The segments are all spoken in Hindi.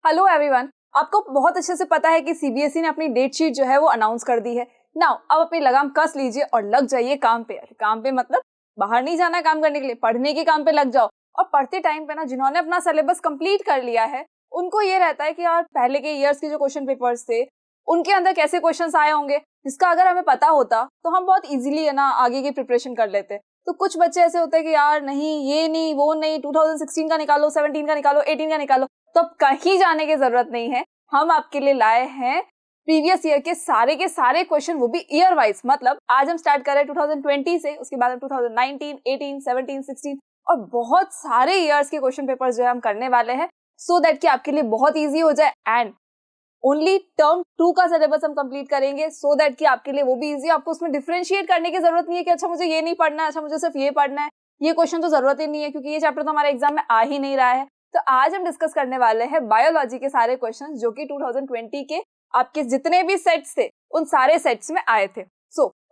Hello everyone. आपको बहुत अच्छे से पता है कि सीबीएसई ने अपनी डेट शीट जो है वो अनाउंस कर दी है। नाउ अब अपनी लगाम कस लीजिए और लग जाइए काम पे। काम पे मतलब बाहर नहीं जाना काम करने के लिए, पढ़ने के काम पे लग जाओ। और पढ़ते टाइम पे ना जिन्होंने अपना सिलेबस कंप्लीट कर लिया है उनको ये रहता है कि यार पहले के ईयर्स के जो क्वेश्चन पेपर्स थे उनके अंदर कैसे क्वेश्चंस आए होंगे, जिसका अगर हमें पता होता तो हम बहुत इजीली है ना आगे की प्रिपरेशन कर लेते। तो कुछ बच्चे ऐसे होते हैं कि यार नहीं ये नहीं वो नहीं, 2016 का निकालो, 17 का निकालो, 18 का निकालो। तो अब कहीं जाने की जरूरत नहीं है, हम आपके लिए लाए हैं प्रीवियस ईयर के सारे क्वेश्चन, वो भी ईयर वाइज। मतलब आज हम स्टार्ट कर रहे हैं 2020 से, उसके बाद हम 2019, 18, 17, 16 और बहुत सारे ईयर्स के क्वेश्चन पेपर्स जो है हम करने वाले हैं सो दैट कि आपके लिए बहुत इजी हो जाए। एंड ओनली टर्म 2 का सिलेबस हम कंप्लीट करेंगे सो दैट कि आपके लिए वो भी इजी। आपको उसमें डिफरेंशिएट करने की जरूरत नहीं है कि अच्छा मुझे ये नहीं पढ़ना है, अच्छा मुझे सिर्फ ये पढ़ना है। ये क्वेश्चन तो जरूरत ही नहीं है क्योंकि ये चैप्टर तो हमारे एग्जाम में आ ही नहीं रहा है। तो आज हम डिस्कस करने वाले हैं बायोलॉजी के सारे क्वेश्चंस जो कि 2020 के आपके जितने भी सेट्स थे उन सारे सेट्स में आए थे।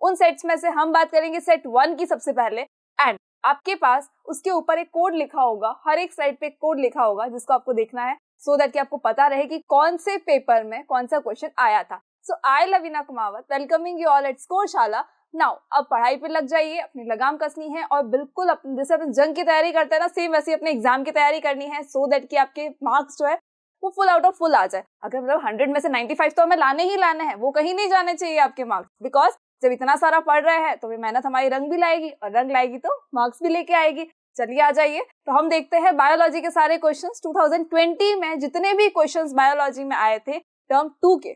उन सेट्स में से हम बात करेंगे सेट 1 की सबसे पहले। एंड आपके पास उसके ऊपर एक कोड लिखा होगा, हर एक स्लाइड पे एक कोड लिखा होगा जिसको आपको देखना है सो दैट कि आपको पता रहे कि कौन से पेपर में कौन सा क्वेश्चन आया था। So I Lavina Kumawat welcoming you all at Scoreshala. Now अब पढ़ाई पे लग जाइए, अपनी लगाम कसनी है और बिल्कुल अपने जैसे अपने जंग की तैयारी करते हैं ना सेम वैसे अपने एग्जाम की तैयारी करनी है सो दैट कि आपके मार्क्स जो है वो फुल आउट ऑफ फुल आ जाए। अगर मतलब 100 में से 95 तो हमें लाने ही लाने हैं, वो कहीं नहीं जाने चाहिए आपके मार्क्स। बिकॉज जब इतना सारा पढ़ रहे हैं तो भी मेहनत हमारी रंग भी लाएगी और रंग लाएगी तो मार्क्स भी लेके आएगी। चलिए आ जाइए, तो हम देखते हैं बायोलॉजी के सारे क्वेश्चंस। 2020 में जितने भी क्वेश्चंस बायोलॉजी में आए थे टर्म 2 के,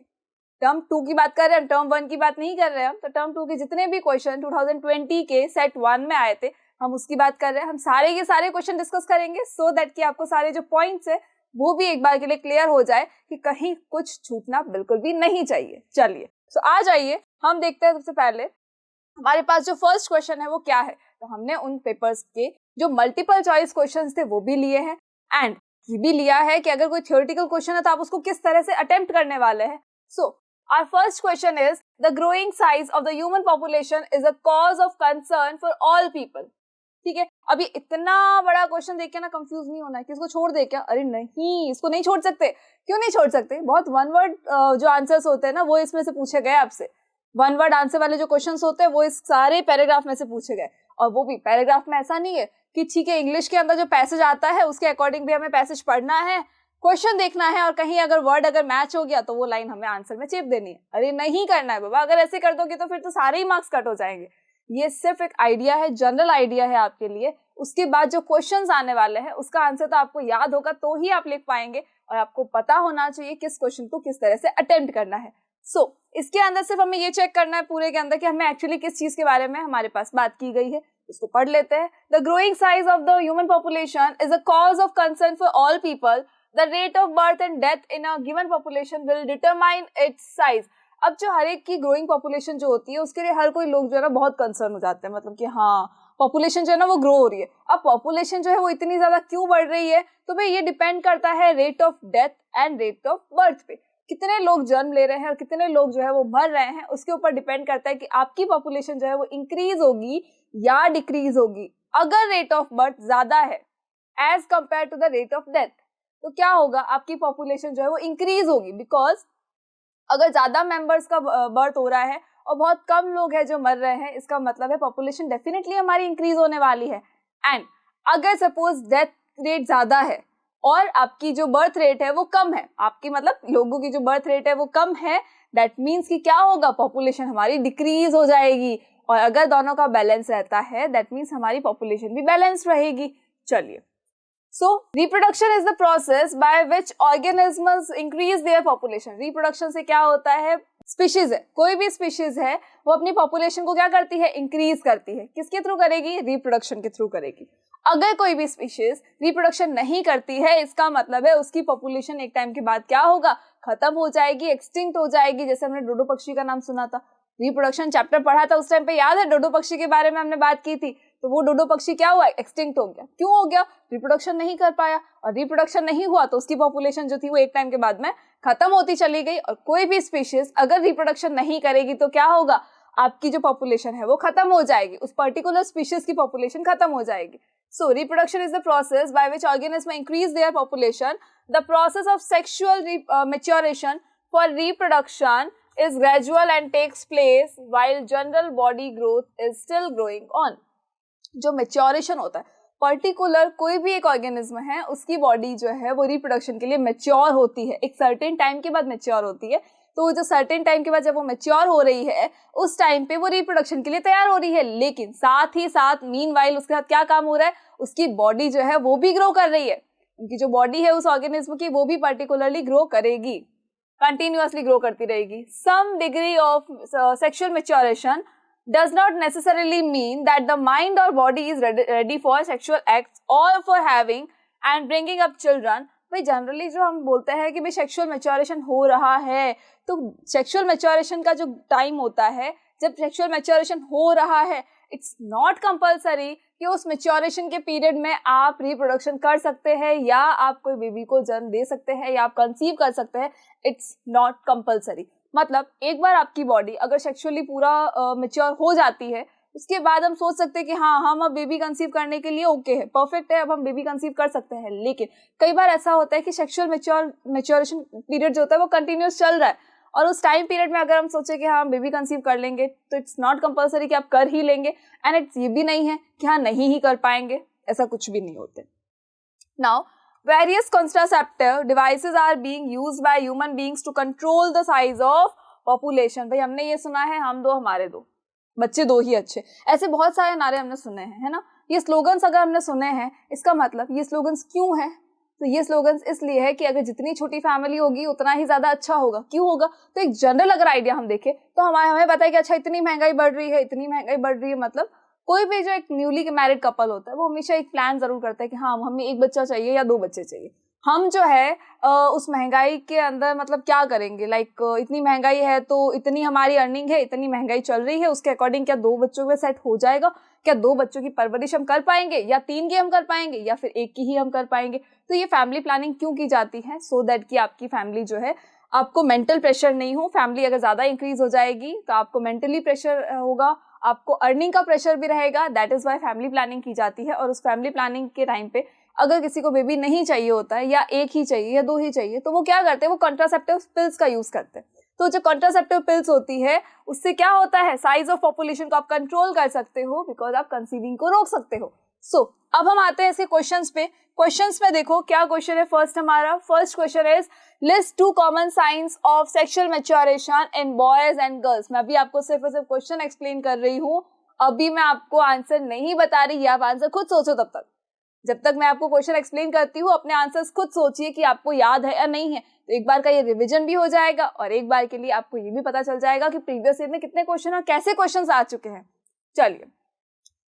टर्म 2 की बात कर रहे हैं, टर्म 1 की बात नहीं कर रहे हैं हम। तो टर्म 2 के जितने भी क्वेश्चन 2020 के सेट 1 में आए थे हम उसकी बात कर रहे हैं। हम सारे के सारे क्वेश्चन डिस्कस करेंगे सो दैट कि आपको सारे जो पॉइंट्स है वो भी एक बार के लिए क्लियर हो जाए कि कहीं कुछ छूटना बिल्कुल भी नहीं चाहिए। चलिए आ जाइए, हम देखते हैं सबसे पहले हमारे पास जो फर्स्ट क्वेश्चन है वो क्या है। तो हमने उन पेपर्स के जो मल्टीपल चॉइस क्वेश्चंस थे वो भी लिए हैं एंड ये भी लिया है कि अगर कोई थ्योरेटिकल क्वेश्चन है तो आप उसको किस तरह से अटेम्प्ट करने वाले हैं। Our first question is the growing size of the human population is a cause of concern for all people। ठीक है, अभी इतना बड़ा क्वेश्चन देख के ना कंफ्यूज नहीं होना है कि इसको छोड़ दे क्या। अरे नहीं, इसको नहीं छोड़ सकते। क्यों नहीं छोड़ सकते? बहुत वन वर्ड जो आंसर्स होते हैं ना वो इसमें से पूछे गए आपसे। वन वर्ड आंसर वाले जो क्वेश्चंस होते हैं वो इस सारे पैराग्राफ में से पूछे गए। और वो भी पैराग्राफ में ऐसा नहीं है कि ठीक है इंग्लिश के अंदर जो पैसेज आता है उसके अकॉर्डिंग भी हमें पैसेज पढ़ना है, क्वेश्चन देखना है और कहीं अगर वर्ड अगर मैच हो गया तो वो लाइन हमें आंसर में चेप देनी है। अरे नहीं करना है बाबा, अगर ऐसे कर दोगे तो फिर तो सारे ही मार्क्स कट हो जाएंगे। ये सिर्फ एक आइडिया है, जनरल आइडिया है आपके लिए। उसके बाद जो क्वेश्चंस आने वाले हैं उसका आंसर तो आपको याद होगा तो ही आप लिख पाएंगे और आपको पता होना चाहिए किस क्वेश्चन को किस तरह से अटेम्प्ट करना है। इसके अंदर सिर्फ हमें ये चेक करना है पूरे के अंदर कि हमें एक्चुअली किस चीज के बारे में हमारे पास बात की गई है। इसको पढ़ लेते हैं। The growing size of the human population is a cause of concern for all people. The rate of birth and death in a given population will determine its size। अब जो हर एक की ग्रोइंग पॉपुलेशन जो होती है उसके लिए हर कोई लोग जो है ना बहुत कंसर्न हो जाते हैं, मतलब कि हाँ पॉपुलेशन जो है ना वो ग्रो हो रही है। अब पॉपुलेशन जो है वो इतनी ज्यादा क्यों बढ़ रही है, तो भाई ये डिपेंड करता है rate of death and rate of birth पे। कितने लोग जन्म ले रहे हैं और कितने लोग जो है वो मर रहे हैं उसके ऊपर डिपेंड करता है कि आपकी पॉपुलेशन जो है वो इंक्रीज होगी या डिक्रीज होगी। अगर रेट ऑफ बर्थ ज्यादा है as compare to the rate of death तो क्या होगा, आपकी पॉपुलेशन जो है वो इंक्रीज होगी। बिकॉज अगर ज्यादा मेंबर्स का बर्थ हो रहा है और बहुत कम लोग हैं जो मर रहे हैं, इसका मतलब है पॉपुलेशन डेफिनेटली हमारी इंक्रीज होने वाली है। एंड अगर सपोज डेथ रेट ज्यादा है और आपकी जो बर्थ रेट है वो कम है, आपकी मतलब लोगों की जो बर्थ रेट है वो कम है, दैट मीन्स कि क्या होगा, पॉपुलेशन हमारी डिक्रीज हो जाएगी। और अगर दोनों का बैलेंस रहता है दैट मीन्स हमारी पॉपुलेशन भी बैलेंस रहेगी। चलिए, reproduction is the process by which organisms increase their population। reproduction से क्या होता है, स्पीशीज है, कोई भी स्पीशीज है वो अपनी पॉपुलेशन को क्या करती है, इंक्रीज करती है। किसके थ्रू करेगी, रिप्रोडक्शन के थ्रू करेगी। अगर कोई भी स्पीशीज रिप्रोडक्शन नहीं करती है इसका मतलब है उसकी पॉपुलेशन एक टाइम के बाद क्या होगा, खत्म हो जाएगी, एक्सटिंक्ट हो जाएगी। जैसे हमने डोडो पक्षी का नाम सुना था, रिप्रोडक्शन चैप्टर पढ़ा था उस टाइम पे, याद है डोडो पक्षी के बारे में हमने बात की थी। तो वो डोडो पक्षी क्या हुआ, एक्सटिंक्ट हो गया। क्यों हो गया, रिप्रोडक्शन नहीं कर पाया और रिप्रोडक्शन नहीं हुआ तो उसकी पॉपुलेशन जो थी वो एक टाइम के बाद में खत्म होती चली गई। और कोई भी स्पीशीज अगर रिप्रोडक्शन नहीं करेगी तो क्या होगा, आपकी जो पॉपुलेशन है वो खत्म हो जाएगी, उस पर्टिकुलर स्पीशीज की पॉपुलेशन खत्म हो जाएगी। So reproduction is the process by which organisms increase their population. The process of sexual maturation for reproduction is gradual and takes place while general body growth is still growing on. जो maturation होता है, पर्टिकुलर कोई भी एक ऑर्गेनिज्म है उसकी बॉडी जो है वो रिप्रोडक्शन के लिए मैच्योर होती है, एक सर्टेन टाइम के बाद मैच्योर होती है. तो जो सर्टेन टाइम के बाद जब वो मैच्योर हो रही है उस टाइम पे वो रिप्रोडक्शन के लिए तैयार हो रही है. लेकिन साथ ही साथ मीनवाइल उसके साथ क्या काम हो रहा है, उसकी बॉडी जो है वो भी ग्रो कर रही है. उनकी जो बॉडी है उस ऑर्गेनिज्म की वो भी पर्टिकुलरली ग्रो करेगी, कंटिन्यूअसली ग्रो करती रहेगी. Some degree of sexual maturation does not necessarily mean that the mind or body is ready for sexual acts or for having and bringing up children. भाई जनरली जो हम बोलते हैं कि भाई सेक्सुअल मैच्योरेशन हो रहा है, तो सेक्सुअल मैच्योरेशन का जो टाइम होता है, जब सेक्सुअल मैच्योरेशन हो रहा है, इट्स नॉट कंपल्सरी कि उस मैच्योरेशन के पीरियड में आप रिप्रोडक्शन कर सकते हैं या आप कोई बेबी को जन्म दे सकते हैं या आप कंसीव कर सकते हैं. It's not compulsory. मतलब एक बार आपकी बॉडी अगर सेक्सुअली पूरा मैच्योर हो जाती है, उसके बाद हम सोच सकते हैं कि हाँ हम अब बेबी कंसीव करने के लिए ओके है, परफेक्ट है, अब हम बेबी कंसीव कर सकते हैं. लेकिन कई बार ऐसा होता है कि सेक्सुअल मैच्योरेशन पीरियड जो होता है वो कंटिन्यूस चल रहा है और उस टाइम पीरियड में अगर हम सोचे कि हाँ बेबी कंसीव कर लेंगे तो इट्स नॉट कंपल्सरी कि आप कर ही लेंगे. एंड इट्स ये भी नहीं है कि हाँ नहीं ही कर पाएंगे, ऐसा कुछ भी नहीं होते. Now various contraceptive devices are being used by human beings to control the size of population. भाई हमने ये सुना है, हम दो हमारे दो, बच्चे दो ही अच्छे, ऐसे बहुत सारे नारे हमने सुने हैं, है ना. ये स्लोगन्स अगर हमने सुने हैं, इसका मतलब ये स्लोगन्स क्यों है, तो ये स्लोगन्स इसलिए है कि अगर जितनी छोटी फैमिली होगी उतना ही ज्यादा अच्छा होगा. क्यों होगा, तो एक जनरल अगर आइडिया हम देखें तो हमें पता है कि अच्छा इतनी महंगाई बढ़ रही है, इतनी महंगाई बढ़ रही है. मतलब कोई भी जो एक न्यूली मैरिड कपल होता है वो हमेशा एक प्लान जरूर करता है कि हाँ हमें एक बच्चा चाहिए या दो बच्चे चाहिए. हम जो है उस महंगाई के अंदर मतलब क्या करेंगे, इतनी महंगाई है तो इतनी हमारी अर्निंग है, इतनी महंगाई चल रही है, उसके अकॉर्डिंग क्या दो बच्चों में सेट हो जाएगा, क्या दो बच्चों की परवरिश हम कर पाएंगे या तीन की हम कर पाएंगे या फिर एक की ही हम कर पाएंगे. तो ये फैमिली प्लानिंग क्यों की जाती है, सो दैट कि आपकी फैमिली जो है आपको मेंटल प्रेशर नहीं हो. फैमिली अगर ज्यादा इंक्रीज हो जाएगी तो आपको मेंटली प्रेशर होगा, आपको अर्निंग का प्रेशर भी रहेगा. That is why family planning की जाती है. और उस फैमिली प्लानिंग के टाइम पे अगर किसी को बेबी नहीं चाहिए होता है या एक ही चाहिए या दो ही चाहिए तो वो क्या करते हैं, वो कॉन्ट्रासेप्टिव पिल्स का यूज करते हैं. तो जो कॉन्ट्रासेप्टिव पिल्स होती है उससे क्या होता है, साइज ऑफ पॉपुलेशन को आप कंट्रोल कर सकते हो, बिकॉज आप कंसीविंग को रोक सकते हो. सो अब हम आते हैं इसके क्वेश्चंस पे. क्वेश्चंस में देखो क्या क्वेश्चन है. फर्स्ट हमारा first question is list 2 common science of sexual maturation in boys and girls. मैं अभी आपको सिर्फ और सिर्फ क्वेश्चन एक्सप्लेन कर रही हूँ, अभी मैं आपको आंसर नहीं बता रही, आप आंसर खुद सोचो. तब तक जब तक मैं आपको क्वेश्चन एक्सप्लेन करती हूँ अपने आंसर्स खुद सोचिए कि आपको याद है या नहीं है. तो एक बार का ये रिवीजन भी हो जाएगा और एक बार के लिए आपको ये भी पता चल जाएगा कि प्रीवियस ईयर में कितने क्वेश्चन और कैसे क्वेश्चन आ चुके हैं. चलिए,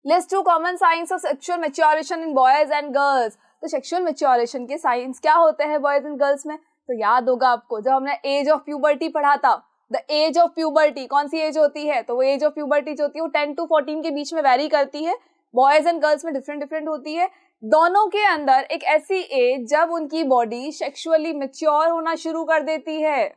list 2 common science of sexual maturation in boys and girls. तो सेक्सुअल मैच्योरेशन के साइंस क्या होते हैं बॉयज एंड गर्ल्स में, तो याद होगा आपको जब हमने एज ऑफ प्यूबर्टी पढ़ा था. द एज ऑफ प्यूबर्टी कौन सी एज होती है, तो वो एज ऑफ प्यूबर्टी जो होती है वो 10 to 14 के बीच में वेरी करती है. बॉयज एंड गर्ल्स में डिफरेंट होती है. दोनों के अंदर एक ऐसी एज जब उनकी बॉडी सेक्सुअली मैच्योर होना शुरू कर देती है.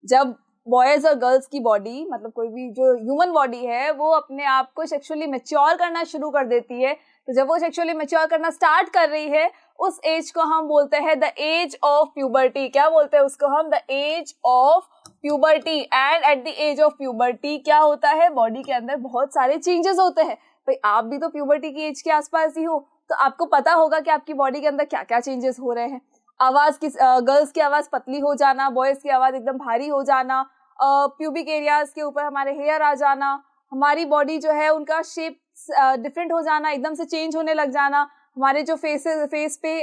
जब बॉयज और गर्ल्स की बॉडी मतलब कोई भी जो ह्यूमन बॉडी है वो अपने आप को सेक्सुअली मैच्योर करना शुरू कर देती है, तो जब वो सेक्सुअली मैच्योर करना स्टार्ट कर रही है उस एज को हम बोलते हैं द एज ऑफ प्यूबर्टी. क्या बोलते हैं उसको हम, the age of puberty. And at the age of puberty क्या होता है, बॉडी के अंदर बहुत सारे चेंजेस होते हैं. भाई आप भी तो प्यूबर्टी की एज के आसपास ही हो, तो आपको पता होगा कि आपकी बॉडी के अंदर क्या क्या चेंजेस हो रहे हैं. आवाज की गर्ल्स की आवाज पतली हो जाना, बॉयज की आवाज एकदम भारी हो जाना, प्यूबिक एरियाज के ऊपर हमारे हेयर आ जाना, हमारी बॉडी जो है उनका शेप डिफरेंट हो जाना, एकदम से चेंज होने लग जाना, हमारे जो फेस पे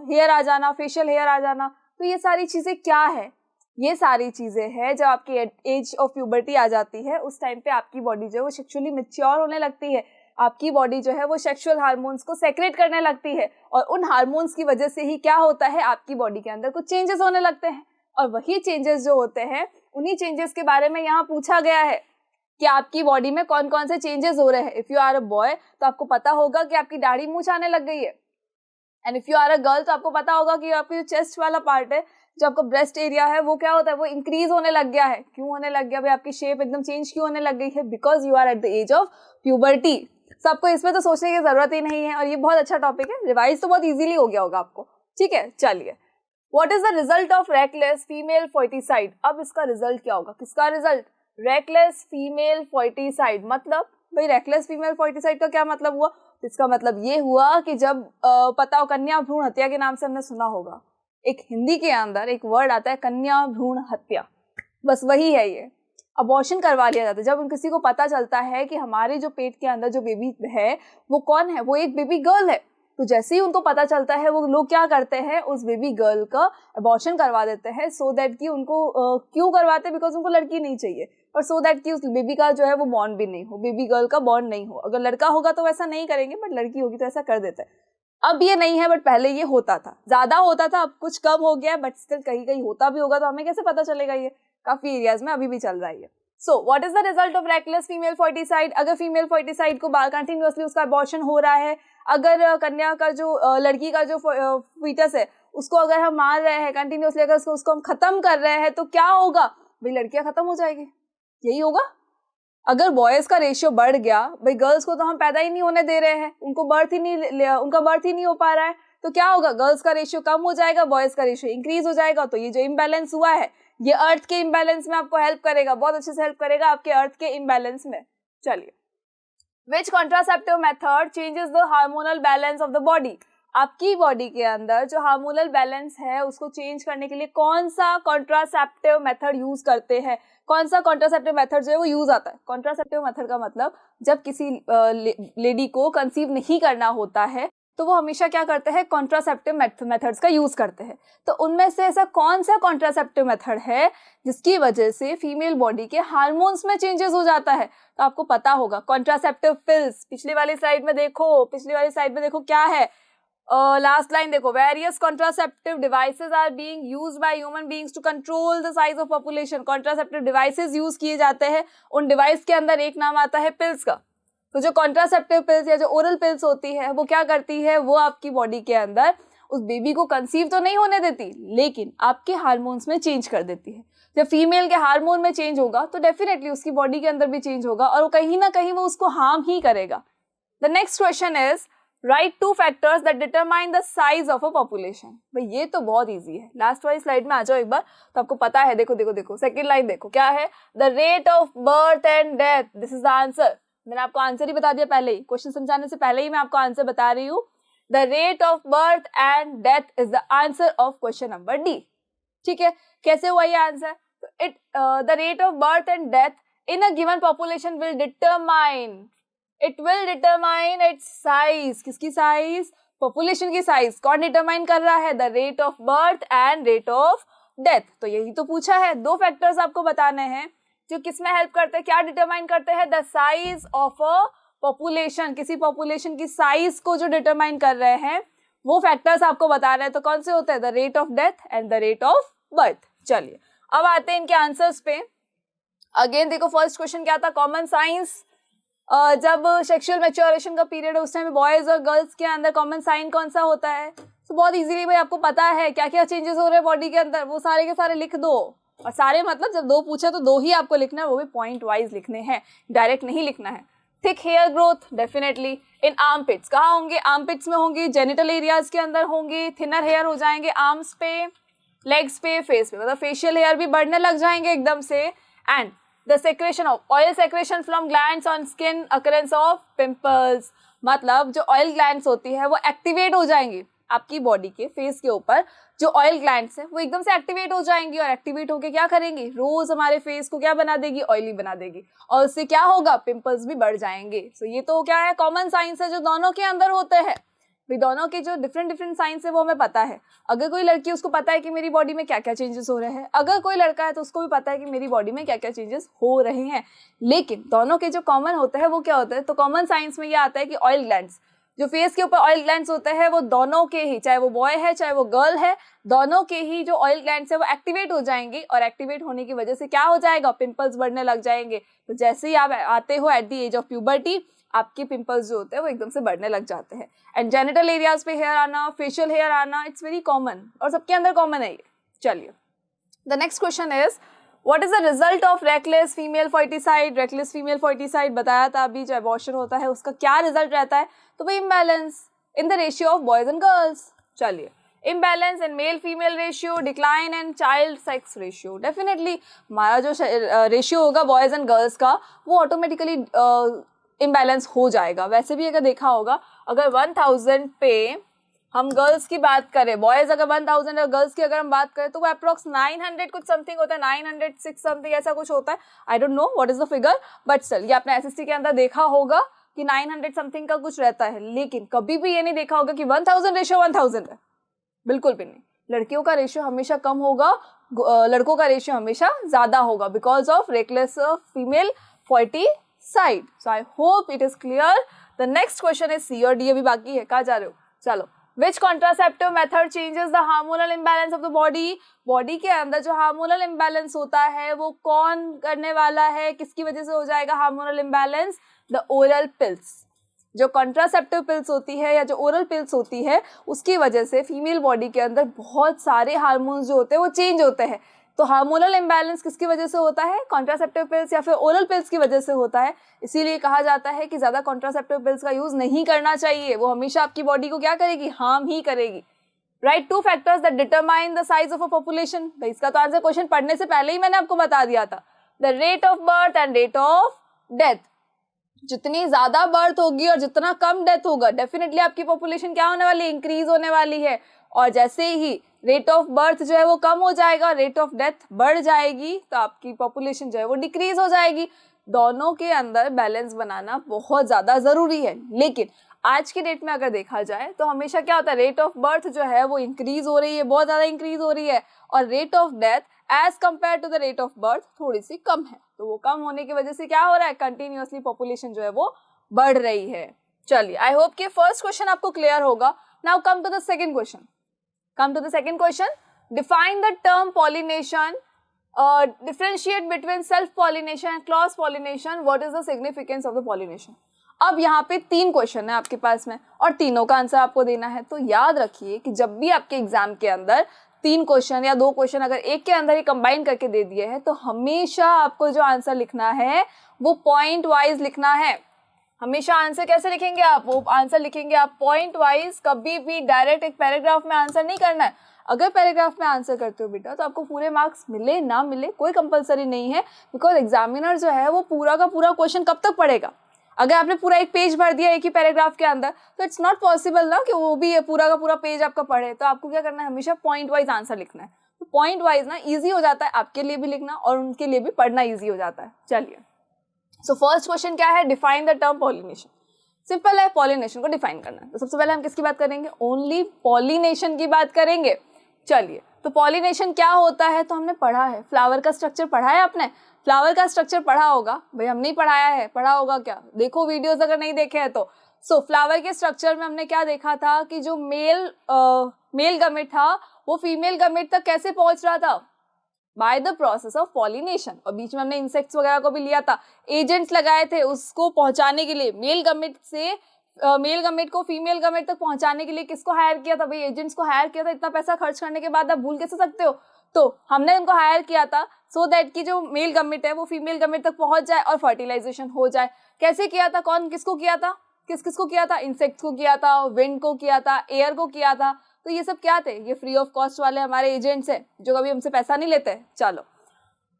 हेयर आ जाना, फेशियल हेयर आ जाना. तो ये सारी चीजें क्या है, ये सारी चीजें हैं जब आपकी एज ऑफ प्यूबर्टी आ जाती है उस टाइम पे आपकी बॉडी जो है वो सेक्सुअली मैच्योर होने लगती है. आपकी बॉडी जो है वो सेक्सुअल हार्मोन्स को सेक्रेट करने लगती है और उन हार्मोन्स की वजह से ही क्या होता है, आपकी बॉडी के अंदर कुछ चेंजेस होने लगते हैं. और वही चेंजेस जो होते हैं उन्हीं चेंजेस के बारे में यहाँ पूछा गया है कि आपकी बॉडी में कौन कौन से चेंजेस हो रहे हैं. If you are a boy तो आपको पता होगा कि आपकी दाढ़ी मूंछ आने लग गई है. And if you are a girl तो आपको पता होगा कि आपकी जो चेस्ट वाला पार्ट है, जो आपका ब्रेस्ट एरिया है, वो क्या होता है, वो इंक्रीज होने लग गया है. क्यों होने लग गया भाई, आपकी शेप एकदम चेंज क्यों होने लग गई है, because you are at the age of puberty. आपको इसमें तो सोचने की जरूरत ही नहीं है और ये बहुत अच्छा टॉपिक है, रिवाइज तो बहुत इजीली हो गया होगा आपको। ठीक है, चलिए, what is the result of reckless female foeticide. अब इसका रिजल्ट क्या होगा, किसका रिजल्ट, रेकलेस फीमेल फर्टिसाइड। मतलब भाई रेकलेस फीमेल फर्टिसाइड का क्या मतलब हुआ, इसका मतलब ये हुआ कि जब पता हो कन्या भ्रूण हत्या के नाम से हमने सुना होगा, एक हिंदी के अंदर एक वर्ड आता है कन्या भ्रूण हत्या, बस वही है ये, अबॉर्शन करवा लिया जाता है। जब किसी को पता चलता है कि हमारे जो पेट के अंदर जो बेबी है वो कौन है, वो एक बेबी गर्ल है, तो जैसे ही उनको पता चलता है वो लोग क्या करते हैं, उस बेबी गर्ल का अबॉर्शन करवा देते हैं, सो दैट कि उनको क्यों करवाते हैं, बिकॉज उनको लड़की नहीं चाहिए, और सो दैट कि उस बेबी का जो है वो बॉर्न भी नहीं हो, बेबी गर्ल का बॉर्न नहीं हो। अगर लड़का होगा तो वैसा नहीं करेंगे, बट लड़की होगी तो ऐसा कर देते हैं। अब ये नहीं है, बट पहले ये होता था, ज्यादा होता था, अब कुछ कम हो गया, बट स्टिल कहीं कहीं होता भी होगा, तो हमें कैसे पता चलेगा, ये काफी एरियाज में अभी भी चल रहा है। So what is the result of reckless female foeticide. अगर फीमेल फर्टिसाइड को कंटिन्यूअसली उसका अबॉर्शन हो रहा है, अगर कन्या का जो लड़की का जो फीटस है उसको अगर हम मार रहे हैं कंटिन्यूअसली, अगर उसको हम खत्म कर रहे हैं, तो क्या होगा भाई, लड़कियां खत्म हो जाएगी, यही होगा। अगर बॉयज का रेशियो बढ़ गया, भाई गर्ल्स को तो हम पैदा ही नहीं होने दे रहे हैं, उनका बर्थ ही नहीं हो पा रहा है, तो क्या होगा, गर्ल्स का रेशियो कम हो जाएगा, बॉयज का रेशियो इंक्रीज हो जाएगा। तो ये जो इम्बैलेंस हुआ है, ये अर्थ के इम्बैलेंस में आपको हेल्प करेगा, बहुत अच्छे से हेल्प करेगा आपके अर्थ के इम्बैलेंस में। चलिए, which contraceptive method changes the hormonal balance of the body. आपकी बॉडी के अंदर जो हार्मोनल बैलेंस है उसको चेंज करने के लिए कौन सा कॉन्ट्रासेप्टिव मेथड यूज करते हैं, कौन सा कॉन्ट्रासेप्टिव मेथड जो है वो यूज आता है। कॉन्ट्रासेप्टिव मेथड का मतलब जब किसी लेडी को कंसीव नहीं करना होता है तो वो हमेशा क्या करते हैं, कॉन्ट्रासेप्टिव मेथड्स का यूज करते हैं। तो उनमें से ऐसा कौन सा कॉन्ट्रासेप्टिव मेथड है जिसकी वजह से फीमेल बॉडी के हार्मोन्स में चेंजेस हो जाता है, तो आपको पता होगा कॉन्ट्रासेप्टिव पिल्स। पिछली वाली स्लाइड में देखो क्या है, लास्ट लाइन देखो, various contraceptive devices are being used by human beings to control the size of population. Contraceptive devices use किए जाते हैं, उन डिवाइस के अंदर एक नाम आता है पिल्स का। तो जो कॉन्ट्रासेप्टिव पिल्स या जो ओरल पिल्स होती है वो क्या करती है, वो आपकी बॉडी के अंदर उस बेबी को कंसीव तो नहीं होने देती, लेकिन आपके हार्मोन्स में चेंज कर देती है। जब फीमेल के हार्मोन में चेंज होगा तो डेफिनेटली उसकी बॉडी के अंदर भी चेंज होगा और वो कहीं ना कहीं वो उसको हार्म ही करेगा। The next question is right 2 factors that determine the size of a population. भाई ये तो बहुत इजी है, लास्ट वाली स्लाइड में आ जाओ एक बार तो आपको पता है। देखो सेकंड लाइन देखो क्या है, the rate of birth and death, this is the answer. मैंने आपको आंसर ही बता दिया पहले ही, क्वेश्चन समझाने से पहले ही मैं आपको आंसर बता रही हूँ। The rate of birth and death is the answer of question number D. ठीक है, कैसे हुआ ये answer, the rate of birth and death in a given population will determine its size. किसकी साइज, पॉपुलेशन की साइज। कौन डिटरमाइन कर रहा है, the rate of birth and rate of death. तो यही तो पूछा है, 2 फैक्टर्स आपको बताने हैं जो किस में हेल्प करते हैं, क्या डिटरमाइन करते हैं, the size of a population. किसी पॉपुलेशन की साइज को जो डिटरमाइन कर रहे हैं वो फैक्टर्स आपको बता रहे हैं। तो कौन से होते हैं, the rate of death and the rate of birth. चलिए अब आते हैं इनके आंसर्स पे। अगेन देखो फर्स्ट क्वेश्चन क्या था, कॉमन साइंस। जब सेक्सुअल मैच्योरेशन का पीरियड है उस टाइम बॉयज और गर्ल्स के अंदर कॉमन साइन कौन सा होता है। तो बहुत इजीली भाई आपको पता है क्या क्या चेंजेस हो रहे हैं बॉडी के अंदर, वो सारे के सारे लिख दो। और सारे मतलब जब 2 पूछे तो 2 ही आपको लिखना है, वो भी पॉइंट वाइज लिखने हैं, डायरेक्ट नहीं लिखना है। Thick hair growth definitely in armpits. कहाँ होंगे, आर्मपिट्स में होंगी, जेनिटल एरियाज के अंदर होंगी। थिनर हेयर हो जाएंगे आर्म्स पे, लेग्स पे, फेस पे, मतलब फेशियल हेयर भी बढ़ने लग जाएंगे एकदम से। And the secretion of oil secretion from glands on skin, occurrence of pimples. मतलब जो ऑयल ग्लैंड्स होती है वो एक्टिवेट हो जाएंगी आपकी बॉडी के फेस के ऊपर। जो ऑयल ग्लैंड्स है वो एकदम से एक्टिवेट हो जाएंगी और एक्टिवेट होके क्या करेंगी, रोज हमारे फेस को क्या बना देगी, ऑयली बना देगी, और उससे क्या होगा, पिंपल्स भी बढ़ जाएंगे। सो ये तो क्या है, कॉमन साइंस है जो दोनों के अंदर होते हैं। भाई दोनों के जो डिफरेंट साइंस है वो हमें पता है। अगर कोई लड़की उसको पता है कि मेरी बॉडी में क्या क्या चेंजेस हो रहे हैं, अगर कोई लड़का है तो उसको भी पता है कि मेरी बॉडी में क्या क्या चेंजेस हो रहे हैं। लेकिन दोनों के जो कॉमन होता है वो क्या होता है, तो कॉमन साइंस में ये आता है कि ऑयल ग्लैंड्स, जो फेस के ऊपर ऑयल ग्लैंड्स होते हैं वो दोनों के ही, चाहे वो बॉय है चाहे वो गर्ल है, दोनों के ही जो ऑयल ग्लैंड्स है वो एक्टिवेट हो जाएंगे और एक्टिवेट होने की वजह से क्या हो जाएगा, पिंपल्स बढ़ने लग जाएंगे। तो जैसे ही आप आते हो at the age of puberty, आपके पिंपल्स जो होते हैं वो एकदम से बढ़ने लग जाते हैं। एंड जेनिटल एरियाज पे हेयर आना, फेशियल हेयर आना, इट्स वेरी कॉमन और सबके अंदर कॉमन है ये। चलिए the next question is what is the result of reckless female foeticide? Reckless female foeticide बताया था अभी, जो एबॉर्शन होता है उसका क्या रिजल्ट रहता है? तो भाई imbalance in the ratio of boys and girls. चलिए, imbalance in male female ratio, decline in child sex ratio. Definitely हमारा जो रेशियो होगा बॉयज एंड गर्ल्स का वो ऑटोमेटिकली इम्बैलेंस हो जाएगा। वैसे भी अगर देखा होगा, अगर 1000 पे हम गर्ल्स की बात करें, बॉयज अगर 1000 और गर्ल्स की अगर हम बात करें तो वो अप्रॉक्स 900 कुछ समथिंग होता है, 906 समथिंग ऐसा कुछ होता है। I don't know what is the figure, but still ये आपने एसएसटी के अंदर देखा होगा कि 900 समथिंग का कुछ रहता है। लेकिन कभी भी ये नहीं देखा होगा कि 1000 रेशियो 1000 है, बिल्कुल भी नहीं। लड़कियों का रेशियो हमेशा कम होगा, लड़कों का रेशियो हमेशा ज्यादा होगा, because of reckless female foeticide. So I hope it is clear. The next question is C और डी अभी बाकी है, कहाँ जा रहे हो? चलो, Which contraceptive method changes the hormonal imbalance of the body? Body के अंदर जो हार्मोनल इम्बैलेंस होता है वो कौन करने वाला है, किसकी वजह से हो जाएगा hormonal imbalance? The oral pills. जो कॉन्ट्रासेप्टिव पिल्स होती है या जो ओरल पिल्स होती है उसकी वजह से फीमेल बॉडी के अंदर बहुत सारे हार्मोन्स जो होते हैं वो चेंज होते हैं। तो हार्मोनल इम्बैलेंस किसकी वजह से होता है? कॉन्ट्रासेप्टिव पिल्स या फिर ओरल पिल्स की वजह से होता है। इसीलिए कहा जाता है कि ज़्यादा कॉन्ट्रासेप्टिव पिल्स का यूज़ नहीं करना चाहिए, वो हमेशा आपकी बॉडी को क्या करेगी? हार्म ही करेगी। Right, 2 factors that determine the size of a population. भाई इसका तो आंसर क्वेश्चन पढ़ने से पहले ही मैंने आपको बता दिया था। The rate of birth and rate of death. जितनी ज़्यादा बर्थ होगी और जितना कम डेथ होगा, डेफिनेटली आपकी पॉपुलेशन क्या होने वाली है? इंक्रीज होने वाली है। और जैसे ही रेट ऑफ बर्थ जो है वो कम हो जाएगा, रेट ऑफ डेथ बढ़ जाएगी, तो आपकी पॉपुलेशन जो है वो डिक्रीज हो जाएगी। दोनों के अंदर बैलेंस बनाना बहुत ज़्यादा ज़रूरी है। लेकिन आज की डेट में अगर देखा जाए तो हमेशा क्या होता है? रेट ऑफ बर्थ जो है वो इंक्रीज हो रही है, बहुत ज़्यादा इंक्रीज हो रही है, और rate of death as compare to the rate of birth थोड़ी सी कम है। तो वो कम होने की वजह से क्या हो रहा है? कंटिन्यूअसली पॉपुलेशन जो है वो बढ़ रही है। चलिए, आई होप कि फर्स्ट क्वेश्चन आपको क्लियर होगा। Now come to the second question. Define the term pollination. Differentiate between self-pollination and cross-pollination. What is the significance of the pollination? अब यहाँ पे 3 क्वेश्चन है आपके पास में और तीनों का आंसर आपको देना है। तो याद रखिए कि जब भी आपके एग्जाम के अंदर 3 क्वेश्चन या 2 क्वेश्चन अगर एक के अंदर ही कंबाइन करके दे दिए हैं तो हमेशा आपको जो आंसर लिखना है वो पॉइंट वाइज लिखना है। हमेशा आंसर कैसे लिखेंगे आप? वो आंसर लिखेंगे आप पॉइंट वाइज। कभी भी डायरेक्ट एक पैराग्राफ में आंसर नहीं करना है। अगर पैराग्राफ में आंसर करते हो बेटा तो आपको पूरे मार्क्स मिले ना मिले कोई कंपलसरी नहीं है, बिकॉज एग्जामिनर जो है वो पूरा का पूरा क्वेश्चन कब तक पढ़ेगा? अगर आपने पूरा एक पेज भर दिया एक ही पैराग्राफ के अंदर तो इट्स नॉट पॉसिबल ना कि वो भी पूरा का पूरा पेज आपका पढ़े। तो आपको क्या करना है? हमेशा पॉइंट वाइज आंसर लिखना है। तो पॉइंट वाइज ना ईजी हो जाता है आपके लिए भी लिखना और उनके लिए भी पढ़ना ईजी हो जाता है। चलिए, सो फर्स्ट क्वेश्चन क्या है? Define the term pollination. Simple है, पॉलिनेशन को डिफाइन करना। तो सबसे पहले हम किसकी बात करेंगे? ओनली पॉलिनेशन की बात करेंगे। चलिए, तो पॉलिनेशन क्या होता है? तो हमने पढ़ा है, फ्लावर का स्ट्रक्चर पढ़ा है आपने? फ्लावर का स्ट्रक्चर पढ़ा होगा भाई, हम नहीं पढ़ाया है, पढ़ा होगा क्या? देखो वीडियोस अगर नहीं देखे हैं तो। सो फ्लावर के स्ट्रक्चर में हमने क्या देखा था कि जो मेल गमेट था वो फीमेल गमेट तक कैसे पहुंच रहा था? By the process of pollination. और बीच में हमने इंसेक्ट्स वगैरह को भी लिया था, एजेंट्स लगाए थे उसको पहुंचाने के लिए। मेल गमेट से मेल गमेट को फीमेल गमेट तक पहुंचाने के लिए किसको हायर किया था? भाई एजेंट्स को हायर किया था। इतना पैसा खर्च करने के बाद आप भूल कैसे सकते हो? तो हमने उनको हायर किया था सो दैट कि जो मेल गमेट है वो फीमेल गमेट तक पहुंच जाए और फर्टिलाइजेशन हो जाए। कैसे किया था? कौन किसको किया था? किसको किया था? इंसेक्ट्स को किया था, विंड को किया था, एयर को किया था। तो ये सब क्या थे? ये फ्री ऑफ कॉस्ट वाले हमारे एजेंट्स हैं जो कभी हमसे पैसा नहीं लेते। चलो,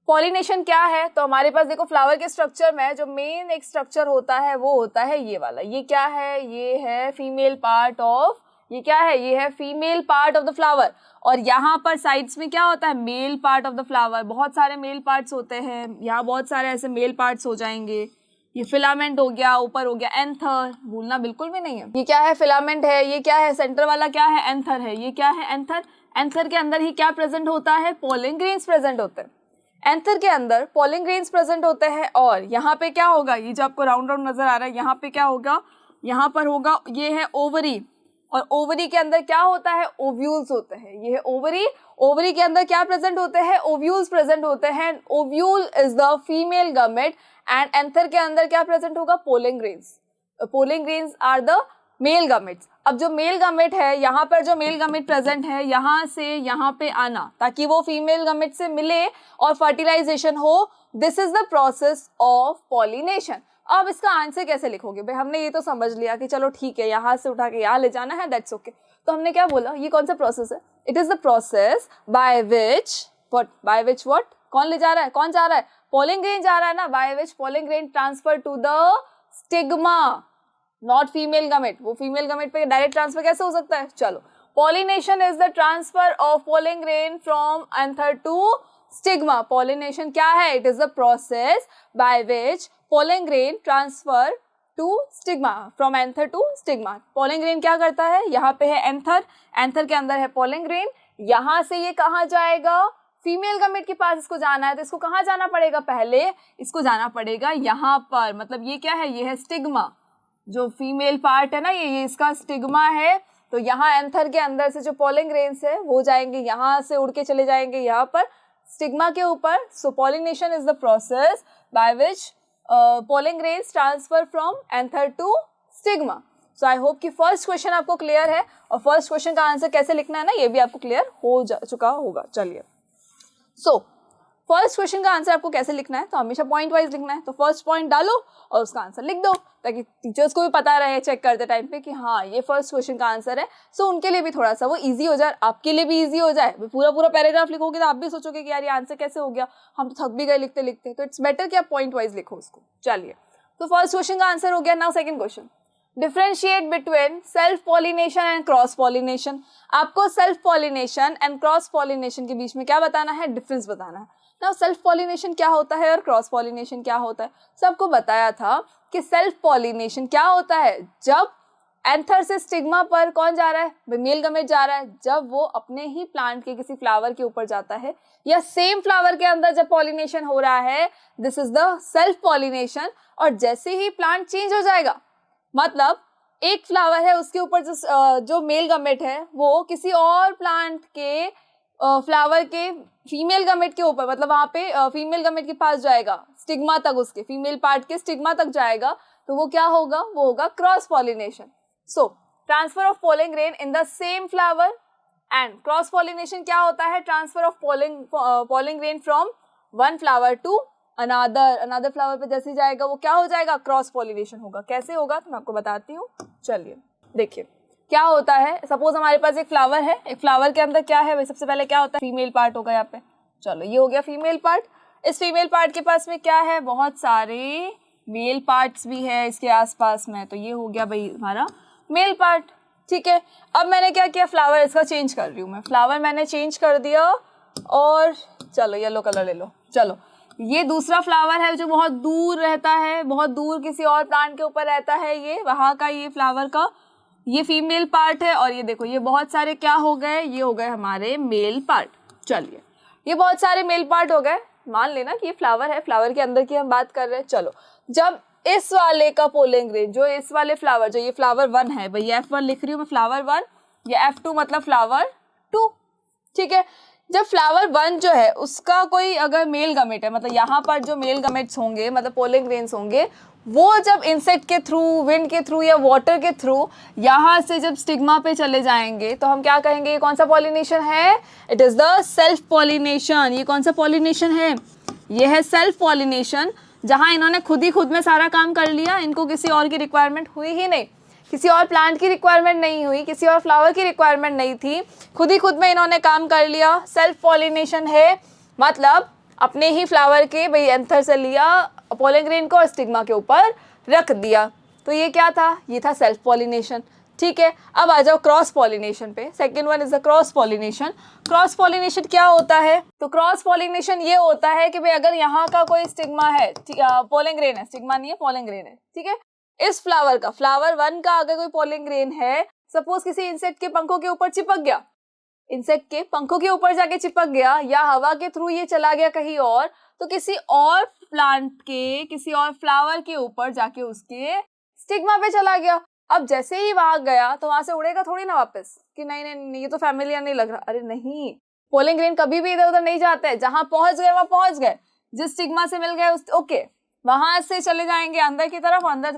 पॉलिनेशन क्या है? तो हमारे पास देखो फ्लावर के स्ट्रक्चर में जो मेन एक स्ट्रक्चर होता है वो होता है ये वाला। ये क्या है? ये है फीमेल पार्ट ऑफ, ये क्या है? ये है female part of the flower. और यहाँ पर साइड्स में क्या होता है? Male part of the flower. बहुत सारे मेल पार्ट्स होते हैं, यहाँ बहुत सारे ऐसे मेल पार्ट्स हो जाएंगे। ये फिलामेंट हो गया, ऊपर हो गया एंथर, भूलना बिल्कुल भी नहीं है। ये क्या है? फिलामेंट है। ये क्या है? सेंटर वाला क्या है? एंथर है। ये क्या है? एंथर। एंथर के अंदर ही क्या प्रेजेंट होता है? पोलिन ग्रेन्स प्रेजेंट होते हैं। एंथर के अंदर पोलिन ग्रेन्स प्रेजेंट होते हैं। और यहाँ पे क्या होगा? ये जो आपको राउंड राउंड नजर आ रहा है, यहाँ पे क्या होगा? यहाँ पर होगा, ये है ओवरी। और ओवरी के अंदर क्या होता है? ओव्यूल्स होते हैं। ये है ओवरी। ओवरी के अंदर क्या प्रेजेंट होते हैं? ओव्यूल्स प्रेजेंट होते हैं। Ovule is the female gamete and anther के अंदर क्या प्रेजेंट होगा? Pollen grains. Pollen grains are the male gametes. अब जो मेल गमेट है, यहाँ पर जो मेल गमेट प्रेजेंट है, यहाँ से यहाँ पे आना ताकि वो फीमेल गमेट से मिले और फर्टिलाइजेशन हो, this is the process of pollination. अब इसका आंसर कैसे लिखोगे भाई? हमने ये तो समझ लिया कि चलो ठीक है, यहाँ से उठा के यहाँ ले जाना है, दैट्स ओके। तो हमने क्या बोला, ये कौन सा प्रोसेस है? It is the process by which what, कौन ले जा रहा है, कौन जा रहा है? पोलिंग ग्रेन जा रहा है ना, by which pollen grain transfer to the stigma, not female gamete. वो फीमेल गमेट पे डायरेक्ट ट्रांसफर कैसे हो सकता है? चलो, pollination is the transfer of pollen grain from anther to stigma. Pollination क्या है? It is the process by which pollen grain transfer to stigma, from anther to stigma. Pollen grain क्या करता है? यहाँ पे है एंथर, एंथर के अंदर है पोलिंग ग्रेन, यहाँ से ये कहाँ जाएगा? फीमेल गमेट के पास इसको जाना है, तो इसको कहाँ जाना पड़ेगा? पहले इसको जाना पड़ेगा यहाँ पर, मतलब ये क्या है? ये है स्टिग्मा, जो फीमेल पार्ट है ना, ये इसका स्टिग्मा है। तो यहाँ एंथर के अंदर से जो पोलिंग ग्रेन्स है वो जाएंगे, यहाँ से उड़ के चले जाएंगे यहाँ पर स्टिग्मा के ऊपर। So pollination is the process by which pollen grains transfer from anther to stigma. So I hope कि फर्स्ट क्वेश्चन आपको क्लियर है, और फर्स्ट क्वेश्चन का आंसर कैसे लिखना है ना, ये भी आपको क्लियर हो चुका होगा। चलिए, सो फर्स्ट क्वेश्चन का आंसर आपको कैसे लिखना है? तो हमेशा पॉइंट वाइज लिखना है। तो फर्स्ट पॉइंट डालो और उसका आंसर लिख दो, ताकि टीचर्स को भी पता रहे चेक करते टाइम पे कि हाँ ये फर्स्ट क्वेश्चन का आंसर है। सो उनके लिए भी थोड़ा सा वो इजी हो जाए, आपके लिए भी इजी हो जाए। पूरा पैराग्राफ लिखोगे तो आप भी सोचोगे कि यार ये आंसर कैसे हो गया, हम तो थक भी गए लिखते लिखते। तो इट्स बेटर कि आप पॉइंट वाइज लिखो उसको। चलिए, तो फर्स्ट क्वेश्चन का आंसर हो गया। Now second question, differentiate between self pollination and cross pollination. आपको self pollination and cross pollination के बीच में क्या बताना है? डिफरेंस बताना है। नाउ सेल्फ पॉलिनेशन क्या होता है और क्रॉस पॉलिनेशन क्या होता है? सबको बताया था कि सेल्फ पॉलिनेशन क्या होता है, जब एंथर से स्टिग्मा पर कौन जा रहा है? मेल गमेट जा रहा है। जब वो अपने ही प्लांट के किसी फ्लावर के ऊपर जाता है, या सेम फ्लावर के अंदर जब पॉलिनेशन हो रहा है, this is the self pollination. और जैसे ही प्लांट चेंज हो जाएगा, मतलब एक फ्लावर है उसके ऊपर जो मेल गमेट है वो किसी और प्लांट के फ्लावर के फीमेल गमेट के ऊपर, मतलब वहाँ पे फीमेल गमेट के पास जाएगा, स्टिग्मा तक, उसके फीमेल पार्ट के स्टिग्मा तक जाएगा, तो वो क्या होगा? वो होगा cross pollination. So transfer of pollen grain in the same flower. And cross pollination क्या होता है? Transfer of pollen grain from one flower to another flower पे जैसे जाएगा वो क्या हो जाएगा? क्रॉस पॉलिनेशन होगा। कैसे होगा तो मैं आपको बताती हूँ। चलिए देखिए क्या होता है। सपोज हमारे पास एक फ्लावर है, एक फ्लावर के अंदर क्या है भाई? सबसे पहले क्या होता है? फीमेल पार्ट होगा यहाँ पे। चलो ये हो गया फीमेल पार्ट। इस फीमेल पार्ट के पास में क्या है? बहुत सारे मेल पार्ट्स भी है इसके आसपास में। तो ये हो गया भाई हमारा मेल पार्ट, ठीक है। अब मैंने क्या किया? फ्लावर इसका चेंज कर रही हूँ मैं। फ्लावर मैंने चेंज कर दिया, और चलो येलो कलर ले लो। चलो ये दूसरा फ्लावर है जो बहुत दूर रहता है, बहुत दूर किसी और प्लांट के ऊपर रहता है, ये वहाँ का, ये फ्लावर का ये फीमेल पार्ट है। और ये देखो ये बहुत सारे क्या हो गए? ये हो गए हमारे मेल पार्ट। चलिए ये बहुत सारे मेल पार्ट हो गए। मान लेना कि ये फ्लावर है, फ्लावर के अंदर की हम बात कर रहे हैं। चलो जब इस वाले का पोलिंग ग्रेन, जो इस वाले फ्लावर, जो ये फ्लावर 1 है भाई, F1 लिख रही हूँ मैं, फ्लावर 1, ये F2 मतलब फ्लावर 2, ठीक है। जब फ्लावर 1 जो है उसका कोई अगर मेल गमेट है, मतलब यहाँ पर जो मेल गमेट्स होंगे, मतलब पोलिंग ग्रेन्स होंगे, वो जब इंसेक्ट के थ्रू, विंड के थ्रू या वाटर के थ्रू यहाँ से जब स्टिग्मा पे चले जाएंगे, तो हम क्या कहेंगे? ये कौन सा पॉलिनेशन है? It is the self pollination. ये कौन सा पॉलिनेशन है? ये है सेल्फ पॉलिनेशन, जहाँ इन्होंने खुद में सारा काम कर लिया, इनको किसी और की रिक्वायरमेंट हुई ही नहीं, किसी और प्लांट की रिक्वायरमेंट नहीं हुई, किसी और फ्लावर की रिक्वायरमेंट नहीं थी, खुद में इन्होंने काम कर लिया। सेल्फ पॉलिनेशन है, मतलब अपने ही फ्लावर के भाई एंथर से लिया पोलिंग ग्रेन को और स्टिग्मा के ऊपर रख दिया। तो ये क्या था? ये था सेल्फ पॉलिनेशन, ठीक है। अब आ जाओ क्रॉस पॉलिनेशन पे। Second one is the cross pollination. Cross pollination क्या होता है? तो क्रॉस पॉलिनेशन ये होता है कि भाई अगर यहाँ का कोई स्टिग्मा है, पोलिंग ग्रेन है, स्टिग्मा नहीं है, पोलिंग ग्रेन है, ठीक है। इस फ्लावर का, फ्लावर 1 का अगर कोई पोलिंग ग्रेन है, सपोज किसी इंसेक्ट के पंखों के ऊपर चिपक गया, इंसेक्ट के पंखों के ऊपर जाके चिपक गया, या हवा के थ्रू ये चला गया कहीं और, तो किसी और प्लांट के, किसी और फ्लावर के ऊपर जाके उसके स्टिग्मा पे चला गया। अब जैसे ही वहां गया तो वहां से उड़ेगा थोड़ी ना वापस कि नहीं नहीं नहीं ये तो फैमिलियर नहीं लग रहा। अरे नहीं, पोलिंग ग्रेन कभी भी इधर उधर नहीं जाते हैं। जहां पहुंच गए वहां पहुंच गए, जिस स्टिग्मा से मिल गए उस ओके, वहां से चले जाएंगे अंदर की तरफ। अंदर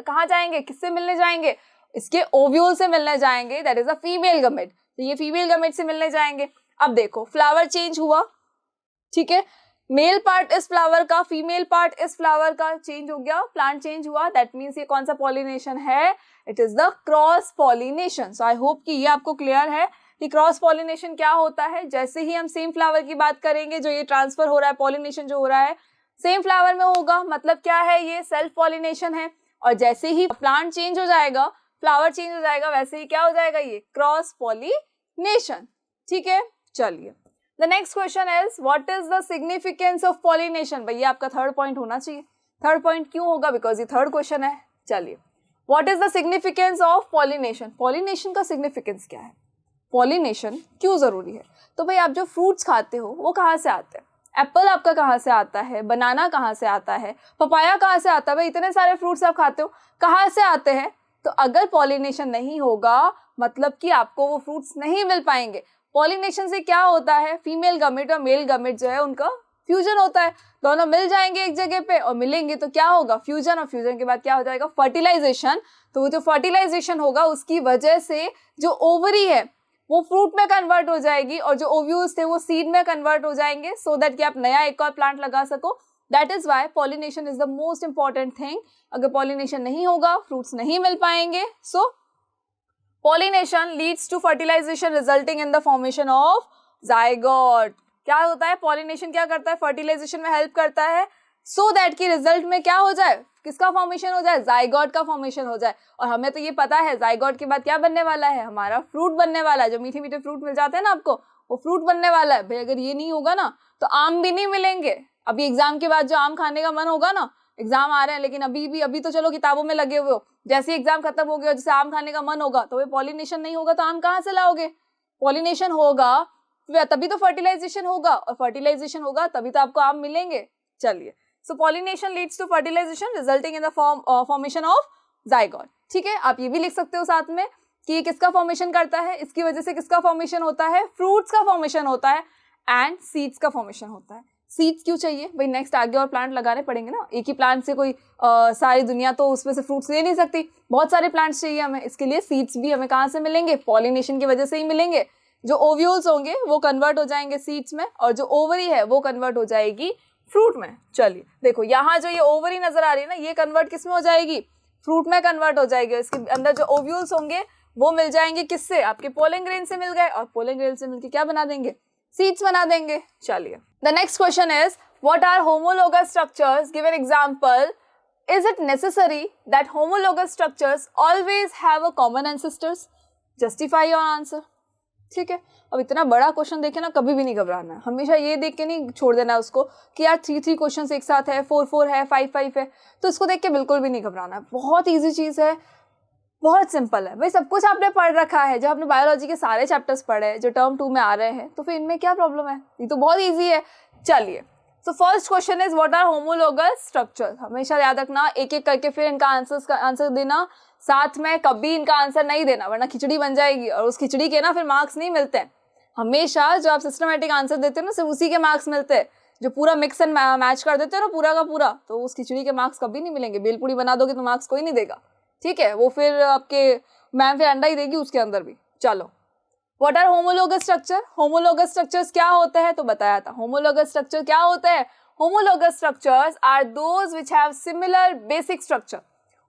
कहाँ जाएंगे? किससे मिलने जाएंगे? इसके ओव्यूल से मिलने जाएंगे, that is a female gamete, तो ये फीमेल गमेट से मिलने जाएंगे। अब देखो फ्लावर चेंज हुआ, ठीक है, मेल पार्ट इस फ्लावर का, फीमेल पार्ट इस फ्लावर का चेंज हो गया, प्लांट चेंज हुआ, दैट मीन्स ये कौन सा पॉलिनेशन है, it is the cross pollination. So I hope कि ये आपको क्लियर है कि क्रॉस पॉलिनेशन क्या होता है। जैसे ही हम सेम फ्लावर की बात करेंगे, जो ये ट्रांसफर हो रहा है, पॉलिनेशन जो हो रहा है सेम फ्लावर में होगा, मतलब क्या है, ये सेल्फ पॉलिनेशन है। और जैसे ही प्लांट चेंज हो जाएगा, फ्लावर चेंज हो जाएगा, वैसे ही क्या हो जाएगा, ये क्रॉस पॉलिनेशन, ठीक है। चलिए the next question is what is the significance of pollination. भैया आपका थर्ड पॉइंट होना चाहिए, थर्ड पॉइंट क्यों होगा, बिकॉज ये थर्ड क्वेश्चन है। चलिए what is the significance of pollination, pollination का सिग्निफिकेंस क्या है, पॉलिनेशन क्यों जरूरी है। तो भाई आप जो फ्रूट्स खाते हो वो कहाँ से आते हैं, एप्पल आपका कहाँ से आता है, बनाना कहाँ से आता है, पपाया कहाँ से आता है, भाई इतने सारे फ्रूट्स आप खाते हो कहाँ से आते हैं। तो अगर पॉलिनेशन नहीं होगा मतलब कि आपको वो फ्रूट्स नहीं मिल पाएंगे। पॉलिनेशन से क्या होता है, फीमेल गमेट और मेल गमेट जो है उनका फ्यूजन होता है, दोनों मिल जाएंगे एक जगह पे और मिलेंगे तो क्या होगा, फ्यूजन, और फ्यूजन के बाद क्या हो जाएगा, फर्टिलाइजेशन। तो वो जो फर्टिलाइजेशन होगा उसकी वजह से जो ओवरी है वो फ्रूट में कन्वर्ट हो जाएगी और जो ओव्यूल्स थे वो सीड में कन्वर्ट हो जाएंगे, सो दैट कि आप नया एक और प्लांट लगा सको। That is why pollination is the most important thing. अगर पॉलिनेशन नहीं होगा फ्रूट्स नहीं मिल पाएंगे। So pollination leads to fertilisation resulting in the formation of zygote. क्या होता है, पॉलिनेशन क्या करता है, फर्टिलाइजेशन में हेल्प करता है, सो दैट कि रिजल्ट में क्या हो जाए, किसका फॉर्मेशन हो जाए, जाइगोट का फॉर्मेशन हो जाए। और हमें तो ये पता है जाइगोट के बाद क्या बनने वाला है, हमारा फ्रूट बनने वाला है। जो मीठे मीठे फ्रूट मिल जाते हैं ना आपको, वो फ्रूट बनने वाला है। भाई अगर ये नहीं होगा ना तो आम भी नहीं मिलेंगे। अभी एग्जाम के बाद जो आम खाने का मन होगा ना, एग्जाम आ रहे हैं लेकिन अभी तो चलो किताबों में लगे हुए हो, जैसे एग्जाम खत्म हो गया जैसे आम खाने का मन होगा, तो वो पॉलिनेशन नहीं होगा तो आम कहाँ से लाओगे। पॉलिनेशन होगा तभी तो फर्टिलाइजेशन होगा, और फर्टिलाइजेशन होगा तभी तो आपको आम मिलेंगे। चलिए, so pollination leads to fertilisation resulting in the formation of zygote. ठीक है, आप ये भी लिख सकते हो साथ में कि ये किसका फॉर्मेशन करता है, इसकी वजह से किसका फॉर्मेशन होता है, फ्रूट्स का फॉर्मेशन होता है एंड सीड्स का फॉर्मेशन होता है। सीड्स क्यों चाहिए भाई, नेक्स्ट आगे और प्लांट लगाने पड़ेंगे ना, एक ही प्लांट से कोई सारी दुनिया तो उसमें से फ्रूट्स ले नहीं सकती, बहुत सारे प्लांट्स चाहिए हमें। इसके लिए सीड्स भी हमें कहाँ से मिलेंगे, पॉलिनेशन की वजह से ही मिलेंगे। जो ओव्यूल्स होंगे वो कन्वर्ट हो जाएंगे सीड्स में, और जो ओवरी है वो कन्वर्ट हो जाएगी फ्रूट में। चलिए देखो, यहाँ जो ये ओवरी नजर आ रही है ना, ये कन्वर्ट किस में हो जाएगी, फ्रूट में कन्वर्ट हो जाएगी। इसके अंदर जो ओव्यूल्स होंगे वो मिल जाएंगे किससे, आपके पोलन ग्रेन से मिल गए, और पोलन ग्रेन से मिलकर क्या बना देंगे, सीड्स बना देंगे। चलिए, the next question is what are homologous structures, give an example. Is it necessary that homologous structures always have a common ancestors, justify your answer. ठीक है, अब इतना बड़ा क्वेश्चन देखे ना, कभी भी नहीं घबराना है, हमेशा ये देख के नहीं छोड़ देना है उसको कि यार 3 क्वेश्चन एक साथ है, 4 है, 5 है, तो इसको देख के बिल्कुल भी नहीं घबराना है। बहुत ईजी चीज़ है, बहुत सिंपल है भाई, सब कुछ आपने पढ़ रखा है। जब आपने बायोलॉजी के सारे चैप्टर्स पढ़े हैं जो टर्म 2 में आ रहे हैं, तो फिर इनमें क्या प्रॉब्लम है, ये तो बहुत ईजी है। चलिए, so first question is what are homologous structures. हमेशा याद रखना, एक एक करके फिर इनका आंसर देना, साथ में कभी इनका आंसर नहीं देना वरना खिचड़ी बन जाएगी, और उस खिचड़ी के ना फिर मार्क्स नहीं मिलते हैं। हमेशा जो आप सिस्टमेटिक आंसर देते हो ना, सिर्फ उसी के मार्क्स मिलते हैं। जो पूरा मिक्स एंड मैच कर देते हो ना पूरा का पूरा, तो उस खिचड़ी के मार्क्स कभी नहीं मिलेंगे। बेलपूड़ी बना दोगे तो मार्क्स कोई नहीं देगा, ठीक है, वो फिर आपके मैम फिर अंडा ही देगी उसके अंदर भी। चलो, what are homologous structure, homologous structures क्या होते हैं, तो बताया था होमोलोगस स्ट्रक्चर क्या होते हैं। Homologous structures are those which have similar basic structure.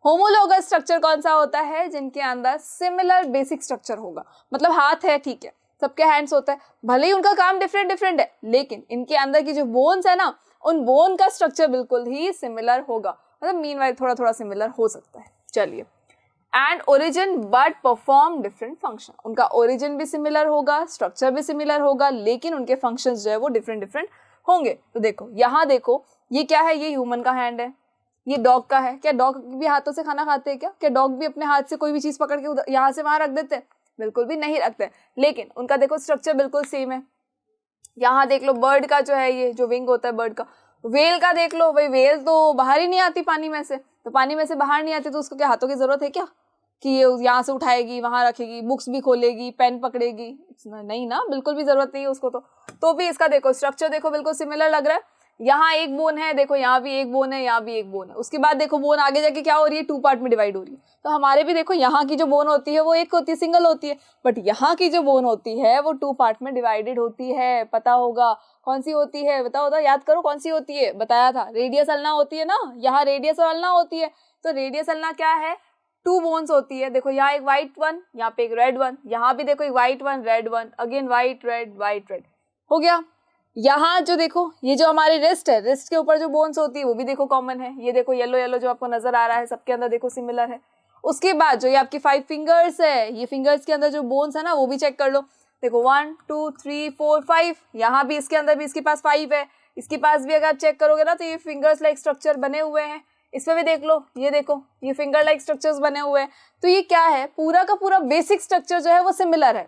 Homologous structure कौन सा होता है, जिनके अंदर सिमिलर बेसिक स्ट्रक्चर होगा। मतलब हाथ है, ठीक है, सबके हैंड्स होता है, भले ही उनका काम डिफरेंट डिफरेंट है, लेकिन इनके अंदर की जो बोन्स है ना, उन बोन का स्ट्रक्चर बिल्कुल ही सिमिलर होगा, मतलब मीनवाइल थोड़ा थोड़ा सिमिलर हो सकता है। चलिए, and origin but perform different function. उनका ओरिजिन भी सिमिलर होगा, स्ट्रक्चर भी सिमिलर होगा, लेकिन उनके फंक्शंस जो है वो डिफरेंट डिफरेंट होंगे। तो देखो यहाँ देखो, ये क्या है, ये ह्यूमन का हैंड है, ये डॉग का है। क्या डॉग भी हाथों से खाना खाते हैं क्या डॉग भी अपने हाथ से कोई भी चीज पकड़ के यहाँ से वहां रख देते हैं? बिल्कुल भी नहीं रखते, लेकिन उनका देखो स्ट्रक्चर बिल्कुल सेम है। यहाँ देख लो, बर्ड का जो है, ये जो विंग होता है बर्ड का, वेल का देख लो, भाई वेल तो बाहर ही नहीं आती पानी में से, तो पानी में से बाहर नहीं आती तो उसको क्या हाथों की जरूरत है क्या कि ये यहाँ से उठाएगी वहां रखेगी, बुक्स भी खोलेगी, पेन पकड़ेगी? नहीं ना, बिल्कुल भी जरूरत नहीं है उसको। तो भी इसका देखो स्ट्रक्चर देखो बिल्कुल सिमिलर लग रहा है। यहाँ एक बोन है, देखो यहाँ भी एक बोन है, यहाँ भी एक बोन है, उसके बाद देखो बोन आगे जाके क्या हो रही है, 2 पार्ट में डिवाइड हो रही है। तो हमारे भी देखो यहाँ की जो बोन होती है वो एक होती है, सिंगल होती है, बट यहाँ की जो बोन होती है वो 2 पार्ट में डिवाइडेड होती है। पता होगा कौन सी होती है, बताओ बताओ, याद करो कौन सी होती है, बताया था रेडियस अल्ना होती है ना, यहाँ रेडियस और अल्ना होती है। तो रेडियस अल्ना क्या है, 2 बोन्स होती है, देखो यहाँ एक व्हाइट वन, यहाँ पे एक रेड वन, यहाँ भी देखो एक white one red one, again white red हो गया। यहाँ जो देखो ये जो हमारी रिस्ट है, रिस्ट के ऊपर जो बोन्स होती है वो भी देखो कॉमन है, ये देखो येलो येलो जो आपको नजर आ रहा है, सबके अंदर देखो सिमिलर है। उसके बाद जो ये आपकी 5 फिंगर्स है, ये फिंगर्स के अंदर जो बोन्स है ना वो भी चेक कर लो, देखो 1 2 3 4 5, यहाँ भी इसके अंदर भी इसके पास 5 है, इसके पास भी अगर आप चेक करोगे ना तो ये फिंगर्स लाइक स्ट्रक्चर बने हुए हैं। इसमें भी देख लो, ये देखो ये फिंगर लाइक स्ट्रक्चर्स बने हुए हैं। तो ये क्या है, पूरा का पूरा बेसिक स्ट्रक्चर जो है वो सिमिलर है।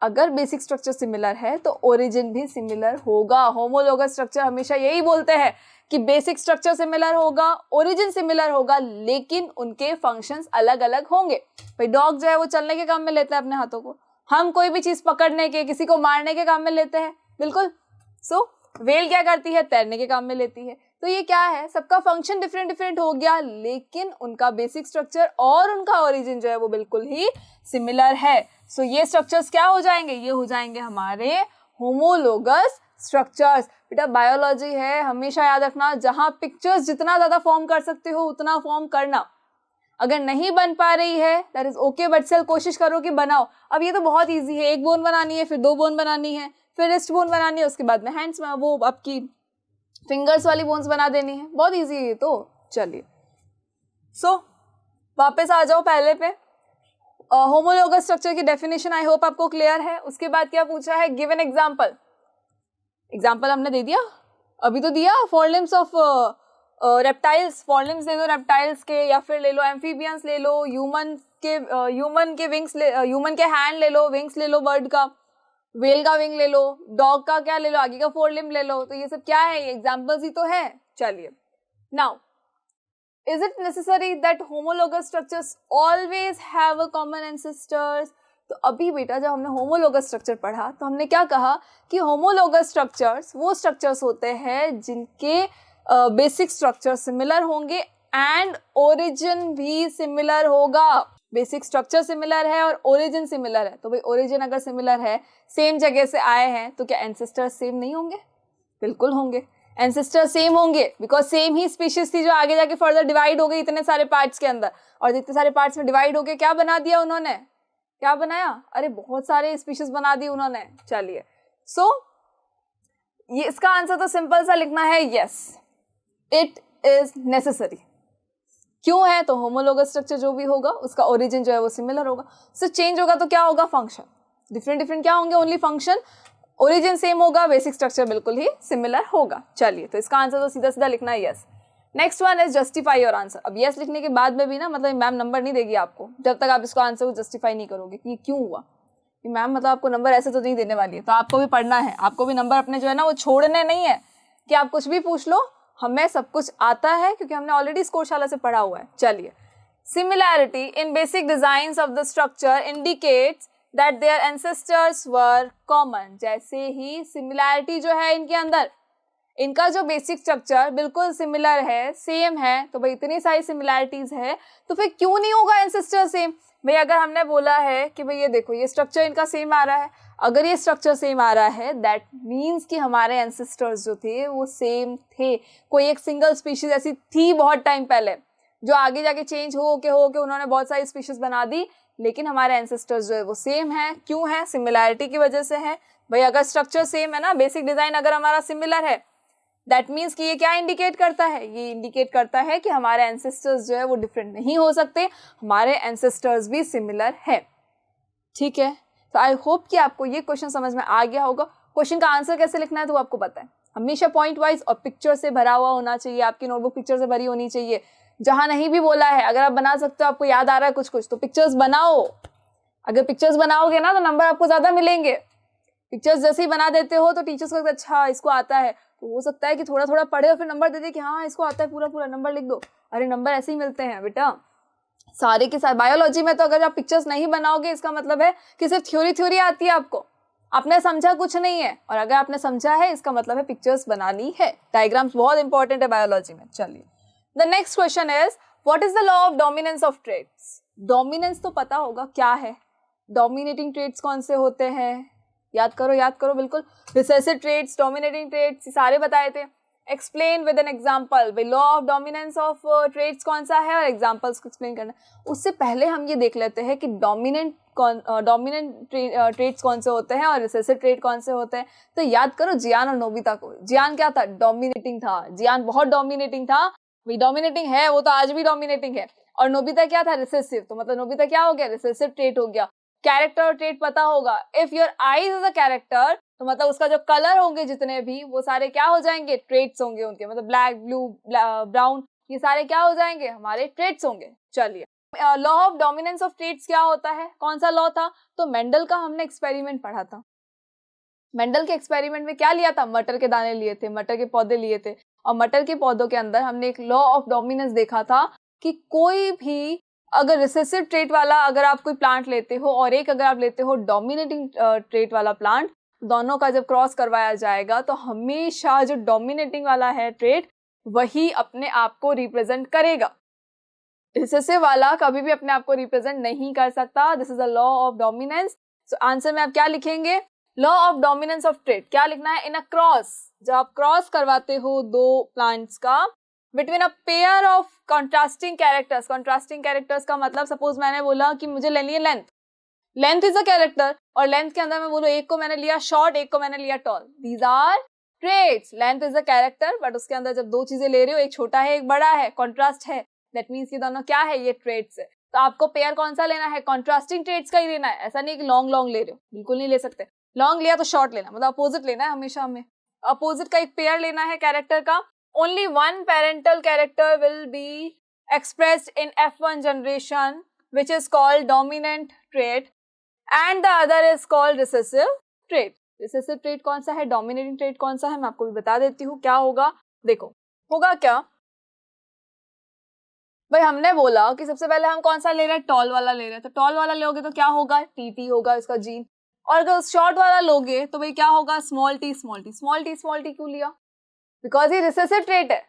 अगर बेसिक स्ट्रक्चर सिमिलर है तो ओरिजिन भी सिमिलर होगा। होमोलोगस स्ट्रक्चर हमेशा यही बोलते हैं कि बेसिक स्ट्रक्चर सिमिलर होगा, ओरिजिन सिमिलर होगा, लेकिन उनके फंक्शंस अलग अलग होंगे। भाई डॉग जो है वो चलने के काम में लेता है अपने हाथों को, हम कोई भी चीज पकड़ने के, किसी को मारने के काम में लेते हैं, बिल्कुल। सो व्हेल क्या करती है, तैरने के काम में लेती है। तो ये क्या है, सबका फंक्शन डिफरेंट डिफरेंट हो गया, लेकिन उनका बेसिक स्ट्रक्चर और उनका ओरिजिन जो है वो बिल्कुल ही सिमिलर है। सो ये स्ट्रक्चर्स क्या हो जाएंगे, ये हो जाएंगे हमारे होमोलोगस स्ट्रक्चर्स। बेटा बायोलॉजी है, हमेशा याद रखना, जहां पिक्चर्स जितना ज्यादा फॉर्म कर सकते हो उतना फॉर्म करना। अगर नहीं बन पा रही है that is okay, but still कोशिश करो कि बनाओ। अब ये तो बहुत ईजी है, एक बोन बनानी है, फिर 2 बोन बनानी है, फिर रिस्ट बोन बनानी है, उसके बाद में हैंड्स में वो आपकी फिंगर्स वाली बोन्स बना देनी है, बहुत ईजी है ये तो। चलिए सो वापस आ जाओ पहले पे। होमोलोगस स्ट्रक्चर की डेफिनेशन आई होप आपको क्लियर है। उसके बाद क्या पूछा है, गिव एन एग्जांपल। एग्जांपल हमने दे दिया, अभी तो दिया, four limbs of reptiles, four limbs ले लो रेप्टाइल्स के, या फिर ले लो एम्फीबियंस ले लो, ह्यूमन के विंग्स, ह्यूमन के हैंड ले लो, विंग्स ले लो बर्ड का, व्हेल का विंग ले लो, डॉग का क्या ले लो, आगे का 4 लिम्ब ले लो। तो ये सब क्या है, ये एग्जांपल्स ही तो है। चलिए now, is it necessary that homologous structures always have a common ancestors? तो अभी बेटा जब हमने होमोलोगस स्ट्रक्चर पढ़ा तो हमने क्या कहा कि होमोलोगस स्ट्रक्चर्स वो स्ट्रक्चर्स होते हैं जिनके बेसिक स्ट्रक्चर सिमिलर होंगे एंड ओरिजिन भी सिमिलर होगा। बेसिक स्ट्रक्चर सिमिलर है और ओरिजिन सिमिलर है, तो भाई ओरिजिन अगर सिमिलर है, सेम जगह से आए हैं, तो क्या एंसेस्टर्स सेम नहीं होंगे? बिल्कुल होंगे, एंसेस्टर सेम होंगे, बिकॉज सेम ही स्पीशीज थी जो आगे जाके फर्दर डिवाइड हो गई इतने सारे पार्ट्स के अंदर, और जितने सारे पार्ट्स में डिवाइड हो गए क्या बना दिया उन्होंने, क्या बनाया, अरे बहुत सारे स्पीशीज बना दी उन्होंने। चलिए सो ये इसका आंसर तो सिंपल सा लिखना है, यस इट इज नेसेसरी। क्यों है, तो होमोलोगस स्ट्रक्चर जो भी होगा उसका ओरिजिन जो है वो सिमिलर होगा। सो चेंज होगा तो क्या होगा, फंक्शन डिफरेंट डिफरेंट क्या होंगे, ओनली फंक्शन, ओरिजिन सेम होगा, बेसिक स्ट्रक्चर बिल्कुल ही सिमिलर होगा। चलिए तो इसका आंसर तो सीधा सीधा लिखना है yes. Next one is justify your answer. अब यस लिखने के बाद में भी ना मतलब मैम नंबर नहीं देगी आपको जब तक आप इसको आंसर को जस्टिफाई नहीं करोगे कि क्यों हुआ। कि मैम मतलब आपको नंबर ऐसे तो नहीं देने वाली है, तो आपको भी पढ़ना है, आपको भी नंबर अपने जो है ना वो छोड़ने नहीं है कि आप कुछ भी पूछ लो, हमें सब कुछ आता है क्योंकि हमने ऑलरेडी स्कोरशाला से पढ़ा हुआ है। चलिए, similarity in basic designs of the structure indicates that their ancestors were common. जैसे ही सिमिलैरिटी जो है इनके अंदर, इनका जो बेसिक स्ट्रक्चर बिल्कुल सिमिलर है, सेम है, तो भाई इतनी सारी सिमिलैरिटीज है तो फिर क्यों नहीं होगा एंसेस्टर सेम। भाई अगर हमने बोला है कि भाई ये देखो ये स्ट्रक्चर इनका सेम आ रहा है, अगर ये स्ट्रक्चर सेम आ रहा है दैट मीन्स कि हमारे एंसेस्टर्स जो थे वो सेम थे। कोई एक सिंगल स्पीशीज ऐसी थी बहुत टाइम पहले जो आगे जाके चेंज हो के उन्होंने बहुत सारी स्पीशीज बना दी, लेकिन हमारे एंसेस्टर्स जो है वो सेम है। क्यों है, सिमिलैरिटी की वजह से है। भाई अगर स्ट्रक्चर सेम है ना, बेसिक डिजाइन अगर हमारा सिमिलर है, दैट मीन्स कि ये क्या इंडिकेट करता है, ये इंडिकेट करता है कि हमारे एंसेस्टर्स जो है वो डिफरेंट नहीं हो सकते, हमारे एंसेस्टर्स भी सिमिलर है। ठीक है, तो आई होप कि आपको ये क्वेश्चन समझ में आ गया होगा। क्वेश्चन का आंसर कैसे लिखना है तो आपको पता है, हमेशा पॉइंट वाइज और पिक्चर से भरा हुआ होना चाहिए, आपकी नोटबुक पिक्चर से भरी होनी चाहिए। जहां नहीं भी बोला है, अगर आप बना सकते हो, आपको याद आ रहा है कुछ कुछ, तो पिक्चर्स बनाओ। अगर पिक्चर्स बनाओगे ना तो नंबर आपको ज्यादा मिलेंगे। पिक्चर्स जैसे ही बना देते हो तो टीचर्स को अच्छा इसको आता है, तो हो सकता है कि थोड़ा थोड़ा पढ़े और फिर नंबर दे दे कि हाँ इसको आता है, पूरा पूरा नंबर लिख दो। अरे नंबर ऐसे ही मिलते हैं बेटा सारे के साथ। बायोलॉजी में तो अगर आप पिक्चर्स नहीं बनाओगे इसका मतलब है कि सिर्फ थ्योरी आती है आपको, आपने समझा कुछ नहीं है, और अगर आपने समझा है इसका मतलब है पिक्चर्स बनानी है। डायग्राम्स बहुत इंपॉर्टेंट है बायोलॉजी में। चलिए, the next question is what is the law of dominance of traits. Dominance तो पता होगा क्या है, डोमिनेटिंग ट्रेट्स कौन से होते हैं, याद करो बिल्कुल। रिसेसिव ट्रेट्स, डोमिनेटिंग ट्रेट्स, सारे बताए थे। एक्सप्लेन विद एन एग्जाम्पल, भाई law of dominance of traits कौन सा है और एग्जाम्पल्स को एक्सप्लेन करना। उससे पहले हम ये देख लेते हैं कि डोमिनेंट ट्रेट्स कौन से होते हैं और रिसेसिव ट्रेट कौन से होते हैं। तो याद करो जियान और नोबिता को। जियान क्या था, डोमिनेटिंग था। जियान बहुत डोमिनेटिंग था, भाई डोमिनेटिंग है, वो तो आज भी डोमिनेटिंग है। और नोबिता क्या था, रिसेसिव। तो मतलब नोबिता क्या हो गया, रिसेसिव ट्रेट हो गया। कैरेक्टर और ट्रेट पता होगा। If your eyes is a character, तो मतलब उसका जो कलर होंगे जितने भी, वो सारे क्या हो जाएंगे, ट्रेट्स होंगे उनके। मतलब ब्लैक, ब्लू, ब्राउन, ये सारे क्या हो जाएंगे, हमारे ट्रेट्स होंगे। चलिए, law of dominance of traits क्या होता है, कौन सा लॉ था, तो मेंडल का हमने एक्सपेरिमेंट पढ़ा था। मेंडल के एक्सपेरिमेंट में क्या लिया था, मटर के दाने लिए थे, मटर के पौधे लिए थे, और मटर के पौधों के अंदर हमने एक लॉ ऑफ डोमिनेंस देखा था कि कोई भी अगर रिसेसिव ट्रेट वाला अगर आप कोई प्लांट लेते हो और एक अगर आप लेते हो डोमिनेटिंग ट्रेट वाला प्लांट, दोनों का जब क्रॉस करवाया जाएगा तो हमेशा जो डोमिनेटिंग वाला है ट्रेट वही अपने आप को रिप्रेजेंट करेगा। रिसेसिव वाला कभी भी अपने आप को रिप्रेजेंट नहीं कर सकता। This is a law of dominance. So answer में आप क्या लिखेंगे, law of dominance of trait. क्या लिखना है, इन अ क्रॉस, जब आप क्रॉस करवाते हो दो प्लांट्स का between a pair of contrasting characters. Contrasting characters का मतलब, सपोज मैंने बोला कि मुझे लेनी है length, length is a character, और लेंथ के अंदर मैं बोलूं एक को मैंने लिया शॉर्ट, एक को मैंने लिया tall, these are traits. Length is a character, but उसके अंदर जब दो चीजें ले रहे हो, एक छोटा है एक बड़ा है, कॉन्ट्रास्ट है, दैट मीन्स ये दोनों क्या है, ये ट्रेट्स है। तो आपको पेयर कौन सा लेना है, कॉन्ट्रास्टिंग ट्रेट्स का ही लेना है। ऐसा नहीं कि लॉन्ग लॉन्ग ले रहे हो, बिल्कुल नहीं ले सकते। लॉन्ग लिया तो शॉर्ट लेना, मतलब अपोजिट लेना है हमेशा हमें। अपोजिट का एक पेयर लेना है कैरेक्टर का। Only one parental character will be expressed in F1 generation, which is called dominant trait, and the other is called recessive trait. Recessive trait कौन सा है, dominating trait कौन सा है, मैं आपको भी बता देती हूँ क्या होगा। देखो होगा क्या, भाई हमने बोला कि सबसे पहले हम कौन सा ले रहे हैं, टॉल वाला ले रहे हैं। तो टॉल वाला लोगे तो क्या होगा, टीटी होगा इसका जीन। और अगर शॉर्ट वाला लोगे तो भाई क्या होगा, small T small T. Small T small T क्यों लिया, बिकॉज ये रिसेसिव ट्रेट है,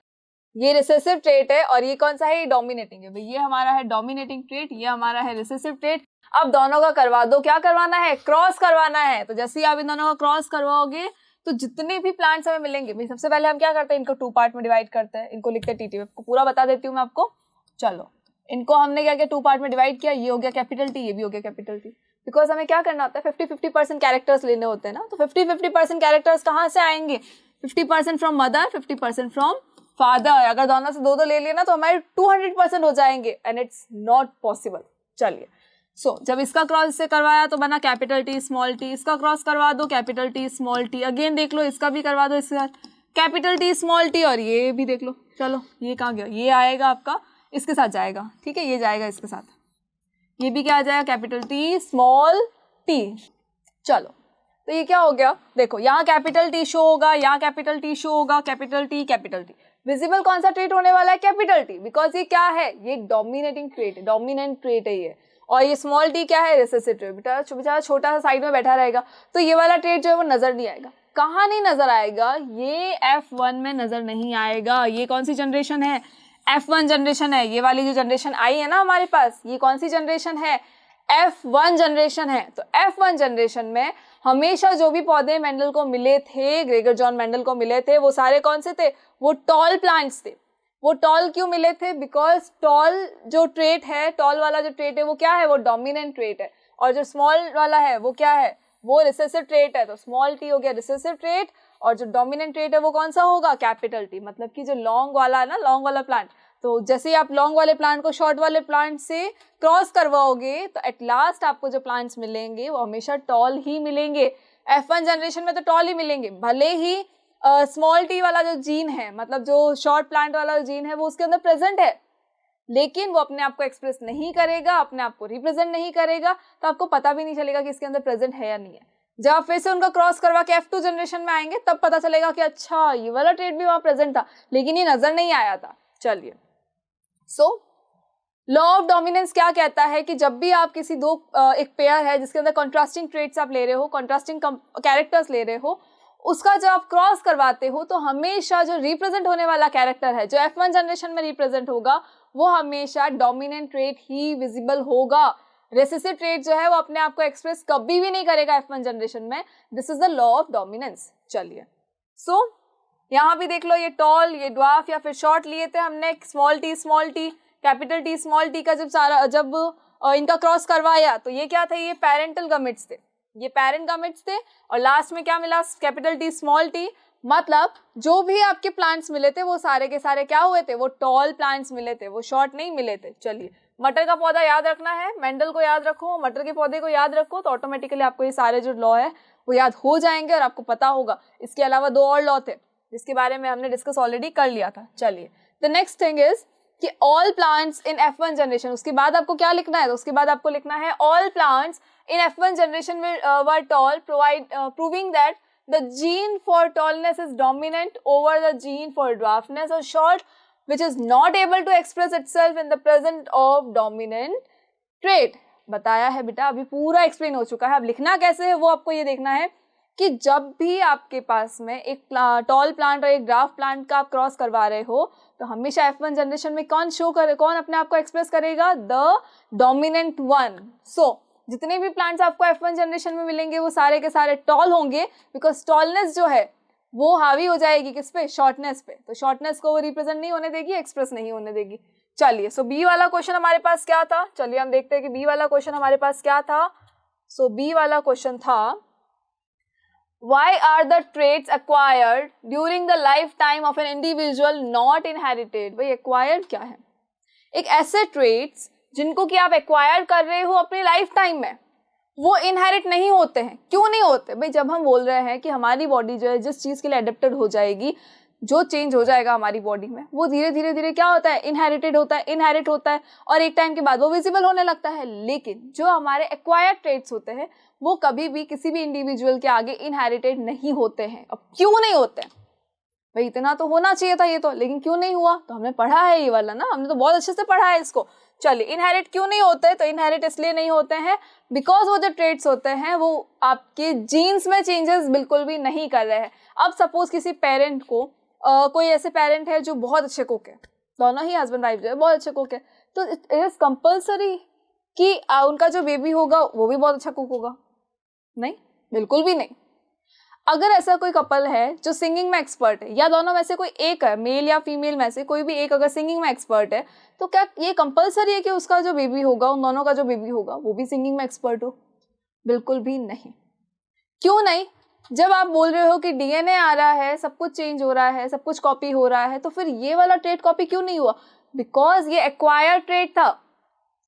ये रिसेसिव ट्रेट है। और ये कौन सा है, ये डोमिनेटिंग है। भाई ये हमारा है डोमिनेटिंग ट्रेट, ये हमारा है रिसेसिव ट्रेट। अब दोनों का करवा दो, क्या करवाना है, क्रॉस करवाना है। तो जैसे ही आप इन दोनों का क्रॉस करवाओगे तो जितने भी प्लांट्स हमें मिलेंगे, भाई सबसे पहले हम क्या करते हैं, इनको 2 पार्ट में डिवाइड करते हैं, इनको लिखते हैं टीटी। आपको पूरा बता देती हूँ मैं आपको। चलो, इनको हमने क्या किया, 2 पार्ट में डिवाइड किया, ये हो गया कैपिटल टी, ये भी हो गया कैपिटल टी। बिकॉज हमें क्या करना होता है, 50-50% कैरेक्टर्स लेने होते हैं ना। तो 50-50% कैरेक्टर्स कहाँ से आएंगे, 50% फ्रॉम मदर, 50% फ्रॉम फादर। अगर दोनों से दो ले लेना तो हमारे 200% हो जाएंगे, एंड इट्स नॉट पॉसिबल। चलिए, सो जब इसका क्रॉस से करवाया तो बना कैपिटल टी स्मॉल टी, इसका क्रॉस करवा दो capital T small T, again देख लो इसका भी करवा दो इसके साथ कैपिटल टी स्मॉल टी, और ये भी देख लो। चलो ये कहाँ गया, ये आएगा आपका इसके साथ जाएगा, ठीक है, ये जाएगा इसके साथ, ये भी क्या आ जाएगा, कैपिटल टी स्मॉल टी। चलो, तो ये क्या हो गया, देखो यहाँ कैपिटल टी शो होगा, यहाँ कैपिटल टी शो होगा, capital T capital T. Visible कौन सा ट्रेट होने वाला है, कैपिटल टी, बिकॉज ये क्या है, ये डोमिनेटिंग ट्रेट है, डोमिनेंट ट्रेट है ये। और ये स्मॉल टी क्या है, रिसेसिव ट्रेट। बेटा छोटा सा साइड में बैठा रहेगा तो ये वाला ट्रेट जो है वो नजर नहीं आएगा। कहाँ नहीं नजर आएगा, ये F1 में नजर नहीं आएगा। ये कौन सी जनरेशन है, F1 जनरेशन है। ये वाली जो जनरेशन आई है ना हमारे पास, ये कौन सी जनरेशन है, F1 जनरेशन है। तो F1 जनरेशन में हमेशा जो भी पौधे मेंडल को मिले थे, ग्रेगर जॉन मेंडल को मिले थे, वो सारे कौन से थे, वो टॉल प्लांट्स थे। वो टॉल क्यों मिले थे, बिकॉज टॉल जो ट्रेट है, टॉल वाला जो ट्रेट है वो क्या है, वो डोमिनेंट ट्रेट है। और जो स्मॉल वाला है वो क्या है, वो रिसेसिव ट्रेट है। तो स्मॉल टी हो गया रिसेसिव ट्रेट, और जो डोमिनेंट ट्रेट है वो कौन सा होगा, कैपिटल टी। मतलब कि जो लॉन्ग वाला है ना, लॉन्ग वाला प्लांट, तो जैसे ही आप लॉन्ग वाले प्लांट को शॉर्ट वाले प्लांट से क्रॉस करवाओगे तो एट लास्ट आपको जो प्लांट्स मिलेंगे वो हमेशा टॉल ही मिलेंगे। F1 जनरेशन में तो टॉल ही मिलेंगे, भले ही स्मॉल टी वाला जो जीन है, मतलब जो शॉर्ट प्लांट वाला जीन है वो उसके अंदर प्रेजेंट है, लेकिन वो अपने आप को एक्सप्रेस नहीं करेगा, अपने आप को रिप्रेजेंट नहीं करेगा, तो आपको पता भी नहीं चलेगा कि इसके अंदर प्रेजेंट है या नहीं है। जब आप फिर से उनका क्रॉस करवा के F2 जनरेशन में आएंगे तब पता चलेगा कि अच्छा ये वाला ट्रेट भी वहां प्रेजेंट था, लेकिन ये नजर नहीं आया था। चलिए, सो लॉ ऑफ डोमिनेंस क्या कहता है कि जब भी आप किसी दो एक पेयर है जिसके अंदर कॉन्ट्रास्टिंग ट्रेट्स आप ले रहे हो, कॉन्ट्रास्टिंग कैरेक्टर्स ले रहे हो, उसका जब आप क्रॉस करवाते हो तो हमेशा जो रिप्रेजेंट होने वाला कैरेक्टर है, जो F1 जनरेशन में रिप्रेजेंट होगा, वो हमेशा डोमिनेंट ट्रेट ही विजिबल होगा। रेसेसिव ट्रेट जो है वो अपने आप को एक्सप्रेस कभी भी नहीं करेगा F1 जनरेशन में। This is the law of dominance. चलिए, सो यहाँ भी देख लो, ये टॉल, ये ड्वार्फ या फिर शॉर्ट लिए थे हमने, small T, capital T, small T का जब इनका क्रॉस करवाया तो ये क्या थे, ये पेरेंटल गमेट्स थे, ये पेरेंट गमेट्स थे। और लास्ट में क्या मिला, कैपिटल टी स्मॉल टी। मतलब जो भी आपके प्लांट्स मिले थे वो सारे के सारे क्या हुए थे, वो टॉल प्लांट्स मिले थे, वो शॉर्ट नहीं मिले थे। चलिए, मटर का पौधा याद रखना है, मेंडल को याद रखो, मटर के पौधे को याद रखो, तो ऑटोमेटिकली आपको ये सारे जो लॉ है वो याद हो जाएंगे और आपको पता होगा। इसके अलावा दो और लॉ थे जिसके बारे में हमने डिस्कस ऑलरेडी कर लिया था। चलिए, द नेक्स्ट थिंग इज कि all plants in F1 generation, उसके बाद आपको क्या लिखना है, तो उसके बाद आपको लिखना है all plants in F1 generation were tall, proving that the gene for tallness is dominant over the gene for dwarfness or short, which is not able to express itself in the presence of dominant trait। बताया है बेटा, अभी पूरा एक्सप्लेन हो चुका है। अब लिखना कैसे है वो आपको ये देखना है कि जब भी आपके पास में एक टॉल प्लांट और एक ड्वार्फ प्लांट का आप क्रॉस करवा रहे हो तो हमेशा F1 जनरेशन में कौन अपने आप को एक्सप्रेस करेगा, द डोमिनेंट वन। सो जितने भी प्लांट्स आपको F1 जनरेशन में मिलेंगे वो सारे के सारे टॉल होंगे, बिकॉज टॉलनेस जो है वो हावी हो जाएगी किस पे, शॉर्टनेस पे। तो शॉर्टनेस को वो रिप्रेजेंट नहीं होने देगी, एक्सप्रेस नहीं होने देगी। चलिए, सो बी वाला क्वेश्चन हमारे पास क्या था, चलिए हम देखते हैं कि बी वाला क्वेश्चन हमारे पास क्या था। सो बी वाला क्वेश्चन था, Why are the traits acquired during the lifetime of an individual not inherited? भाई acquired क्या है, एक ऐसे traits जिनको कि आप एक्वायर कर रहे हो अपनी लाइफ टाइम में, वो इनहेरिट नहीं होते हैं। क्यों नहीं होते भाई, जब हम बोल रहे हैं कि हमारी बॉडी जो है जिस चीज़ के लिए अडेप्टेड हो जाएगी, जो चेंज हो जाएगा हमारी बॉडी में, वो धीरे धीरे क्या होता है, इनहेरिट होता है और एक टाइम के बाद वो विजिबल होने लगता है। लेकिन जो हमारे एक्वायर्ड ट्रेट्स होते हैं वो कभी भी किसी भी इंडिविजुअल के आगे इनहेरिटेड नहीं होते हैं। अब क्यों नहीं होते हैं भाई, इतना तो होना चाहिए था ये तो, लेकिन क्यों नहीं हुआ, तो हमने पढ़ा है ये वाला ना, हमने तो बहुत अच्छे से पढ़ा है इसको। चलिए, इनहेरिट क्यों नहीं होते, तो इनहेरिट इसलिए नहीं होते हैं बिकॉज वो जो ट्रेट्स होते हैं वो आपके जीन्स में चेंजेस बिल्कुल भी नहीं कर रहे हैं। अब सपोज किसी पेरेंट को कोई ऐसे पेरेंट है जो बहुत अच्छे कुक है, दोनों ही हस्बैंड वाइफ जो है बहुत अच्छे कुक है, तो इट इज कंपल्सरी कि उनका जो बेबी होगा वो भी बहुत अच्छा कुक होगा? नहीं, बिल्कुल भी नहीं। अगर ऐसा कोई कपल है जो सिंगिंग में एक्सपर्ट है, या दोनों में से कोई एक है, मेल या फीमेल में से कोई भी एक अगर सिंगिंग में एक्सपर्ट है, तो क्या ये कंपल्सरी है कि उसका जो बेबी होगा, उन दोनों का जो बेबी होगा, वो भी सिंगिंग में एक्सपर्ट हो? बिल्कुल भी नहीं। क्यों नहीं? जब आप बोल रहे हो कि डीएनए आ रहा है, सब कुछ चेंज हो रहा है, सब कुछ कॉपी हो रहा है, तो फिर ये वाला ट्रेट कॉपी क्यों नहीं हुआ? बिकॉज ये एक्वायर्ड ट्रेट था,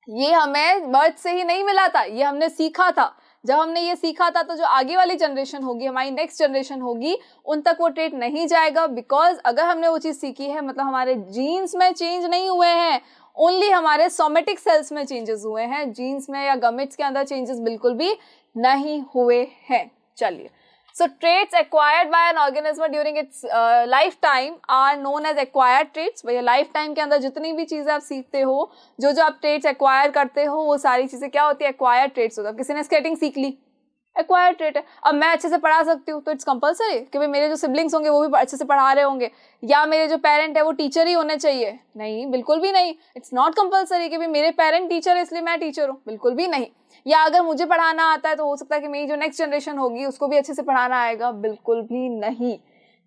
ये हमें बर्थ से ही नहीं मिला था, ये हमने सीखा था। जब हमने ये सीखा था तो जो आगे वाली जनरेशन होगी, हमारी नेक्स्ट जनरेशन होगी, उन तक वो ट्रेट नहीं जाएगा। बिकॉज अगर हमने वो चीज़ सीखी है, मतलब हमारे जीन्स में चेंज नहीं हुए हैं, ओनली हमारे सोमेटिक सेल्स में चेंजेस हुए हैं, जीन्स में या गमेट्स के अंदर चेंजेस बिल्कुल भी नहीं हुए हैं। चलिए, so traits acquired by an organism during its lifetime are known as acquired traits। भैया लाइफ टाइम के अंदर जितनी भी चीज़ें आप सीखते हो, जो आप ट्रेट्स एक्वायर करते हो, वो सारी चीज़ें क्या होती है, एक्वायर्ड ट्रेट्स होता है। किसी ने स्केटिंग सीख ली, एक्वायर्ड ट्रेट है। अब मैं अच्छे से पढ़ा सकती हूँ तो इट्स कंपलसरी कि भाई मेरे जो सिबलिंग्स होंगे वो भी अच्छे से पढ़ा रहे होंगे, या मेरे जो पेरेंट है वो टीचर ही होने चाहिए? नहीं, बिल्कुल भी नहीं। इट्स नॉट कंपलसरी कि भाई मेरे पेरेंट टीचर है इसलिए मैं टीचर हूँ, बिल्कुल भी नहीं। या अगर मुझे पढ़ाना आता है तो हो सकता है कि मेरी जो नेक्स्ट जनरेशन होगी उसको भी अच्छे से पढ़ाना आएगा? बिल्कुल भी नहीं,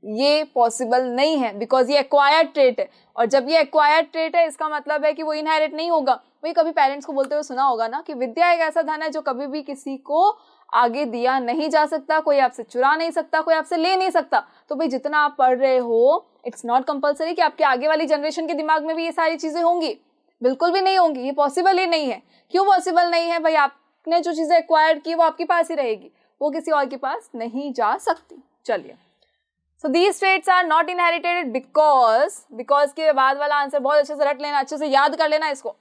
ये पॉसिबल नहीं है, बिकॉज ये एक्वायर्ड ट्रेट है। और जब ये एक्वायर्ड ट्रेट है इसका मतलब है कि वो इनहेरिट नहीं होगा। वही कभी पेरेंट्स को बोलते हुए सुना होगा ना कि विद्या एक ऐसा धन है जो कभी भी किसी को आगे दिया नहीं जा सकता, कोई आपसे चुरा नहीं सकता, कोई आपसे ले नहीं सकता। तो भाई जितना आप पढ़ रहे हो, इट्स नॉट कंपलसरी कि आपके आगे वाली जनरेशन के दिमाग में भी ये सारी चीज़ें होंगी, बिल्कुल भी नहीं होंगी, ये पॉसिबल ही नहीं है। क्यों पॉसिबल नहीं है भाई? आपने जो चीज़ें एक्वायर्ड की वो आपके पास ही रहेगी, वो किसी और के पास नहीं जा सकती। चलिए, so these traits are not inherited because के बाद वाला आंसर बहुत अच्छे से रट लेना, अच्छे से याद कर लेना इसको।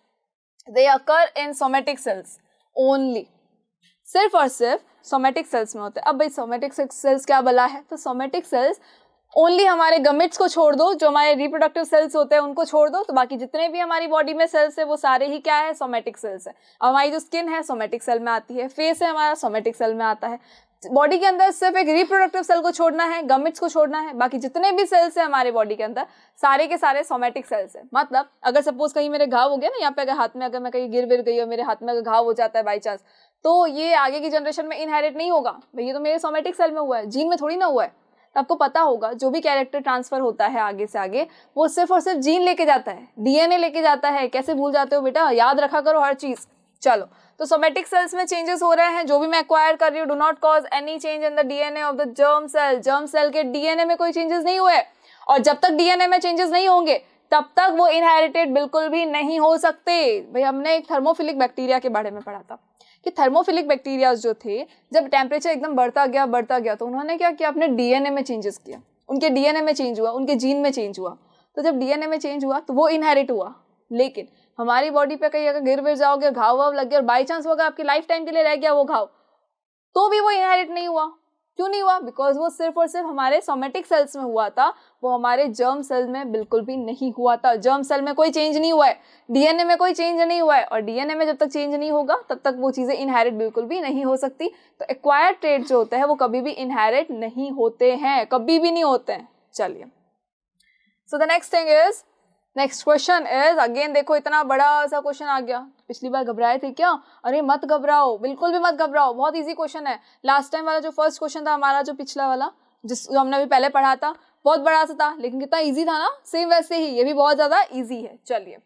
दे अकर इन सोमेटिक सेल्स ओनली, सिर्फ और सिर्फ सोमेटिक सेल्स में होते हैं। अब भाई सोमेटिक सेल्स क्या भला है? तो सोमेटिक सेल्स ओनली हमारे गमिट्स को छोड़ दो, जो हमारे रिप्रोडक्टिव सेल्स होते हैं उनको छोड़ दो, तो बाकी जितने भी हमारी बॉडी में सेल्स है वो सारे ही क्या है, सोमेटिक सेल्स है। हमारी जो स्किन है सोमेटिक सेल में आती है, फेस है हमारा सोमेटिक सेल में आता है। बॉडी के अंदर सिर्फ एक रिप्रोडक्टिव सेल को छोड़ना है, गमिट्स को छोड़ना है, बाकी जितने भी सेल्स है हमारे बॉडी के अंदर सारे के सारे सोमेटिक सेल्स है। मतलब अगर सपोज कहीं मेरे घाव हो गया ना, यहाँ पे अगर हाथ में, अगर मैं कहीं गिर विर गई और मेरे हाथ में अगर घाव हो जाता है बाई चांस, तो ये आगे की जनरेशन में इनहेरिट नहीं होगा भाई, ये तो मेरे सोमेटिक सेल में हुआ है, जीन में थोड़ी ना हुआ है। तो आपको पता होगा जो भी कैरेक्टर ट्रांसफर होता है आगे से आगे, वो सिर्फ और सिर्फ जीन लेके जाता है, डीएनए लेके जाता है। कैसे भूल जाते हो बेटा, याद रखा करो हर चीज। चलो, तो सोमेटिक सेल्स में चेंजेस हो रहे हैं, जो भी मैं एक्वायर कर रही हूँ, do not cause any change in the DNA of the germ cell. Germ cell के डीएनए में कोई चेंजेस नहीं हुए, और जब तक डीएनए में चेंजेस नहीं होंगे तब तक वो इनहेरिटेड बिल्कुल भी नहीं हो सकते। भाई हमने एक थर्मोफिलिक बैक्टीरिया के बारे में पढ़ा था कि थर्मोफिलिक बैक्टीरिया जो थे, जब टेम्परेचर एकदम बढ़ता गया तो उन्होंने क्या किया, अपने डीएनए में चेंजेस किया, उनके डीएनए में चेंज हुआ, उनके जीन में चेंज हुआ। तो जब डीएनए में चेंज हुआ तो वो इनहेरिट हुआ। लेकिन हमारी बॉडी पे कहीं अगर गिर विर जाओगे, घाव वाव लग गया और बाई चांस वो अगर आपकी लाइफ टाइम के लिए रह गया वो घाव, तो भी वो इनहेरिट नहीं हुआ। क्यों नहीं हुआ? बिकॉज वो सिर्फ और सिर्फ हमारे सोमेटिक सेल्स में हुआ था, वो हमारे जर्म सेल में बिल्कुल भी नहीं हुआ था। जर्म सेल में कोई चेंज नहीं हुआ है, डीएनए में कोई चेंज नहीं हुआ है, और डीएनए में जब तक चेंज नहीं होगा तब तक वो चीजें इनहेरिट बिल्कुल भी नहीं हो सकती। तो एक्वायर्ड ट्रेट जो होते हैं वो कभी भी इनहेरिट नहीं होते हैं, कभी भी नहीं होते हैं। चलिए, so the next question is again, देखो इतना बड़ा सा क्वेश्चन आ गया। पिछली बार घबराए थे क्या? अरे मत घबराओ, बिल्कुल भी मत घबराओ, बहुत इजी क्वेश्चन है। लास्ट टाइम वाला जो फर्स्ट क्वेश्चन था हमारा, जो पिछला वाला जो हमने अभी पहले पढ़ा था, बहुत बड़ा सा था, लेकिन कितना इजी था ना, सेम वैसे ही ये भी बहुत ज्यादा इजी है। चलिए,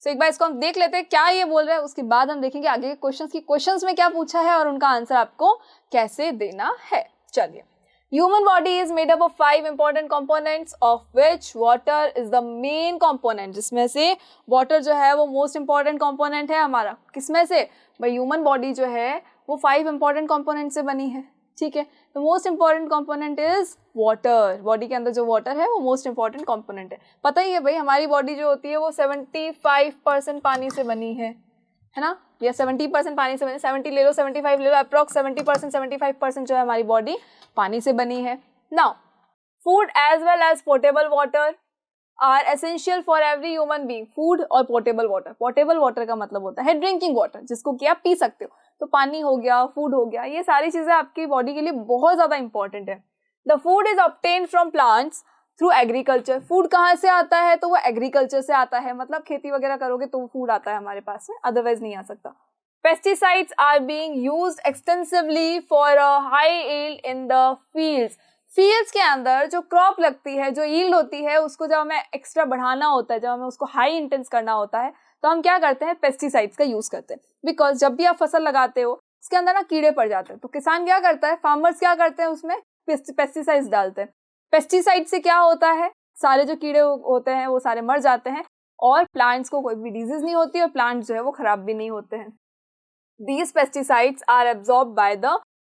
तो एक बार इसको हम देख लेते हैं क्या ये बोल रहा है, उसके बाद हम देखेंगे आगे के क्वेश्चंस में क्या पूछा है और उनका आंसर आपको कैसे देना है। चलिए, Human body is made up of 5 important components, of which water is the main component. जिसमें से water जो है वो most important component है हमारा। किसमें से? भाई ह्यूमन बॉडी जो है वो 5 important component से बनी है, ठीक है। तो most important component is water. Body के अंदर जो वाटर है वो मोस्ट इंपॉर्टेंट कंपोनेंट है। पता ही है भाई, हमारी बॉडी जो होती है वो 75% पानी से बनी है ना, या 70% पानी से बनी, 70 ले लो 75 ले लो, अप्रॉक्स 70% 75% जो है हमारी बॉडी पानी से बनी है। Now food as well as portable water are essential for every human being. Food और पोर्टेबल वाटर, पोर्टेबल वाटर का मतलब होता है ड्रिंकिंग वाटर, जिसको कि आप पी सकते हो। तो पानी हो गया, फूड हो गया, ये सारी चीजें आपकी बॉडी के लिए बहुत ज्यादा इंपॉर्टेंट है। The food is obtained from plants through agriculture. Food कहाँ से आता है? तो वो एग्रीकल्चर से आता है, मतलब खेती वगैरह करोगे तो फूड आता है हमारे पास में, अदरवाइज नहीं आ सकता। Pesticides are being used extensively for a high yield in the fields. Fields के अंदर जो क्रॉप लगती है, जो यील्ड होती है, उसको जब हमें एक्स्ट्रा बढ़ाना होता है, जब हमें उसको हाई इंटेंस करना होता है, तो हम क्या करते हैं? पेस्टिसाइड्स का यूज करते हैं। बिकॉज जब भी आप फसल लगाते हो उसके अंदर ना कीड़े पड़ जाते हैं, तो किसान क्या करता है, फार्मर्स क्या करते हैं, उसमें पेस्टिसाइड्स डालते हैं। पेस्टिसाइड से क्या होता है, सारे जो कीड़े होते हैं वो सारे मर जाते हैं, और प्लांट्स को कोई भी डिजीज नहीं होती, और प्लांट्स जो है वो खराब भी नहीं होते हैं। These pesticides are absorbed by the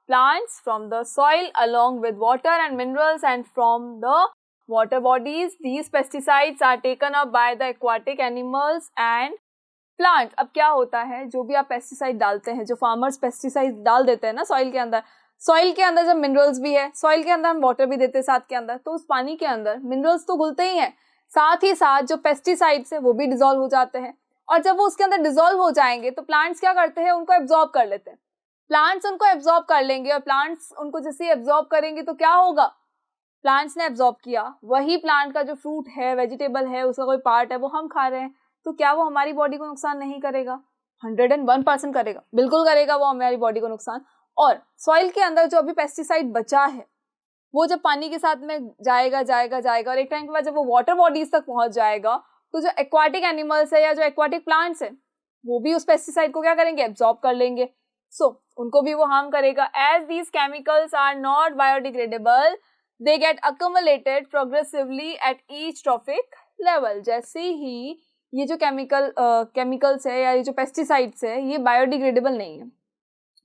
plants from the soil along with water and minerals, and from the water bodies these pesticides are taken up by the aquatic animals and plants। अब क्या होता है, जो भी आप पेस्टिसाइड डालते हैं, जो फार्मर्स पेस्टिसाइड डाल देते हैं ना सॉइल के अंदर, सॉइल के अंदर जब मिनरल्स भी है, सॉइल के अंदर हम वाटर भी देते हैं साथ के अंदर, तो उस पानी के अंदर मिनरल्स तो घुलते ही हैं, साथ ही साथ जो पेस्टिसाइड्स है वो भी डिसॉल्व हो जाते हैं। और जब वो उसके अंदर डिसॉल्व हो जाएंगे तो प्लांट्स क्या करते हैं, उनको एब्जॉर्ब कर लेते हैं। प्लांट्स उनको एब्जॉर्ब कर लेंगे, और प्लांट्स उनको जैसे एब्जॉर्ब करेंगे तो क्या होगा, प्लांट्स ने एब्जॉर्ब किया, वही प्लांट का जो फ्रूट है, वेजिटेबल है, उसका कोई पार्ट है, वो हम खा रहे हैं, तो क्या वो हमारी बॉडी को नुकसान नहीं करेगा? 101% करेगा, बिल्कुल करेगा वो हमारी बॉडी को नुकसान। और सॉइल के अंदर जो अभी पेस्टिसाइड बचा है वो जब पानी के साथ में जाएगा, और एक टाइम के बाद जब वो वाटर बॉडीज तक पहुंच जाएगा, तो जो एक्वाटिक एनिमल्स है या जो एक्वाटिक प्लांट्स है वो भी उस पेस्टिसाइड को क्या करेंगे, एब्जॉर्ब कर लेंगे। सो उनको भी वो हार्म करेगा। As these chemicals are not biodegradable they get accumulated progressively at each trophic level. जैसे ही ये जो केमिकल्स है या ये जो पेस्टिसाइड्स है, ये बायोडिग्रेडेबल नहीं है।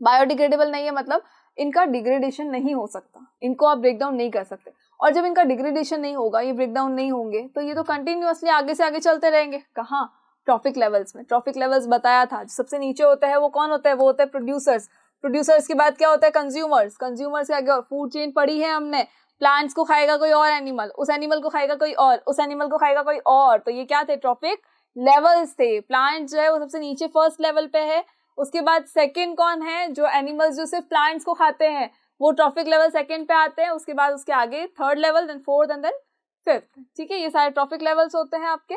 बायोडिग्रेडेबल नहीं है मतलब इनका डिग्रेडेशन नहीं हो सकता, इनको आप ब्रेक डाउन नहीं कर सकते, और जब इनका डिग्रेडेशन नहीं होगा, ये ब्रेक डाउन नहीं होंगे, तो ये तो कंटिन्यूअसली आगे से आगे चलते रहेंगे। कहाँ? ट्रॉफिक लेवल्स में। ट्रॉफिक लेवल्स बताया था, जो सबसे नीचे होता है वो कौन होता है, वो होता है प्रोड्यूसर्स। प्रोड्यूसर्स के बाद क्या होता है, कंज्यूमर्स। कंज्यूमर से आगे और फूड चेन पढ़ी है हमने, प्लांट्स को खाएगा कोई और एनिमल, उस एनिमल को खाएगा कोई और, उस एनिमल को खाएगा कोई और, तो ये क्या थे, ट्रॉफिक लेवल्स थे। प्लांट्स जो है वो सबसे नीचे फर्स्ट लेवल पे है, उसके बाद सेकंड कौन है, जो एनिमल्स जो सिर्फ प्लांट्स को खाते हैं वो ट्रॉफिक लेवल सेकंड पे आते हैं, उसके बाद उसके आगे third level, then fourth and then fifth. ठीक है, ये सारे ट्रॉफिक लेवल्स होते हैं आपके।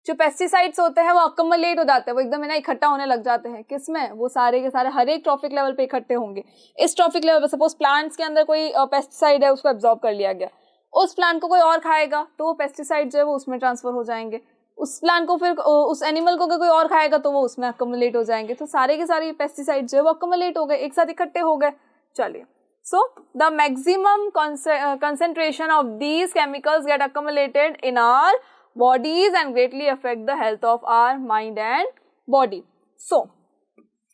जो पेस्टिसाइड्स होते हैं वो अक्युमुलेट हो जाते हैं, वो एकदम है ना इकट्ठा होने लग जाते हैं, किसमें, वो सारे के सारे हर एक ट्रॉफिक लेवल पे इकट्ठे होंगे। इस ट्रॉफिक लेवल पे सपोज प्लांट्स के अंदर कोई पेस्टिसाइड है, उसको एब्जॉर्ब कर लिया गया, उस प्लांट को कोई और खाएगा तो वो पेस्टिसाइड जो है वो उसमें ट्रांसफर हो जाएंगे, उस प्लांट को फिर उस एनिमल को कोई और खाएगा तो वो उसमें अक्युमुलेट हो जाएंगे, तो सारे के सारे पेस्टिसाइड जो है वो अक्युमुलेट हो गए, एक साथ इकट्ठे हो गए। चलिए, so the maximum concentration of these chemicals get accumulated in our bodies and greatly affect the health of our mind and body. So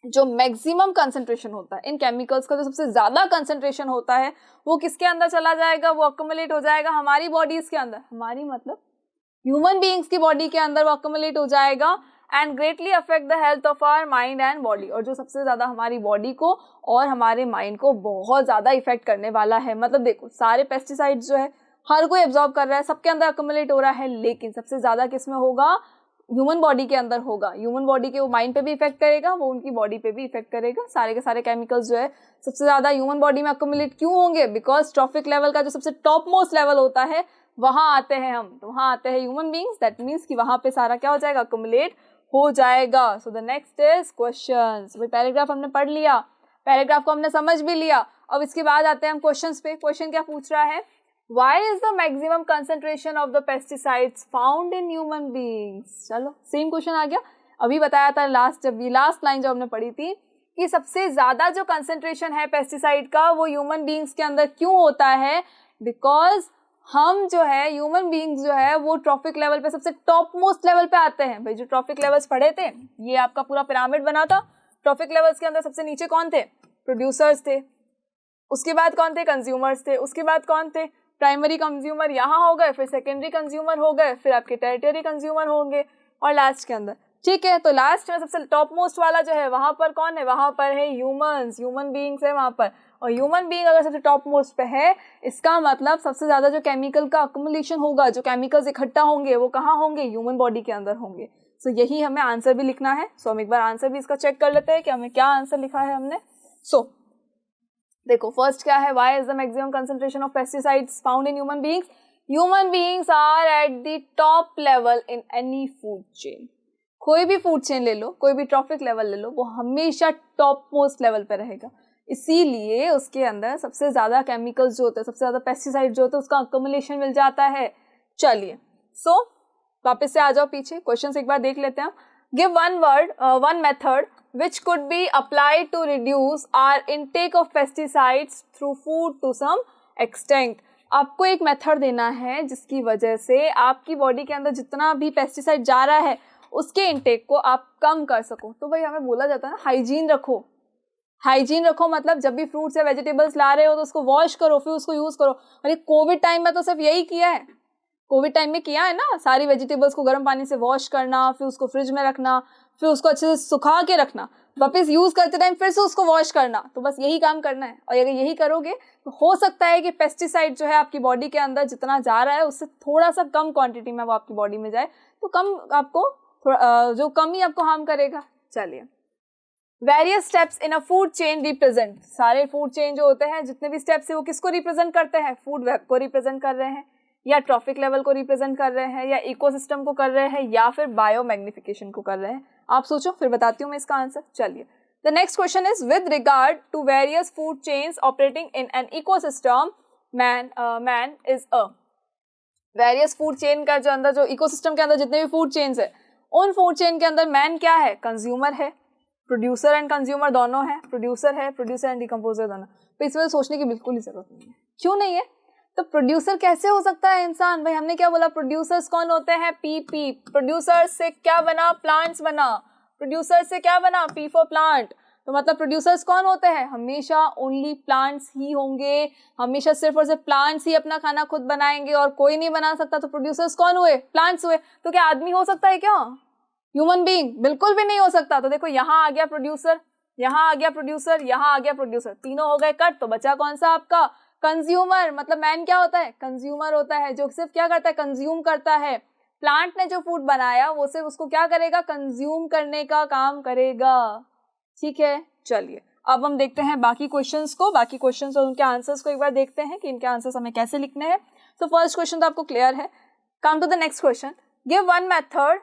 जो मैक्सिमम कंसंट्रेशन होता है इन केमिकल्स का, जो सबसे ज्यादा कंसंट्रेशन होता है वो किसके अंदर चला जाएगा, वो अक्युमुलेट हो जाएगा हमारी बॉडीज के अंदर, हमारी मतलब ह्यूमन बीइंग्स की बॉडी के अंदर वो अक्युमुलेट हो जाएगा and greatly affect the health of our mind and body, और जो सबसे ज्यादा हमारी बॉडी को और हमारे माइंड को बहुत ज्यादा इफेक्ट करने वाला है। मतलब देखो, सारे पेस्टिसाइड्स जो है हर कोई एब्जॉर्ब कर रहा है, सबके अंदर अक्युमुलेट हो रहा है, लेकिन सबसे ज्यादा किस में होगा, ह्यूमन बॉडी के अंदर होगा। ह्यूमन बॉडी के वो माइंड पे भी इफेक्ट करेगा, वो उनकी बॉडी पे भी इफेक्ट करेगा। सारे के सारे केमिकल्स जो है सबसे ज्यादा ह्यूमन बॉडी में अक्युमुलेट क्यों होंगे, बिकॉज ट्रॉफिक लेवल का जो सबसे टॉप मोस्ट लेवल होता है वहां आते हैं हम, तो वहां आते हैं ह्यूमन बीइंग्स, दैट मीन्स कि वहां पे सारा क्या हो जाएगा, अक्युमुलेट हो जाएगा। So the next is questions. भाई पैराग्राफ हमने पढ़ लिया, पैराग्राफ को हमने समझ भी लिया, अब इसके बाद आते हैं हम क्वेश्चंस पे। क्वेश्चन क्या पूछ रहा है, Why is the maximum concentration of the pesticides found in human beings? चलो सेम क्वेश्चन आ गया, अभी बताया था जब ये लास्ट लाइन जो हमने पढ़ी थी कि सबसे ज्यादा जो कंसंट्रेशन है पेस्टिसाइड का वो ह्यूमन बीइंग्स के अंदर क्यों होता है, बिकॉज हम जो है ह्यूमन बीइंग्स जो है वो ट्रॉफिक लेवल पे सबसे टॉप मोस्ट लेवल पे आते हैं। भाई जो ट्रॉफिक लेवल्स पढ़े थे, ये आपका पूरा पिरामिड बना था, ट्रॉफिक लेवल्स के अंदर सबसे नीचे कौन थे, प्रोड्यूसर्स थे, उसके बाद कौन थे, कंज्यूमर्स थे, उसके बाद कौन थे, प्राइमरी कंज्यूमर यहाँ हो गए, फिर सेकेंडरी कंज्यूमर हो गए, फिर आपके टेरिटरी कंज्यूमर होंगे, और लास्ट के अंदर, ठीक है, तो लास्ट में सबसे टॉप मोस्ट वाला जो है वहां पर कौन है, वहां पर है ह्यूमंस, ह्यूमन बीइंग्स है वहां पर। और ह्यूमन बीइंग अगर सबसे टॉप मोस्ट पे है, इसका मतलब सबसे ज्यादा जो केमिकल का अक्युमुलेशन होगा, जो केमिकल्स इकट्ठा होंगे वो कहाँ होंगे, ह्यूमन बॉडी के अंदर होंगे। सो यही हमें आंसर भी लिखना है। सो हम एक बार आंसर भी इसका चेक कर लेते हैं कि हमें क्या आंसर लिखा है हमने। देखो फर्स्ट क्या है, why is the maximum concentration of pesticides found in human beings, human beings are at the top level in any food chain. कोई भी फूड चेन ले लो, कोई भी ट्रॉफिक लेवल ले लो, वो हमेशा टॉप मोस्ट लेवल पे रहेगा, इसीलिए उसके अंदर सबसे ज्यादा केमिकल्स जो होते हैं, सबसे ज्यादा पेस्टिसाइड जो होते हैं, उसका अक्युमुलेशन मिल जाता है। चलिए वापस से आ जाओ पीछे, क्वेश्चन एक बार देख लेते हैं हम। Give one method which could be applied to reduce our intake of pesticides through food to some extent। आपको एक मेथड देना है जिसकी वजह से आपकी बॉडी के अंदर जितना भी पेस्टिसाइड जा रहा है उसके इंटेक को आप कम कर सको। तो भाई हमें बोला जाता है ना, हाइजीन रखो। हाइजीन रखो मतलब जब भी फ्रूट्स या वेजिटेबल्स ला रहे हो तो उसको वॉश करो, फिर उसको यूज करो। अरे कोविड टाइम में तो सिर्फ यही किया है, कोविड टाइम में किया है ना, सारी वेजिटेबल्स को गर्म पानी से वॉश करना, फिर उसको फ्रिज में रखना, फिर उसको अच्छे से सुखा के रखना, वापस यूज करते टाइम फिर से उसको वॉश करना। तो बस यही काम करना है, और अगर यही करोगे तो हो सकता है कि पेस्टिसाइड जो है आपकी बॉडी के अंदर जितना जा रहा है उससे थोड़ा सा कम क्वांटिटी में वो आपकी बॉडी में जाए, तो कम आपको जो कम ही आपको हार्म करेगा। चलिए, various steps in a food chain represent. सारे फूड चेन जो होते हैं, जितने भी स्टेप्स है वो किसको रिप्रेजेंट करते हैं, फूड वेब को रिप्रेजेंट कर रहे हैं, या ट्रॉफिक लेवल को रिप्रेजेंट कर रहे हैं, या इकोसिस्टम को कर रहे हैं, या फिर बायो मैग्निफिकेशन को कर रहे हैं। आप सोचो, फिर बताती हूँ मैं इसका आंसर। चलिए, the next question is with regard to various food chains operating in an ecosystem, man is a. Various food chain का जो अंदर, जो इकोसिस्टम के अंदर जितने भी फूड चेन्स है, उन फूड चेन के अंदर मैन क्या है, कंज्यूमर है, प्रोड्यूसर एंड कंज्यूमर दोनों है, प्रोड्यूसर एंड डिकम्पोजर दोनों। तो इसमें सोचने की बिल्कुल ही जरूरत नहीं है। क्यों नहीं है? तो प्रोड्यूसर कैसे हो सकता है इंसान? भाई हमने क्या बोला, प्रोड्यूसर्स कौन होते हैं, पीपी। प्रोड्यूसर से क्या बना, प्लांट्स बना। प्रोड्यूसर से क्या बना, पी फॉर प्लांट। तो मतलब प्रोड्यूसर्स कौन होते हैं, हमेशा ओनली प्लांट्स ही होंगे, हमेशा सिर्फ और सिर्फ प्लांट्स ही अपना खाना खुद बनाएंगे और कोई नहीं बना सकता। तो प्रोड्यूसर्स कौन हुए, प्लांट्स हुए। तो क्या आदमी हो सकता है क्या, ह्यूमन बीइंग? बिल्कुल भी नहीं हो सकता। तो देखो यहाँ आ गया प्रोड्यूसर, यहाँ आ गया प्रोड्यूसर, यहाँ आ गया प्रोड्यूसर, तीनों हो गए कट, तो बचा कौन सा आपका कंज्यूमर। मतलब मैन क्या होता है, कंज्यूमर होता है, जो सिर्फ क्या करता है, कंज्यूम करता है। प्लांट ने जो फूड बनाया वो सिर्फ उसको क्या करेगा, कंज्यूम करने का काम करेगा। ठीक है, चलिए अब हम देखते हैं बाकी क्वेश्चंस को, बाकी क्वेश्चंस और उनके आंसर्स को एक बार देखते हैं कि इनके आंसर्स हमें कैसे लिखने हैं। तो फर्स्ट क्वेश्चन तो आपको क्लियर है। Come to the next question, give one method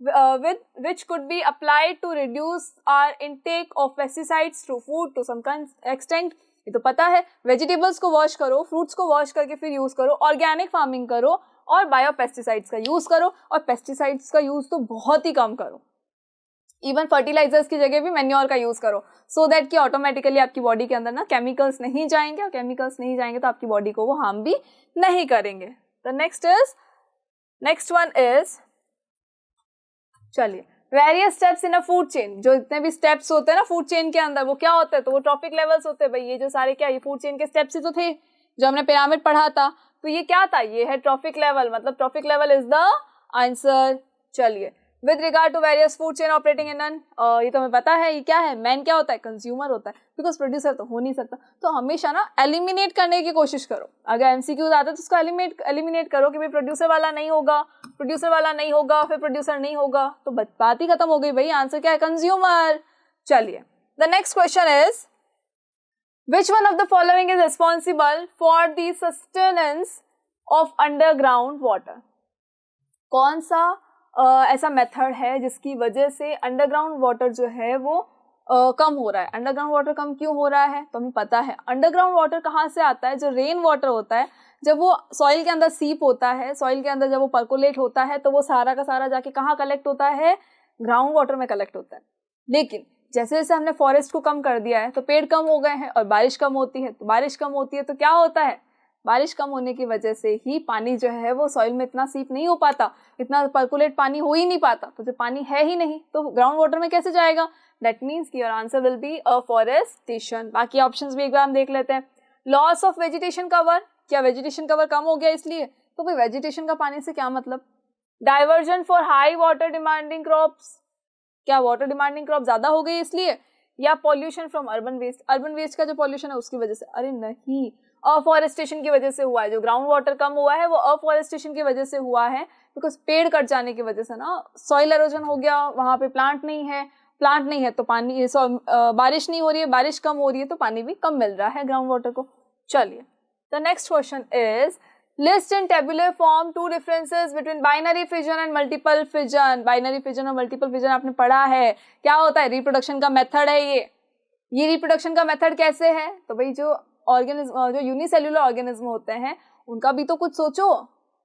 with which could be applied to reduce our intake of pesticides through food to some extent। ये तो पता है, वेजिटेबल्स को वॉश करो, फ्रूट्स को वॉश करके फिर यूज करो, ऑर्गेनिक फार्मिंग करो और बायो पेस्टिसाइड्स का यूज करो, और पेस्टिसाइड्स का यूज तो बहुत ही कम करो। इवन फर्टिलाइजर्स की जगह भी मैन्योर का यूज करो, सो दैट कि ऑटोमेटिकली आपकी बॉडी के अंदर ना केमिकल्स नहीं जाएंगे, और केमिकल्स नहीं जाएंगे तो आपकी बॉडी को वो हार्म भी नहीं करेंगे। द नेक्स्ट वन इज, चलिए, various steps in a food chain. जो जितने भी स्टेप्स होते हैं ना फूड चेन के अंदर, वो क्या होते हैं, तो वो ट्रॉफिक लेवल्स होते हैं। भाई ये जो सारे क्या, ये फूड चेन के स्टेप्स ही तो थे जो हमने पिरामिड पढ़ा था। तो ये क्या था, ये है ट्रॉफिक लेवल, मतलब trophic level is the answer. चलिए, with regard to various food chain operating in an, ये तो हमें पता है, ये क्या है, मैन क्या होता है, कंज्यूमर होता है, बिकॉज प्रोड्यूसर तो हो नहीं सकता। तो हमेशा ना एलिमिनेट करने की कोशिश करो। अगर एमसीक्यूज आता है तो उसको एलिमिनेट करो कि भाई प्रोड्यूसर वाला नहीं होगा, प्रोड्यूसर वाला नहीं होगा, फिर प्रोड्यूसर नहीं होगा, तो बात ही खत्म हो गई भाई, आंसर क्या है, कंज्यूमर। चलिए, the next question is, which one of the following is responsible for the sustenance of underground water. कौन सा ऐसा मेथड है जिसकी वजह से अंडरग्राउंड वाटर जो है वो कम हो रहा है। अंडरग्राउंड वाटर कम क्यों हो रहा है, तो हमें पता है अंडरग्राउंड वाटर कहाँ से आता है, जो रेन वाटर होता है, जब वो सॉइल के अंदर सीप होता है, सॉइल के अंदर जब वो पर्कोलेट होता है तो वो सारा का सारा जाके कहाँ कलेक्ट होता है, ग्राउंड वाटर में कलेक्ट होता है। लेकिन जैसे जैसे हमने फॉरेस्ट को कम कर दिया है तो पेड़ कम हो गए हैं, और बारिश कम होती है, तो बारिश कम होती है तो क्या होता है, बारिश कम होने की वजह से ही पानी जो है वो सॉइल में इतना सीप नहीं हो पाता, इतना पर्कुलेट पानी हो ही नहीं पाता। तो जब पानी है ही नहीं तो ग्राउंड वाटर में कैसे जाएगा, that means your answer will be afforestation. बाकी ऑप्शंस भी एक बार हम देख लेते हैं। लॉस ऑफ वेजिटेशन कवर, क्या वेजिटेशन कवर कम हो गया इसलिए, तो भाई वेजिटेशन का पानी से क्या मतलब। Diversion for high water demanding crops, क्या वाटर डिमांडिंग क्रॉप ज्यादा हो गई इसलिए, या pollution from urban waste, urban waste का जो पॉल्यूशन है उसकी वजह से, अरे नहीं, अफॉरेस्टेशन की वजह से हुआ है। जो ग्राउंड वाटर कम हुआ है वो अफॉरेस्टेशन की वजह से हुआ है, बिकॉज पेड़ कट जाने की वजह से ना सॉइल एरोजन हो गया, वहां पे प्लांट नहीं है तो पानी बारिश नहीं हो रही है, बारिश कम हो रही है तो पानी भी कम मिल रहा है ग्राउंड वाटर को। चलिए, the next question is, list in tabular form two differences between binary fission and multiple fission. Binary fission और मल्टीपल फिजन आपने पढ़ा है, क्या होता है, रिप्रोडक्शन का मेथड है ये रिप्रोडक्शन का मेथड कैसे है, तो भाई जो ऑर्गेनिज्म, जो यूनिसेल्युलर ऑर्गेनिज्म होते हैं उनका भी तो कुछ सोचो,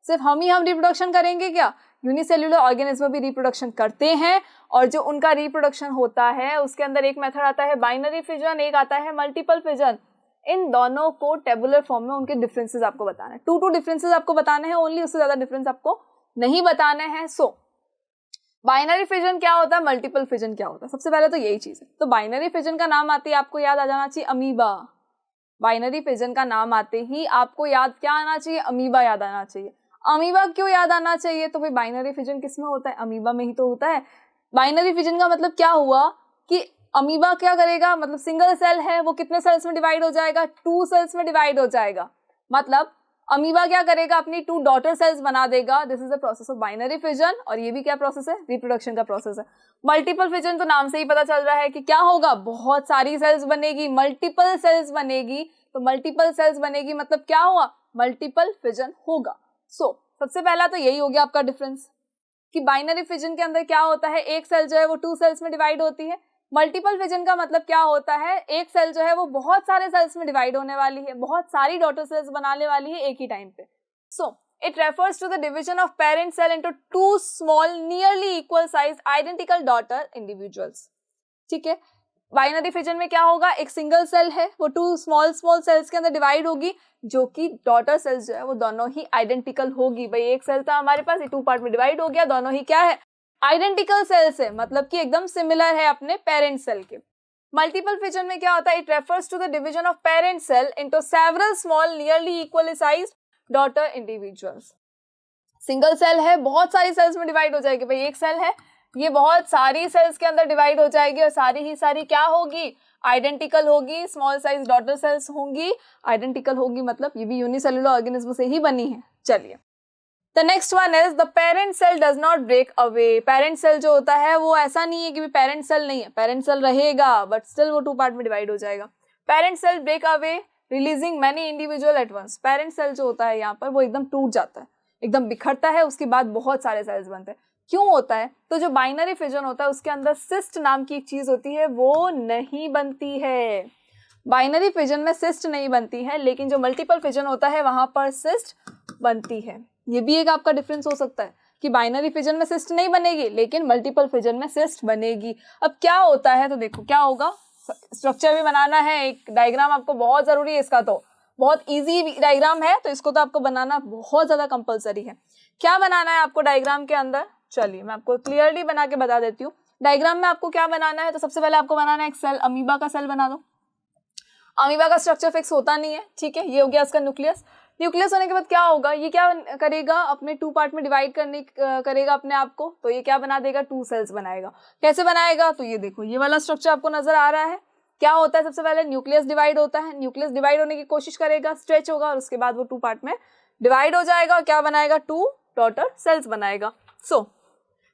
सिर्फ हम रिप्रोडक्शन करेंगे क्या, यूनिसेल्युलर ऑर्गेनिज्म भी रिप्रोडक्शन करते हैं, और जो उनका रिप्रोडक्शन होता है उसके अंदर एक मेथड आता है बाइनरी फिजन, एक आता है मल्टीपल फिजन। इन दोनों को टेबुलर फॉर्म में उनके डिफरेंसेस आपको बताने हैं, टू डिफरेंसेस आपको बताने हैं ओनली, उससे ज्यादा डिफरेंस आपको नहीं बताने हैं। सो बाइनरी फिजन क्या होता है, मल्टीपल फिजन क्या होता है, सबसे पहले तो यही चीज है। तो बाइनरी फिजन का नाम आते ही आपको याद आ जाना चाहिए अमीबा। बाइनरी फिजन का नाम आते ही आपको याद क्या आना चाहिए, अमीबा याद आना चाहिए। अमीबा क्यों याद आना चाहिए, तो भाई बाइनरी फिजन किस में होता है, अमीबा में ही तो होता है। बाइनरी फिजन का मतलब क्या हुआ कि अमीबा क्या करेगा, मतलब सिंगल सेल है वो कितने सेल्स में डिवाइड हो जाएगा, 2 सेल्स में डिवाइड हो जाएगा। मतलब अमीबा क्या करेगा, अपनी 2 डॉटर सेल्स बना देगा। This is the process of binary fission, और ये भी क्या प्रोसेस है, रिप्रोडक्शन का प्रोसेस है। मल्टीपल फिजन तो नाम से ही पता चल रहा है कि क्या होगा, बहुत सारी सेल्स बनेगी, मल्टीपल सेल्स बनेगी। तो मल्टीपल सेल्स बनेगी मतलब क्या हुआ, मल्टीपल फिजन होगा। सो सबसे पहला तो यही हो गया आपका डिफरेंस कि बाइनरी फिजन के अंदर क्या होता है, एक सेल जो है वो 2 सेल्स में डिवाइड होती है। मल्टीपल फिजन का मतलब क्या होता है, एक सेल जो है वो बहुत सारे सेल्स में डिवाइड होने वाली है, बहुत सारी डॉटर सेल्स बनाने वाली है एक ही टाइम पे। So it refers to the division of parent cell into 2 small nearly equal size identical daughter individuals. ठीक है, बाइनरी फिजन में क्या होगा, एक सिंगल सेल है वो 2 स्मॉल सेल्स के अंदर डिवाइड होगी, जो कि डॉटर सेल्स जो है वो दोनों ही आइडेंटिकल होगी। भाई एक सेल था हमारे पास, ये 2 पार्ट में डिवाइड हो गया, दोनों ही क्या है, आइडेंटिकल सेल्स है, मतलब कि एकदम सिमिलर है अपने पेरेंट सेल के। मल्टीपल फिजन में क्या होता है, it refers to the division of parent cell into several small nearly equally sized daughter individuals. Single cell है, बहुत सारी सेल्स में डिवाइड हो जाएगी। भाई एक सेल है, ये बहुत सारी सेल्स के अंदर डिवाइड हो जाएगी और सारी ही सारी क्या होगी, आइडेंटिकल होगी, स्मॉल साइज डॉटर सेल्स होंगी, आइडेंटिकल होगी मतलब ये भी यूनिसेलुलर ऑर्गेनिज्म से ही बनी है। चलिए, the next one is the parent cell does not break away. Parent cell जो होता है वो ऐसा नहीं है कि पेरेंट सेल नहीं है, पेरेंट सेल रहेगा बट स्टिल वो 2 पार्ट में डिवाइड हो जाएगा। Parent cell break away releasing many individual at once. Parent cell जो होता है यहाँ पर वो एकदम टूट जाता है, एकदम बिखरता है, उसके बाद बहुत सारे सेल्स बनते हैं। क्यों होता है? तो जो बाइनरी फिजन होता है उसके अंदर सिस्ट नाम की एक चीज होती है वो नहीं बनती है। बाइनरी फिजन में सिस्ट नहीं बनती है, लेकिन जो मल्टीपल फिजन होता है वहां पर सिस्ट बनती है। ये भी एक आपका डिफरेंस हो सकता है कि बाइनरी फिजन में सिस्ट नहीं बनेगी लेकिन मल्टीपल फिजन में सिस्ट बनेगी। अब क्या होता है तो देखो क्या होगा, स्ट्रक्चर भी बनाना है, एक डायग्राम आपको बहुत जरूरी है इसका, तो बहुत इजी डायग्राम है तो इसको तो आपको बनाना बहुत ज्यादा कंपलसरी है। क्या बनाना है आपको डायग्राम के अंदर, चलिए मैं आपको क्लियरली बना के बता देती हूँ। डायग्राम में आपको क्या बनाना है, तो सबसे पहले आपको बनाना है एक सेल, अमीबा का सेल बना दो। अमीबा का स्ट्रक्चर फिक्स होता नहीं है, ठीक है, ये हो गया इसका न्यूक्लियस। न्यूक्लियस होने के बाद क्या होगा, ये क्या करेगा, अपने 2 पार्ट में डिवाइड करेगा अपने आप को, तो ये क्या बना देगा, 2 सेल्स बनाएगा। कैसे बनाएगा, तो ये देखो ये वाला स्ट्रक्चर आपको नजर आ रहा है। क्या होता है, सबसे पहले न्यूक्लियस डिवाइड होता है, न्यूक्लियस डिवाइड होने की कोशिश करेगा, स्ट्रेच होगा और उसके बाद वो 2 पार्ट में डिवाइड हो जाएगा और क्या बनाएगा, 2 डॉटर सेल्स बनाएगा। सो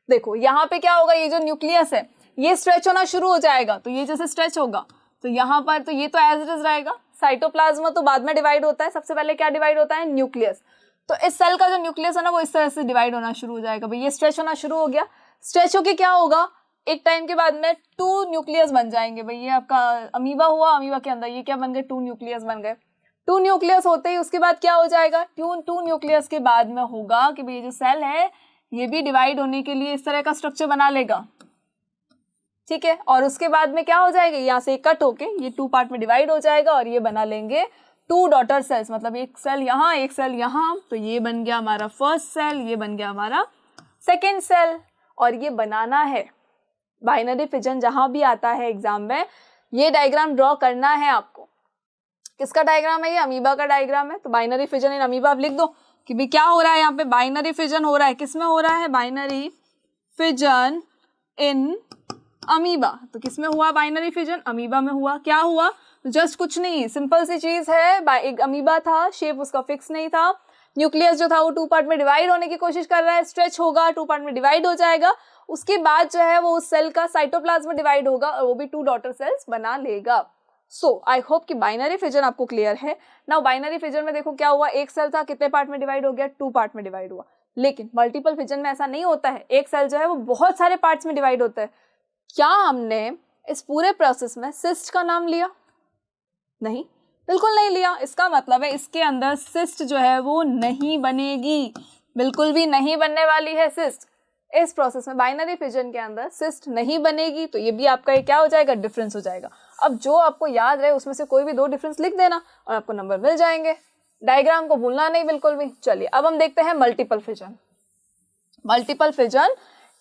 देखो यहाँ पे क्या होगा, ये जो न्यूक्लियस है ये स्ट्रेच होना शुरू हो जाएगा, तो ये जैसे स्ट्रेच होगा तो यहाँ पर तो ये तो एज इट इज रहेगा। साइटोप्लाज्मा तो बाद में डिवाइड होता है, सबसे पहले क्या डिवाइड होता है, न्यूक्लियस। तो इस सेल का जो न्यूक्लियस है ना वो इस तरह से डिवाइड होना शुरू हो जाएगा। भाई ये स्ट्रेच होना शुरू हो गया, स्ट्रेच होके क्या होगा, एक टाइम के बाद में 2 न्यूक्लियस बन जाएंगे। भाई ये आपका अमीबा हुआ, अमीबा के अंदर ये क्या बन गए, 2 न्यूक्लियस बन गए। 2 न्यूक्लियस होते ही उसके बाद क्या हो जाएगा, 2 न्यूक्लियस के बाद में होगा कि भाई ये जो सेल है ये भी डिवाइड होने के लिए इस तरह का स्ट्रक्चर बना लेगा, ठीक है। और उसके बाद में क्या हो जाएगा, यहाँ से कट होके ये 2 पार्ट में डिवाइड हो जाएगा और ये बना लेंगे 2 डॉटर सेल्स, मतलब एक सेल यहाँ एक सेल यहाँ, तो ये बन गया हमारा फर्स्ट सेल, ये बन गया हमारा सेकेंड सेल। और ये बनाना है बाइनरी फिजन जहां भी आता है एग्जाम में, ये डायग्राम ड्रॉ करना है आपको। किसका डायग्राम है ये, अमीबा का डायग्राम है। तो बाइनरी फिजन इन अमीबा आप लिख दो कि भाई क्या हो रहा है यहाँ पे, बाइनरी फिजन हो रहा है, किसमें हो रहा है, बाइनरी फिजन इन अमीबा। तो किसमें हुआ बाइनरी फिजन, अमीबा में हुआ। क्या हुआ, जस्ट कुछ नहीं, सिंपल सी चीज है, एक अमीबा था, शेप उसका फिक्स नहीं था, न्यूक्लियस जो था वो 2 पार्ट में डिवाइड होने की कोशिश कर रहा है, स्ट्रेच होगा, 2 पार्ट में डिवाइड हो जाएगा, उसके बाद जो है वो उस सेल का साइटोप्लाज्म में डिवाइड होगा और वो भी 2 डॉटर सेल्स बना लेगा। सो आई होप कि बाइनरी फिजन आपको क्लियर है। नाउ बाइनरी फिजन में देखो क्या हुआ, एक सेल था, कितने पार्ट में डिवाइड हो गया, 2 पार्ट में डिवाइड हुआ। लेकिन मल्टीपल फिजन में ऐसा नहीं होता है, एक सेल जो है वो बहुत सारे पार्ट्स में डिवाइड होता है। क्या हमने इस पूरे प्रोसेस में सिस्ट का नाम लिया, नहीं, बिल्कुल नहीं लिया। इसका मतलब है इसके अंदर सिस्ट जो है वो नहीं बनेगी, बिल्कुल भी नहीं बनने वाली है सिस्ट। इस प्रोसेस में बाइनरी फिजन के अंदर सिस्ट नहीं बनेगी, तो ये भी आपका क्या हो जाएगा, डिफरेंस हो जाएगा। अब जो आपको याद रहे उसमें से कोई भी 2 डिफरेंस लिख देना और आपको नंबर मिल जाएंगे। डायग्राम को भूलना नहीं बिल्कुल भी। चलिए अब हम देखते हैं मल्टीपल फिजन। मल्टीपल फिजन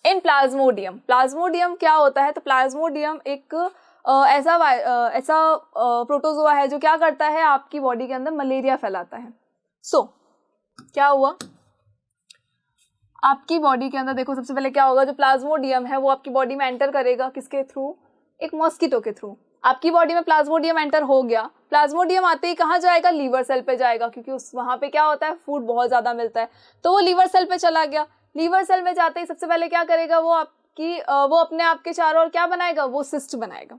इन प्लाज्मोडियम। प्लाज्मोडियम क्या होता है, तो प्लाज्मोडियम एक ऐसा प्रोटोजोआ है जो क्या करता है, आपकी बॉडी के अंदर मलेरिया फैलाता है। सो क्या हुआ, आपकी बॉडी के अंदर देखो सबसे पहले क्या होगा, जो प्लाज्मोडियम है वो आपकी बॉडी में एंटर करेगा, किसके थ्रू, एक मॉस्किटो के थ्रू। आपकी बॉडी में प्लाज्मोडियम एंटर हो गया, प्लाज्मोडियम आते ही कहाँ जाएगा, लीवर सेल पे जाएगा, क्योंकि उस वहाँ पे क्या होता है, फूड बहुत ज़्यादा मिलता है, तो वो लीवर सेल पे चला गया। लीवर सेल में जाते ही सबसे पहले क्या करेगा, वो अपने आप के चारों ओर क्या बनाएगा, वो सिस्ट बनाएगा।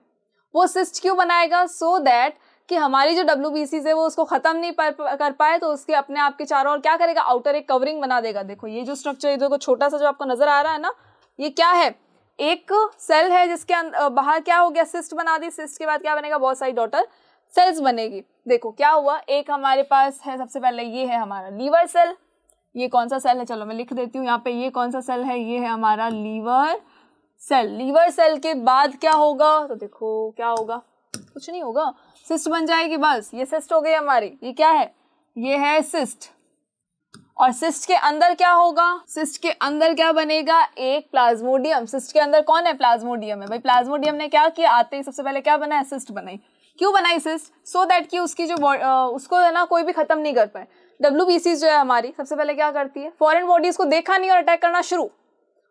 वो सिस्ट क्यों बनाएगा, सो दैट कि हमारी जो WBCs है वो उसको खत्म नहीं कर पाए, तो उसके अपने आप के चारों ओर क्या करेगा, आउटर एक कवरिंग बना देगा। देखो ये जो स्ट्रक्चर, ये देखो छोटा सा जो आपको नजर आ रहा है ना, ये क्या है, एक सेल है जिसके बाहर क्या हो गया, सिस्ट बना दी। सिस्ट के बाद क्या बनेगा, बहुत सारी डॉटर सेल्स बनेगी। देखो क्या हुआ, एक हमारे पास है, सबसे पहले ये है हमारा लीवर सेल। ये कौन सा सेल है, चलो मैं लिख देती हूँ यहाँ पे, ये कौन सा सेल है, ये है हमारा लीवर सेल। लीवर सेल के बाद क्या होगा, तो देखो क्या होगा, कुछ नहीं होगा, सिस्ट बन जाएगी, बस ये सिस्ट हो गई हमारी। ये क्या है, ये है सिस्ट। और सिस्ट के अंदर क्या होगा, सिस्ट के अंदर क्या बनेगा, एक प्लाज्मोडियम। सिस्ट के अंदर कौन है, प्लाज्मोडियम है। भाई प्लाज्मोडियम ने क्या किया, आते ही सबसे पहले क्या बनाया, सिस्ट बनाई। क्यों बनाई सिस्ट, सो दैट कि उसकी जो उसको है ना कोई भी खत्म नहीं कर पाए। WBCs जो है हमारी, सबसे पहले क्या करती है, फॉरेन बॉडीज को देखा नहीं और अटैक करना शुरू,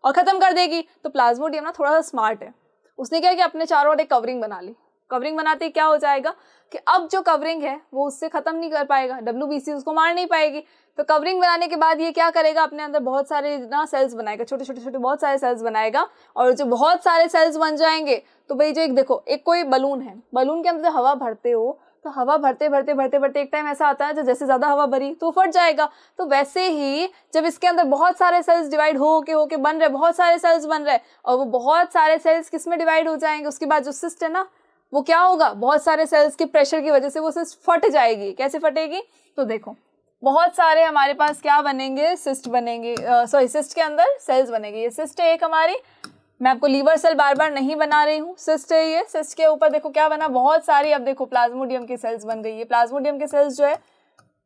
और खत्म कर देगी। तो प्लाज्मोडियम ना थोड़ा सा स्मार्ट है, उसने क्या किया, अपने चारों ओर एक कवरिंग बना ली। कवरिंग बनाते ही क्या हो जाएगा कि अब जो कवरिंग है वो उससे खत्म नहीं कर पाएगा, WBC उसको मार नहीं पाएगी। तो कवरिंग बनाने के बाद ये क्या करेगा, अपने अंदर बहुत सारे ना सेल्स बनाएगा, छोटे छोटे छोटे बहुत सारे सेल्स बनाएगा। और जो बहुत सारे सेल्स बन जाएंगे तो भाई जो एक देखो, एक कोई बलून है, बलून के अंदर हवा भरते हो तो हवा भरते भरते भरते भरते एक टाइम ऐसा आता है जो जैसे ज्यादा हवा भरी तो फट जाएगा। तो वैसे ही जब इसके अंदर बहुत सारे सेल्स डिवाइड हो के बन रहे, बहुत सारे सेल्स बन रहे, और वो बहुत सारे सेल्स किस में डिवाइड हो जाएंगे, उसके बाद जो सिस्ट है ना वो क्या होगा, बहुत सारे सेल्स के प्रेशर की वजह से वो सिस्ट फट जाएगी। कैसे फटेगी, तो देखो बहुत सारे हमारे पास क्या बनेंगे, सिस्ट बनेंगे, सॉरी सिस्ट के अंदर सेल्स बनेंगे। ये सिस्ट है एक हमारी, मैं आपको लीवर सेल बार बार नहीं बना रही हूँ, सिस्ट है ये। सिस्ट के ऊपर देखो क्या बना, बहुत सारी, अब देखो प्लाज्मोडियम की सेल्स बन गई। ये प्लाज्मोडियम की सेल्स जो है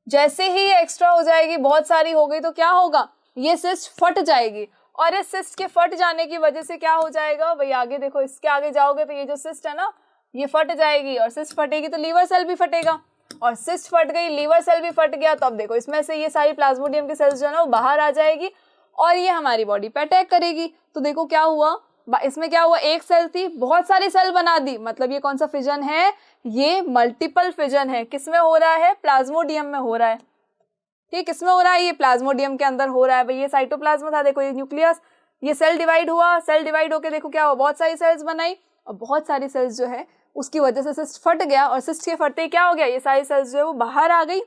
जैसे ही एक्स्ट्रा हो जाएगी, बहुत सारी हो गई, तो क्या होगा, ये सिस्ट फट जाएगी। और इस सिस्ट के फट जाने की वजह से क्या हो जाएगा भाई, आगे देखो, इसके आगे जाओगे तो ये जो सिस्ट है ना ये फट जाएगी, और सिस्ट फटेगी तो लीवर सेल भी फटेगा, और सिस्ट फट गई, लीवर सेल भी फट गया, तो अब देखो इसमें से ये सारी प्लाज्मोडियम की सेल्स जो है ना वो बाहर आ जाएगी और ये हमारी बॉडी पे अटैक करेगी। तो देखो क्या हुआ, इसमें क्या हुआ, एक सेल थी बहुत सारी सेल बना दी, मतलब ये कौन सा फिजन है, ये मल्टीपल फिजन है। किसमें हो रहा है, प्लाज्मोडियम में हो रहा है। ठीक, किसमें हो रहा है, ये प्लाज्मोडियम के अंदर हो रहा है। भाई ये साइटोप्लाज्म था, देखो ये न्यूक्लियस, ये सेल डिवाइड हुआ, सेल डिवाइड होके देखो क्या हुआ, बहुत सारी सेल्स बनाई, और बहुत सारी सेल्स जो है उसकी वजह से सिस्ट फट गया, और सिस्ट के फटते ही क्या हो गया, ये सारी सेल्स जो है वो बाहर आ गई।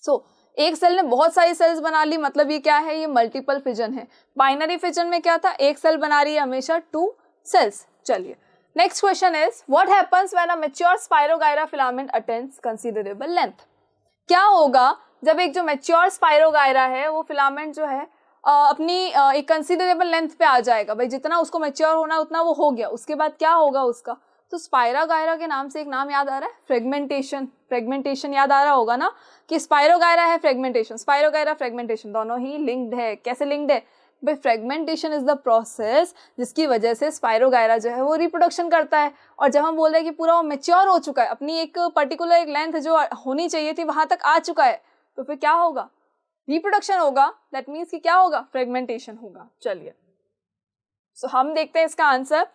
सो एक सेल ने बहुत सारी सेल्स बना ली, मतलब ये क्या है, ये मल्टीपल फिजन है। बाइनरी फिजन में क्या था, एक सेल बना रही है हमेशा 2 सेल्स। चलिए next question is what happens when a mature spirogyra filament attains considerable length. क्या होगा जब एक जो मैच्योर स्पाइरोगायरा है वो फिलामेंट जो है अपनी एक कंसीडरेबल लेंथ पे आ जाएगा। भाई जितना उसको मैच्योर होना उतना वो हो गया, उसके बाद क्या होगा उसका, तो स्पाइरोगायरा के नाम से एक नाम याद आ रहा है, फ्रेगमेंटेशन। फ्रेगमेंटेशन याद आ रहा होगा ना कि स्पाइरोगायरा है फ्रेगमेंटेशन, स्पाइरोगायरा फ्रेगमेंटेशन दोनों ही लिंक्ड है। कैसे लिंक्ड है भाई, फ्रेगमेंटेशन इज द प्रोसेस जिसकी वजह से स्पाइरोगायरा जो है वो रिप्रोडक्शन करता है। और जब हम बोल रहे हैं कि पूरा वो मैच्योर हो चुका है, अपनी एक पर्टिकुलर एक लेंथ जो होनी चाहिए थी वहां तक आ चुका है, तो फिर क्या होगा, रिप्रोडक्शन होगा। दैट मीन्स कि क्या होगा, फ्रेगमेंटेशन होगा। चलिए सो हम देखते हैं इसका answer.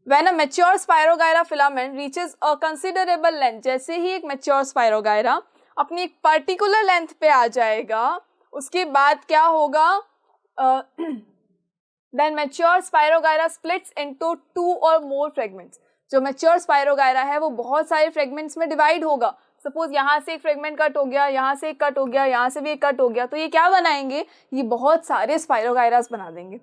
When a mature Spirogyra filament reaches a considerable length, जैसे ही एक mature Spirogyra अपनी एक particular length पे आ जाएगा, उसके बाद क्या होगा, then mature Spirogyra splits into 2 or more fragments। जो mature Spirogyra है वो बहुत सारे fragments में divide होगा। सपोज यहाँ से एक फ्रेगमेंट कट हो गया, यहाँ से एक कट हो गया, यहाँ से भी एक कट हो गया, तो ये क्या बनाएंगे, ये बहुत सारे स्पाइरोगायरास बना देंगे।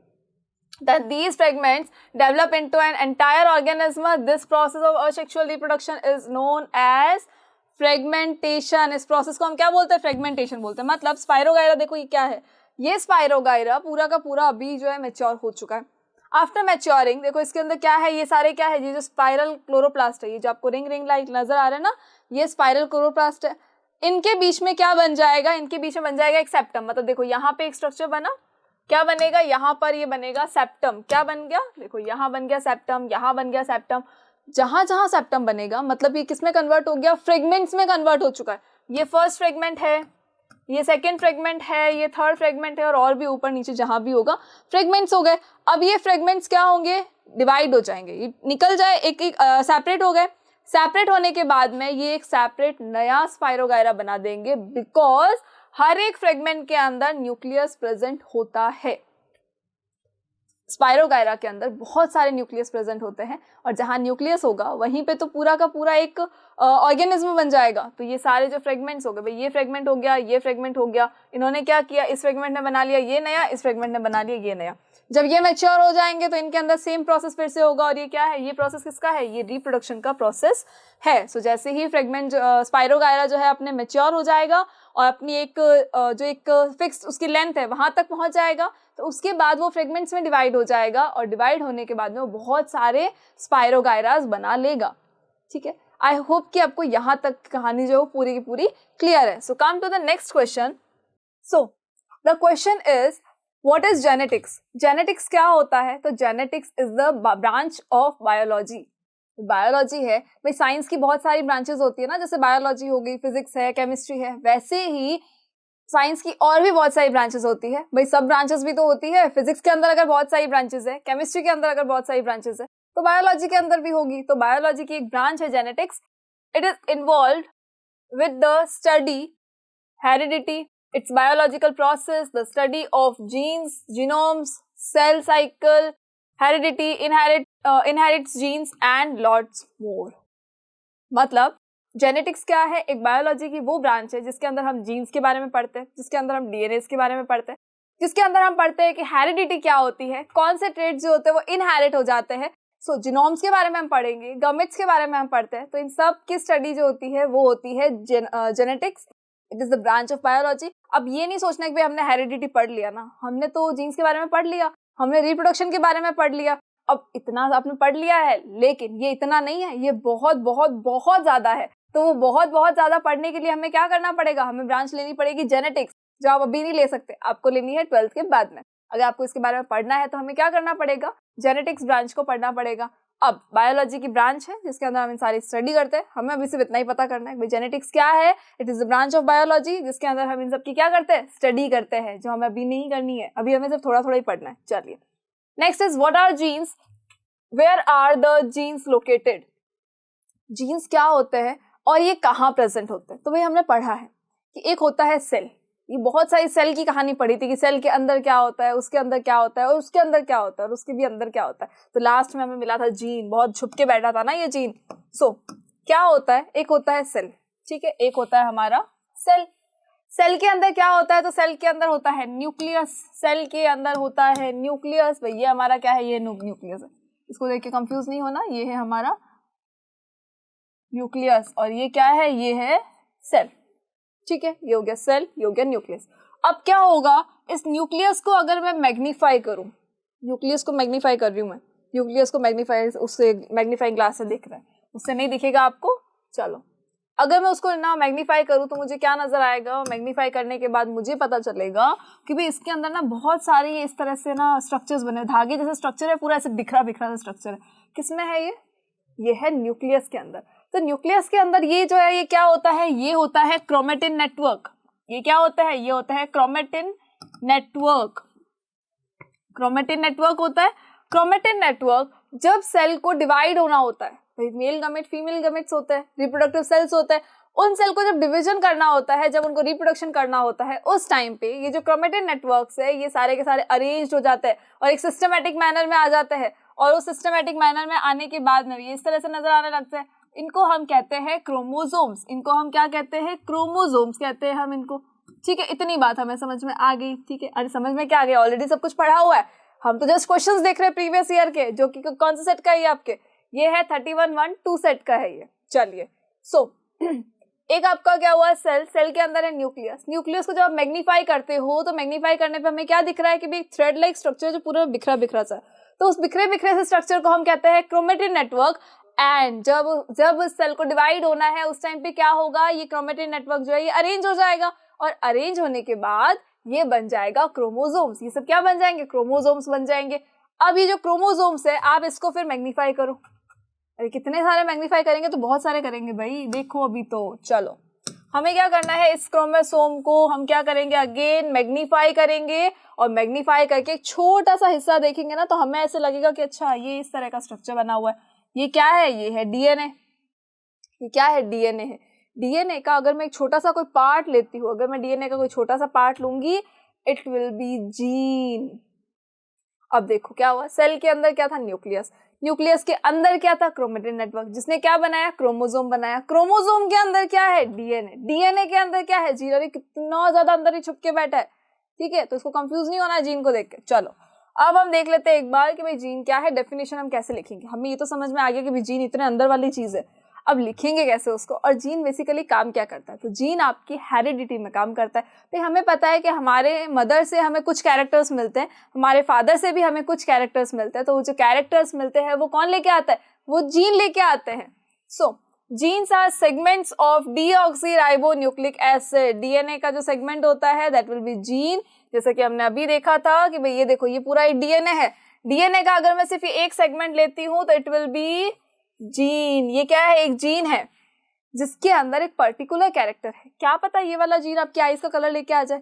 That these fragments develop into an entire organism. This process of asexual reproduction is known as fragmentation। इस प्रोसेस को हम क्या बोलते हैं, फ्रेगमेंटेशन बोलते हैं। मतलब स्पाइरोगायरा देखो ये क्या है, ये स्पाइरोगायरा पूरा का पूरा अभी जो है मैच्योर हो चुका है। आफ्टर मैच्योरिंग देखो इसके अंदर क्या है, ये सारे क्या है, ये जो स्पाइरल क्लोरोप्लास्ट है, ये जो आपको रिंग रिंग लाइट नजर आ रहा है ना, ये स्पाइरल क्लोरोप्लास्ट है। इनके बीच में क्या बन जाएगा, इनके बीच में बन जाएगा एक सेप्टम। मतलब देखो यहाँ पे एक स्ट्रक्चर बना, क्या बनेगा, यहाँ पर ये बनेगा सेप्टम। क्या बन गया, देखो यहाँ बन गया सेप्टम, यहाँ बन गया सेप्टम। जहां जहां सेप्टम बनेगा मतलब ये किस में कन्वर्ट हो गया, फ्रेगमेंट्स में कन्वर्ट हो चुका है। ये फर्स्ट फ्रेगमेंट है, ये सेकंड फ्रेगमेंट है, ये थर्ड फ्रेगमेंट है, और भी ऊपर नीचे जहां भी होगा फ्रेगमेंट्स हो गए। अब ये फ्रेगमेंट्स क्या होंगे, डिवाइड हो जाएंगे, ये निकल जाए, एक एक सेपरेट हो गए। सेपरेट होने के बाद में ये एक सेपरेट नया स्पाइरोगायरा बना देंगे, बिकॉज हर एक फ्रेगमेंट के अंदर न्यूक्लियस प्रेजेंट होता है। स्पाइरोगायरा के अंदर बहुत सारे न्यूक्लियस प्रेजेंट होते हैं, और जहां न्यूक्लियस होगा वहीं पे तो पूरा का पूरा एक ऑर्गेनिज्म बन जाएगा। तो ये सारे जो फ्रेगमेंट्स हो गए, भाई ये फ्रेगमेंट हो गया, ये फ्रेगमेंट हो गया, इन्होंने क्या किया, इस फ्रेगमेंट ने बना लिया ये नया, इस फ्रेगमेंट ने बना लिया ये नया। जब ये मैच्योर हो जाएंगे तो इनके अंदर सेम प्रोसेस फिर से होगा, और ये क्या है, ये प्रोसेस किसका है, ये रिप्रोडक्शन का प्रोसेस है। सो जैसे ही फ्रेगमेंट स्पाइरोगायरा जो है अपने मैच्योर हो जाएगा और अपनी एक जो एक फिक्स्ड उसकी लेंथ है वहां तक पहुंच जाएगा, तो उसके बाद वो फ्रेगमेंट्स में डिवाइड हो जाएगा, और डिवाइड होने के बाद में वो बहुत सारे स्पाइरोगायरास बना लेगा। ठीक है, आई होप कि आपको यहाँ तक कहानी जो पूरी की पूरी क्लियर है। So come to the next question. So the question is what is genetics. Genetics क्या होता है, तो genetics is the branch of biology. Biology है भाई, साइंस की बहुत सारी ब्रांचेस होती है ना, जैसे बायोलॉजी हो गई, फिजिक्स है, केमिस्ट्री है, वैसे ही साइंस की और भी बहुत सारी ब्रांचेस होती है भाई, सब ब्रांचेस भी तो होती है। फिजिक्स के अंदर अगर बहुत सारी ब्रांचेस है, केमिस्ट्री के अंदर अगर बहुत सारी ब्रांचेस है, तो बायोलॉजी के अंदर भी होगी। तो बायोलॉजी की एक ब्रांच है genetics. It is involve with the study heredity, it's biological process, the study of genes, genomes, cell cycle, heredity, inherits genes and lots more. मतलब जेनेटिक्स क्या है? एक बायोलॉजी की वो ब्रांच है जिसके अंदर हम जीन्स के बारे में पढ़ते हैं, जिसके अंदर हम डीएनए के बारे में पढ़ते हैं, जिसके अंदर हम पढ़ते हैं कि हेरिडिटी क्या होती है, कौन से ट्रेड्स जो होते हैं वो इनहेरिट हो जाते हैं। सो जीनोम्स के बारे में हम पढ़ेंगे, गमेट्स के बारे में हम पढ़ते हैं। तो इन सब की स्टडी जो होती है वो होती है genetics. It is the branch of biology. अब ये नहीं सोचना कि भाई हमने हेरिडिटी पढ़ लिया ना, हमने तो जीन्स के बारे में पढ़ लिया, हमने रिप्रोडक्शन के बारे में पढ़ लिया, अब इतना आपने पढ़ लिया है, लेकिन ये इतना नहीं है, ये बहुत बहुत बहुत ज्यादा है। तो वो बहुत बहुत ज्यादा पढ़ने के लिए हमें क्या करना पड़ेगा? हमें ब्रांच लेनी पड़ेगी जेनेटिक्स, जो आप अभी नहीं ले सकते, आपको लेनी है 12th के बाद में। अगर आपको इसके बारे में पढ़ना है तो हमें क्या करना पड़ेगा? जेनेटिक्स ब्रांच को पढ़ना पड़ेगा। अब बायोलॉजी की ब्रांच है जिसके अंदर हम इन सारी स्टडी करते हैं। हमें अभी सिर्फ इतना ही पता करना है कि जेनेटिक्स क्या है। It is the branch of biology जिसके अंदर हम इन सब की क्या करते हैं? स्टडी करते हैं, जो हमें अभी नहीं करनी है, अभी हमें सिर्फ थोड़ा थोड़ा ही पढ़ना है। चलिए, next is what are genes, where are the genes located. Genes क्या होते हैं और ये कहाँ प्रेजेंट होते हैं? तो भाई हमने पढ़ा है कि एक होता है सेल। ये बहुत सारी सेल की कहानी पढ़ी थी कि सेल के अंदर क्या होता है, उसके अंदर क्या होता है, और उसके अंदर क्या होता है, और उसके भी अंदर क्या होता है। तो लास्ट में हमें मिला था जीन, बहुत छुप के बैठा था ना ये जीन। सो क्या होता है? एक होता है सेल, ठीक है, एक होता है हमारा सेल। सेल के अंदर क्या होता है? तो सेल के अंदर होता है न्यूक्लियस। सेल के अंदर होता है न्यूक्लियस। भाई ये हमारा क्या है? ये न्यूक्लियस है। इसको देख के कंफ्यूज नहीं होना, ये है हमारा न्यूक्लियस और ये क्या है? ये है सेल। ठीक है, ये हो गया सेल, ये हो गया न्यूक्लियस। अब क्या होगा? इस न्यूक्लियस को अगर मैं मैग्नीफाई करूं, न्यूक्लियस को मैग्नीफाई कर रही हूं मैं, न्यूक्लियस को मैग्नीफाई, उससे मैग्नीफाइंग ग्लास से दिख रहा है, उससे नहीं दिखेगा आपको। चलो, अगर मैं उसको ना मैग्नीफाई करूं तो मुझे क्या नजर आएगा? मैग्नीफाई करने के बाद मुझे पता चलेगा कि भाई इसके अंदर ना बहुत सारे इस तरह से ना स्ट्रक्चर्स बने, धागे जैसे स्ट्रक्चर है, पूरा ऐसे बिखरा बिखरा सा स्ट्रक्चर है। किसमें है ये है न्यूक्लियस के अंदर। तो न्यूक्लियस के अंदर ये जो है, ये क्या होता है? ये होता है क्रोमेटिन नेटवर्क। ये क्या होता है? ये होता है क्रोमेटिन नेटवर्क। क्रोमेटिन नेटवर्क होता है। क्रोमेटिन नेटवर्क जब सेल को डिवाइड होना होता है, मेल गमेट फीमेल गमेट्स होते हैं, रिप्रोडक्टिव सेल्स होते हैं, उन सेल को जब डिवीजन करना होता है, जब उनको रिप्रोडक्शन करना होता है, उस टाइम पे ये जो क्रोमेटिन नेटवर्क्स है ये सारे के सारे अरेंज हो जाते हैं और एक सिस्टमेटिक मैनर में आ जाते हैं। और उस सिस्टमेटिक मैनर में आने के बाद में ये इस तरह से नजर आने लगते हैं। इनको हम कहते हैं क्रोमोसोम्स। इनको हम क्या कहते हैं? क्रोमोसोम्स कहते हैं हम इनको। ठीक है, इतनी बात हमें समझ में आ गई। ठीक है, अरे समझ में क्या आ गया? ऑलरेडी सब कुछ पढ़ा हुआ है, हम तो जस्ट क्वेश्चंस देख रहे हैं प्रीवियस ईयर के, जो कि कौन से सेट का है? आपके ये है 31-1-2 सेट का है ये। चलिए, सो एक आपका क्या हुआ? सेल। सेल के अंदर है न्यूक्लियस। न्यूक्लियस को जब आप मैग्नीफाई करते हो तो मैग्नीफाई करने पे हमें क्या दिख रहा है कि भाई थ्रेड लाइक स्ट्रक्चर जो पूरा बिखरा बिखरा सा, तो उस बिखरे बिखरे से स्ट्रक्चर को हम कहते हैं क्रोमेटिन नेटवर्क। एंड जब सेल को डिवाइड होना है उस टाइम पे क्या होगा? ये क्रोमेटिन नेटवर्क जो है ये अरेंज हो जाएगा और अरेंज होने के बाद ये बन जाएगा क्रोमोसोम्स। ये सब क्या बन जाएंगे? क्रोमोसोम्स बन जाएंगे। अब ये जो क्रोमोसोम्स है आप इसको फिर मैग्नीफाई करो। अरे कितने सारे मैग्नीफाई करेंगे? तो बहुत सारे करेंगे भाई, देखो अभी तो। चलो, हमें क्या करना है? इस क्रोमोसोम को हम क्या करेंगे? अगेन मैग्नीफाई करेंगे और मैग्नीफाई करके एक छोटा सा हिस्सा देखेंगे ना तो हमें ऐसे लगेगा कि अच्छा ये इस तरह का स्ट्रक्चर बना हुआ है। ये क्या है? ये है डीएनए। ये क्या है? डीएनए है। डीएनए का अगर मैं एक छोटा सा कोई पार्ट लेती हूँ, अगर मैं डीएनए का कोई छोटा सा पार्ट लूंगी, इट विल बी जीन। अब देखो क्या हुआ? सेल के अंदर क्या था? न्यूक्लियस। न्यूक्लियस के अंदर क्या था? क्रोमेटिन नेटवर्क, जिसने क्या बनाया? क्रोमोसोम बनाया। क्रोमोसोम के अंदर क्या है? डीएनए। डीएनए के अंदर क्या है? जीन। अरे कितना ज्यादा अंदर ही छुप के बैठा है। ठीक है, तो इसको कंफ्यूज नहीं होना है जीन को देख के। चलो, अब हम देख लेते हैं एक बार कि भाई जीन क्या है, डेफिनेशन हम कैसे लिखेंगे। हमें ये तो समझ में आ गया कि भाई जीन इतने अंदर वाली चीज है, अब लिखेंगे कैसे उसको। और जीन बेसिकली काम क्या करता है? तो जीन आपकी हेरिडिटी में काम करता है। तो हमें पता है कि हमारे मदर से हमें कुछ कैरेक्टर्स मिलते हैं, हमारे फादर से भी हमें कुछ कैरेक्टर्स मिलते हैं। तो वो जो कैरेक्टर्स मिलते हैं वो कौन लेके आता है? वो जीन लेके आते हैं। So genes are segments of deoxyribonucleic acid. DNA का जो सेगमेंट होता है दैट विल बी जीन। जैसे कि हमने अभी देखा था कि भाई ये देखो, ये पूरा डीएनए है। डीएनए का अगर मैं सिर्फ एक सेगमेंट लेती हूँ तो इट विल बी जीन। ये क्या है? एक जीन है। जिसके अंदर एक पर्टिकुलर कैरेक्टर है, क्या पता ये वाला जीन आपकी आईज का कलर लेके आ जाए,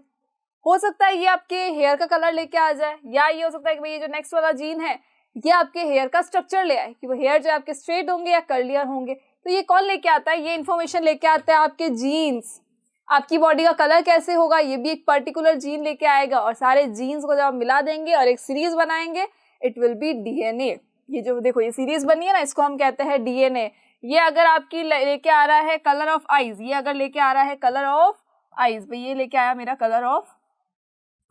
हो सकता है ये आपके हेयर का कलर लेके आ जाए, या ये हो सकता है कि भाई ये जो नेक्स्ट वाला जीन है ये आपके हेयर का स्ट्रक्चर ले आए, कि वो हेयर जो है आपके स्ट्रेट होंगे या कर्लियर होंगे। तो ये कौन लेके आता है, ये इन्फॉर्मेशन लेके आता है आपके जीन्स। आपकी बॉडी का कलर कैसे होगा ये भी एक पर्टिकुलर जीन लेके आएगा, और सारे जीन्स को जब आप मिला देंगे और एक सीरीज बनाएंगे, इट विल बी डीएनए। ये जो देखो ये सीरीज बनी है ना, इसको हम कहते हैं डीएनए। ये अगर आपकी लेके आ रहा है कलर ऑफ आईज, ये अगर लेके आ रहा है कलर ऑफ आईज, भाई ये लेके आया मेरा कलर ऑफ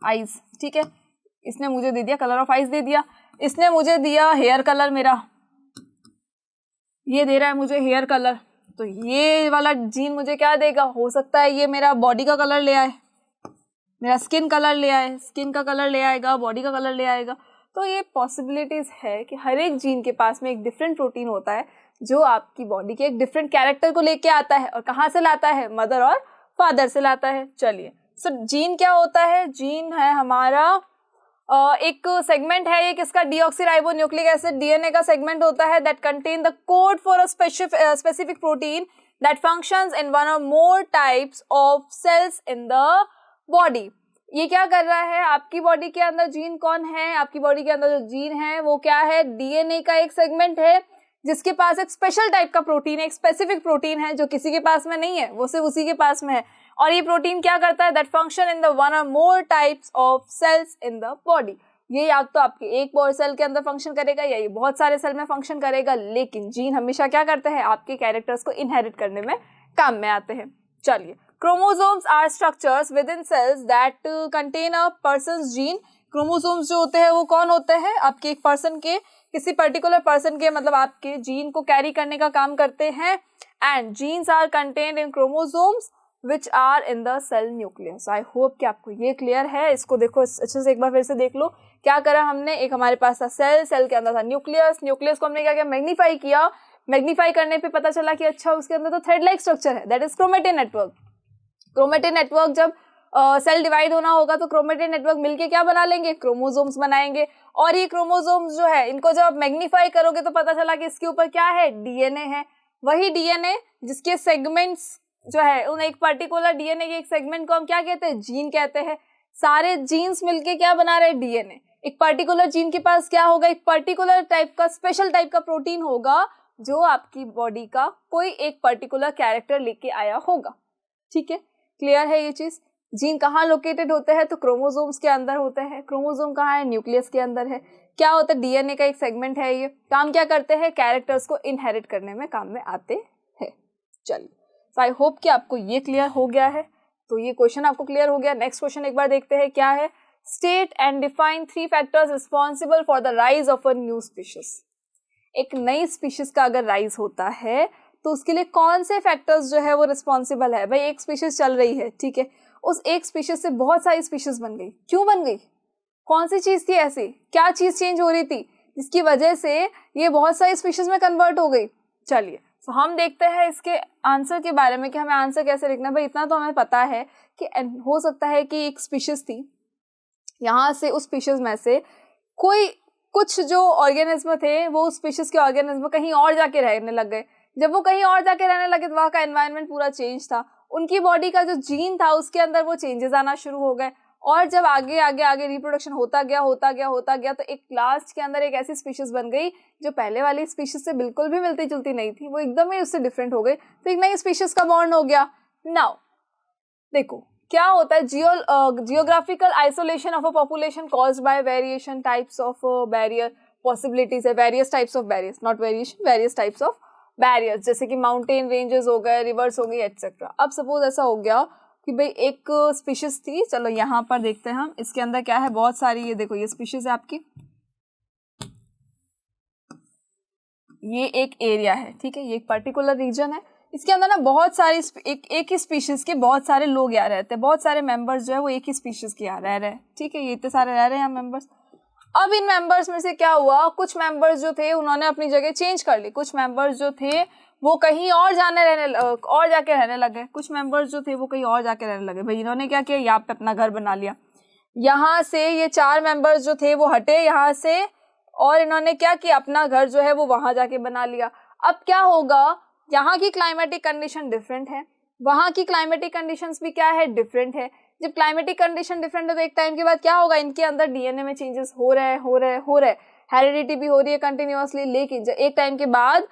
आईज, ठीक है, इसने मुझे दे दिया कलर ऑफ आईज दे दिया। इसने मुझे दिया हेयर कलर, मेरा ये दे रहा है मुझे हेयर कलर, तो ये वाला जीन मुझे क्या देगा, हो सकता है ये मेरा बॉडी का कलर ले आए, मेरा स्किन कलर ले आए, स्किन का कलर ले आएगा, बॉडी का कलर ले आएगा। तो ये पॉसिबिलिटीज है कि हर एक जीन के पास में एक डिफरेंट प्रोटीन होता है जो आपकी बॉडी के एक डिफरेंट कैरेक्टर को लेके आता है, और कहाँ से लाता है, मदर और फादर से लाता है। चलिए, सो जीन क्या होता है, जीन है हमारा एक सेगमेंट है, एक इसका डीऑक्सीराइबोन्यूक्लिक एसिड डीएनए का सेगमेंट होता है that contain the code for a specific protein that functions in one or more types of cells in the body. ये क्या कर रहा है, आपकी बॉडी के अंदर जीन कौन है, आपकी बॉडी के अंदर जो जीन है वो क्या है, डीएनए का एक सेगमेंट है जिसके पास एक स्पेशल टाइप का प्रोटीन है, एक स्पेसिफिक प्रोटीन है जो किसी के पास में नहीं है, वो सिर्फ उसी के पास में है। और ये प्रोटीन क्या करता है, that function in the one or more types of cells in the body. ये या तो आपके एक सेल के अंदर फंक्शन करेगा या ये बहुत सारे सेल में फंक्शन करेगा, लेकिन जीन हमेशा क्या करते हैं, आपके कैरेक्टर्स को इनहेरिट करने में काम में आते हैं। चलिए, chromosomes are structures within cells that contain a person's gene. Chromosomes जो होते हैं वो कौन होते हैं, आपके एक पर्सन के, किसी पर्टिकुलर पर्सन के, मतलब आपके जीन को कैरी करने का काम करते हैं। And genes are contained in chromosomes which are in the cell nucleus. I hope कि आपको ये क्लियर है। इसको देखो अच्छे से, एक बार फिर से देख लो। क्या करा हमने, एक हमारे पास था सेल, सेल के अंदर था न्यूक्लियस, न्यूक्लियस को हमने क्या किया, मैग्नीफाई किया। मैग्नीफाई करने पे पता चला कि अच्छा उसके अंदर तो थ्रेड लाइक स्ट्रक्चर है, that is chromatin network. Chromatin network जब सेल डिवाइड होना होगा तो क्रोमेटिन नेटवर्क मिलके क्या बना लेंगे, क्रोमोसोम्स बनाएंगे। और ये क्रोमोसोम्स जो है इनको जब आप मैग्नीफाई करोगे तो पता चला कि इसके ऊपर क्या है, डीएनए है। वही डीएनए जिसके सेगमेंट्स जो है, उन एक पर्टिकुलर डीएनए के एक सेगमेंट को हम क्या कहते हैं, जीन कहते हैं। सारे जीन्स मिलके क्या बना रहे, डीएनए। एक पर्टिकुलर जीन के पास क्या होगा, एक पर्टिकुलर टाइप का, स्पेशल टाइप का प्रोटीन होगा जो आपकी बॉडी का कोई एक पर्टिकुलर कैरेक्टर लेके आया होगा। ठीक है, क्लियर है ये चीज। जीन कहाँ लोकेटेड होते हैं, तो क्रोमोसोम्स के अंदर होते हैं। क्रोमोसोम कहाँ है, न्यूक्लियस के अंदर है। क्या होता है, डीएनए का एक सेगमेंट है। ये काम क्या करते हैं, कैरेक्टर्स को इनहेरिट करने में काम में आते हैं। चलिए, तो आई होप कि आपको ये क्लियर हो गया है। तो ये क्वेश्चन आपको क्लियर हो गया। नेक्स्ट क्वेश्चन एक बार देखते हैं क्या है। State and define 3 factors responsible for the rise of a new species. एक नई स्पीशीज का अगर राइज होता है तो उसके लिए कौन से फैक्टर्स जो है वो रिस्पॉन्सिबल है। भाई एक स्पीशीज चल रही है, ठीक है, उस एक स्पीशीज से बहुत सारी स्पीशीज बन गई। क्यों बन गई, कौन सी चीज थी ऐसी, क्या चीज चेंज हो रही थी जिसकी वजह से ये बहुत सारी स्पीशीज में कन्वर्ट हो गई। चलिए, तो हम देखते हैं इसके आंसर के बारे में कि हमें आंसर कैसे लिखना है। भाई इतना तो हमें पता है कि हो सकता है कि एक स्पीशीज थी, यहाँ से उस स्पीशीज में से कोई कुछ जो ऑर्गेनिज्म थे वो उस स्पीशीज के ऑर्गेनिज्म कहीं और जाके रहने लग गए। जब वो कहीं और जाके रहने लगे तो वहाँ का एनवायरनमेंट पूरा चेंज था। उनकी बॉडी का जो जीन था उसके अंदर वो चेंजेस आना शुरू हो गए। और जब आगे आगे आगे रिप्रोडक्शन होता गया तो एक लास्ट के अंदर एक ऐसी स्पीशीज बन गई जो पहले वाली स्पीशीज से बिल्कुल भी मिलती जुलती नहीं थी, वो एकदम ही उससे डिफरेंट हो गई। तो एक नई स्पीशीज का बॉर्न हो गया। नाउ देखो क्या होता है, geographical isolation of a population caused by variation types of barrier possibilities है। Various types of barriers, not variation, various types of barriers, जैसे कि माउंटेन रेंजेस हो गए, रिवर्स हो गई, एटसेट्रा। अब सपोज ऐसा हो गया कि भाई एक स्पीशीज थी, चलो यहाँ पर देखते हैं हम, इसके अंदर क्या है, बहुत सारी, ये देखो ये स्पीशीज है आपकी, ये एक एरिया है, ठीक है, ये एक पर्टिकुलर रीजन है। इसके अंदर ना बहुत सारी एक ही स्पीशीज के बहुत सारे लोग यहाँ रहते हैं, बहुत सारे मेंबर्स जो है वो एक ही स्पीशीज के यहाँ रह रहे हैं, ठीक है, ये इतने सारे रह रहे हैं मेंबर्स। अब इन मेंबर्स में से क्या हुआ, कुछ मेंबर्स जो थे उन्होंने अपनी जगह चेंज कर ली, कुछ मेंबर्स जो थे वो कहीं और जाके रहने लगे, कुछ मेंबर्स जो थे वो कहीं और जाके रहने लगे। भाई इन्होंने क्या किया, यहाँ पे अपना घर बना लिया। यहाँ से ये 4 मेंबर्स जो थे वो हटे यहाँ से, और इन्होंने क्या किया, अपना घर जो है वो वहां जाके बना लिया। अब क्या होगा, यहाँ की क्लाइमेटिक कंडीशन डिफरेंट है, वहाँ की क्लाइमेटिक कंडीशंस भी क्या है, डिफरेंट है। जब क्लाइमेटिक कंडीशन डिफरेंट है तो एक टाइम के बाद क्या होगा, इनके अंदर डीएनए में चेंजेस हो रहे हैं, हेरिडिटी भी हो रही है कंटिन्यूअसली, लेकिन जब एक टाइम के बाद,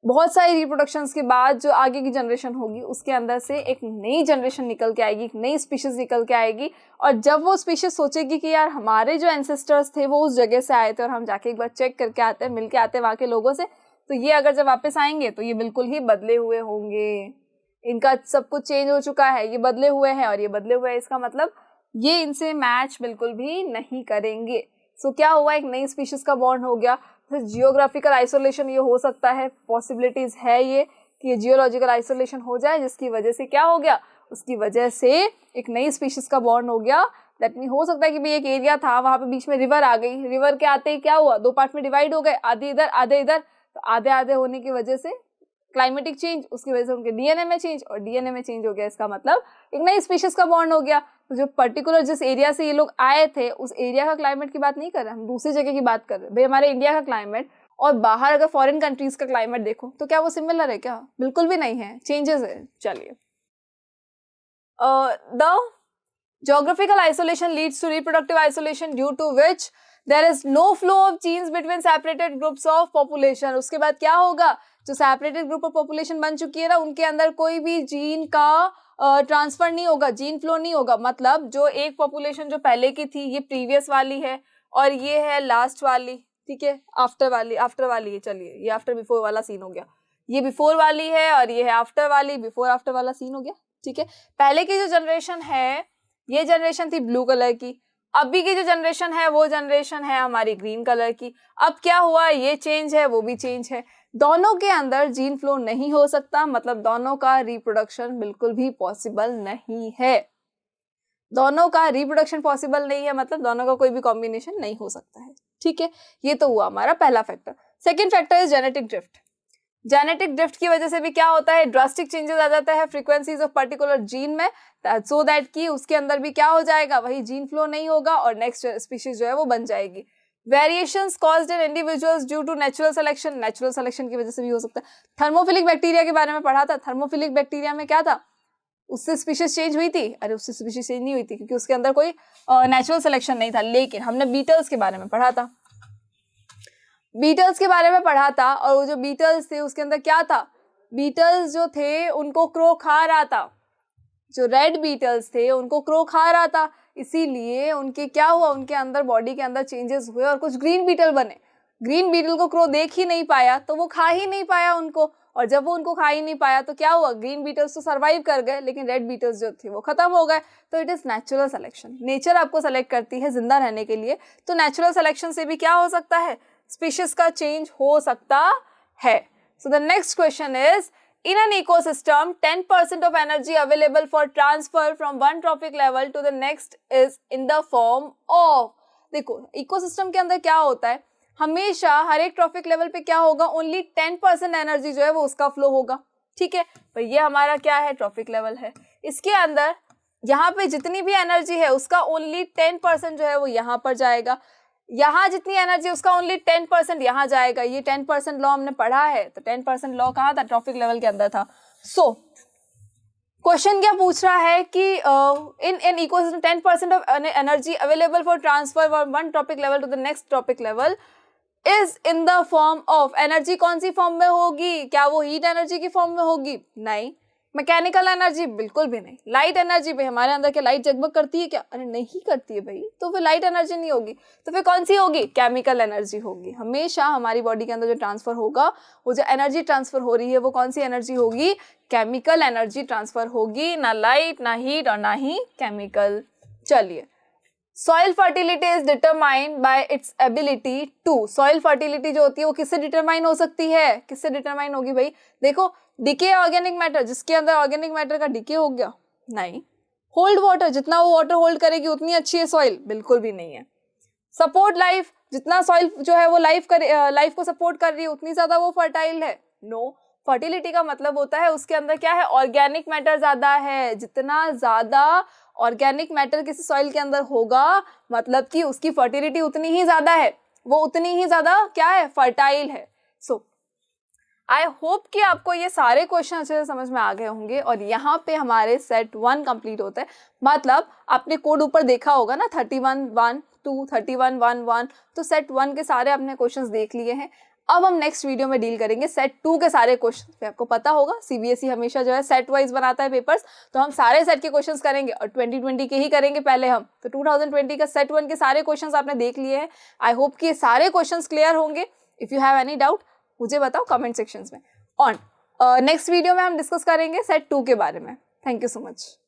बहुत सारी रिप्रोडक्शंस के बाद जो आगे की जनरेशन होगी उसके अंदर से एक नई जनरेशन निकल के आएगी, एक नई स्पीशीज निकल के आएगी। और जब वो स्पीशीज सोचेगी कि यार हमारे जो एंसेस्टर्स थे वो उस जगह से आए थे और हम जाके एक बार चेक करके आते हैं, मिल के आते हैं वहाँ के लोगों से, तो ये अगर जब वापस आएंगे तो ये बिल्कुल ही बदले हुए होंगे, इनका सब कुछ चेंज हो चुका है, ये बदले हुए हैं और ये बदले हुए हैं, इसका मतलब ये इनसे मैच बिल्कुल भी नहीं करेंगे। सो क्या हुआ, एक नई स्पीशीज का बॉन्ड हो गया। फिर जियोग्राफिकल आइसोलेशन ये हो सकता है, पॉसिबिलिटीज है ये कि ये जियोलॉजिकल आइसोलेशन हो जाए, जिसकी वजह से क्या हो गया, उसकी वजह से एक नई स्पीशीज का बॉन्ड हो गया। दैट मीन हो सकता है कि भाई एक एरिया था, वहां पे बीच में रिवर आ गई, रिवर के आते ही क्या हुआ, दो पार्ट में डिवाइड हो गए, आधे इधर आधे इधर, तो आधे आधे होने की वजह से क्लाइमेटिक चेंज, उसकी वजह से उनके डीएनए में चेंज, और डीएनए में चेंज हो गया, इसका मतलब एक नई स्पीशीज का बॉन्ड हो गया। तो जो पर्टिकुलर जिस एरिया से ये लोग आए थे उस एरिया का क्लाइमेट की बात नहीं कर रहे, हम दूसरी जगह की बात कर रहे हैं। भाई हमारे इंडिया का क्लाइमेट और बाहर अगर फॉरेन कंट्रीज का क्लाइमेट देखो तो क्या वो सिमिलर है, क्या बिल्कुल भी नहीं है, चेंजेस है। चलिए, the geographical isolation leads to reproductive isolation due to which there is no flow of genes between separated groups of population। उसके बाद क्या होगा, जो separated group of population बन चुकी है ना, उनके अंदर कोई भी जीन का ट्रांसफर नहीं होगा, जीन फ्लो नहीं होगा। मतलब जो एक पॉपुलेशन जो पहले की थी ये प्रीवियस वाली है और ये है लास्ट वाली, ठीक है, आफ्टर वाली है। चलिए, ये आफ्टर बिफोर वाला सीन हो गया, ये बिफोर वाली है और ये है आफ्टर वाली, बिफोर आफ्टर वाला सीन हो गया, ठीक है। पहले की जो जनरेशन है ये जनरेशन थी ब्लू कलर की, अभी की जो जनरेशन है वो जनरेशन है हमारी ग्रीन कलर की। अब क्या हुआ, ये चेंज है वो भी चेंज है, दोनों के अंदर जीन फ्लो नहीं हो सकता, मतलब दोनों का रिप्रोडक्शन बिल्कुल भी पॉसिबल नहीं है, दोनों का रिप्रोडक्शन पॉसिबल नहीं है, मतलब दोनों का कोई भी कॉम्बिनेशन नहीं हो सकता है, ठीक है। ये तो हुआ हमारा पहला factor. Second factor is genetic drift. Genetic drift की वजह से भी क्या होता है, ड्रास्टिक चेंजेस आ जाता है फ्रीक्वेंसीज ऑफ पर्टिकुलर जीन में, सो दैट कि उसके अंदर भी क्या हो जाएगा, वही जीन फ्लो नहीं होगा और नेक्स्ट स्पीशीज जो है वो बन जाएगी। Variations caused in individuals due to natural selection, natural selection की वजह से भी हो सकता है। थर्मोफिलिक बैक्टीरिया के बारे में पढ़ा था, थर्मोफिलिक बैक्टीरिया में क्या था, उससे स्पीशीज चेंज हुई थी, अरे उससे स्पीशीज चेंज नहीं हुई थी क्योंकि उसके अंदर कोई नेचुरल सिलेक्शन नहीं था। लेकिन हमने बीटल्स के बारे में पढ़ा था, बीटल्स के बारे में पढ़ा था, और वो जो बीटल्स थे उसके अंदर क्या था, बीटल्स जो थे उनको क्रो खा रहा था, जो रेड बीटल्स थे उनको क्रो खा रहा था, इसीलिए उनके क्या हुआ, उनके अंदर बॉडी के अंदर चेंजेस हुए और कुछ ग्रीन बीटल बने। ग्रीन बीटल को क्रो देख ही नहीं पाया तो वो खा ही नहीं पाया उनको, और जब वो उनको खा ही नहीं पाया तो क्या हुआ, ग्रीन बीटल्स तो सर्वाइव कर गए लेकिन रेड बीटल्स जो थे वो खत्म हो गए। तो it is natural selection, nature आपको सेलेक्ट करती है जिंदा रहने के लिए, तो नेचुरल सिलेक्शन से भी क्या हो सकता है, स्पीशीज का चेंज हो सकता है। So the next question is, in an ecosystem 10% of energy available for transfer from one trophic level to the next is in the form of, देखो इकोसिस्टम के अंदर क्या होता है, हमेशा हर एक ट्रॉफिक लेवल पे क्या होगा, ओनली 10% एनर्जी जो है वो उसका फ्लो होगा, ठीक है। तो ये हमारा क्या है, ट्रॉफिक लेवल है, इसके अंदर यहाँ पे जितनी भी एनर्जी है उसका ओनली 10% जो है वो यहाँ पर जाएगा, यहाँ जितनी एनर्जी उसका ओनली 10% यहाँ जाएगा। ये 10% लॉ हमने पढ़ा है, तो 10% लॉ कहाँ था, ट्रॉफिक लेवल के अंदर था। सो क्वेश्चन क्या पूछ रहा है कि in ecosystem 10% of energy available for transfer from one trophic level to the next trophic level is in the form of, energy कौन सी फॉर्म में होगी, क्या वो हीट एनर्जी की फॉर्म में होगी, नहीं। मैकेनिकल एनर्जी, बिल्कुल भी नहीं। लाइट एनर्जी, भाई हमारे अंदर क्या लाइट जगमग करती है क्या, अरे नहीं करती है भाई, तो फिर लाइट एनर्जी नहीं होगी, तो फिर कौन सी होगी, केमिकल एनर्जी होगी। हमेशा हमारी बॉडी के अंदर जो ट्रांसफर होगा, वो जो एनर्जी ट्रांसफर हो रही है वो कौन सी एनर्जी होगी, केमिकल एनर्जी ट्रांसफर होगी, ना लाइट ना हीट और ना ही केमिकल। चलिए, soil fertility is determined by its ability to, soil fertility जो होती है वो किससे डिटरमाइन हो सकती है, किससे डिटरमाइन होगी भाई, देखो डिके ऑर्गेनिक मैटर, जिसके अंदर ऑर्गेनिक मैटर का डिके हो गया, नहीं। होल्ड वाटर, जितना वो वाटर होल्ड करेगी उतनी अच्छी है सॉइल, बिल्कुल भी नहीं है। सपोर्ट लाइफ, जितना सॉइल जो है वो लाइफ को सपोर्ट कर रही है उतनी ज्यादा वो फर्टाइल है, नो। फर्टिलिटी का मतलब होता है उसके अंदर क्या है, ऑर्गेनिक मैटर ज्यादा है, जितना ज्यादा ऑर्गेनिक मैटर किसी सॉइल के अंदर होगा मतलब कि उसकी फर्टिलिटी उतनी ही ज्यादा है, वो उतनी ही ज्यादा क्या है, फर्टाइल है। सो आई होप कि आपको ये सारे क्वेश्चन अच्छे से समझ में आ गए होंगे और यहाँ पे हमारे सेट 1 कंप्लीट होता है। मतलब आपने कोड ऊपर देखा होगा ना 31-1-2, 31-1-1, तो सेट 1 के सारे आपने क्वेश्चंस देख लिए हैं। अब हम नेक्स्ट वीडियो में डील करेंगे सेट 2 के सारे क्वेश्चन पे। आपको पता होगा सीबीएसई हमेशा जो है सेट वाइज बनाता है पेपर्स, तो हम सारे सेट के क्वेश्चंस करेंगे और 2020 के ही करेंगे पहले हम। तो 2020 का सेट 1 के सारे क्वेश्चंस आपने देख लिए हैं। आई होप कि ये सारे क्वेश्चंस क्लियर होंगे। If you have any doubt मुझे बताओ कमेंट सेक्शंस में। और नेक्स्ट वीडियो में हम डिस्कस करेंगे सेट 2 के बारे में। Thank you so much.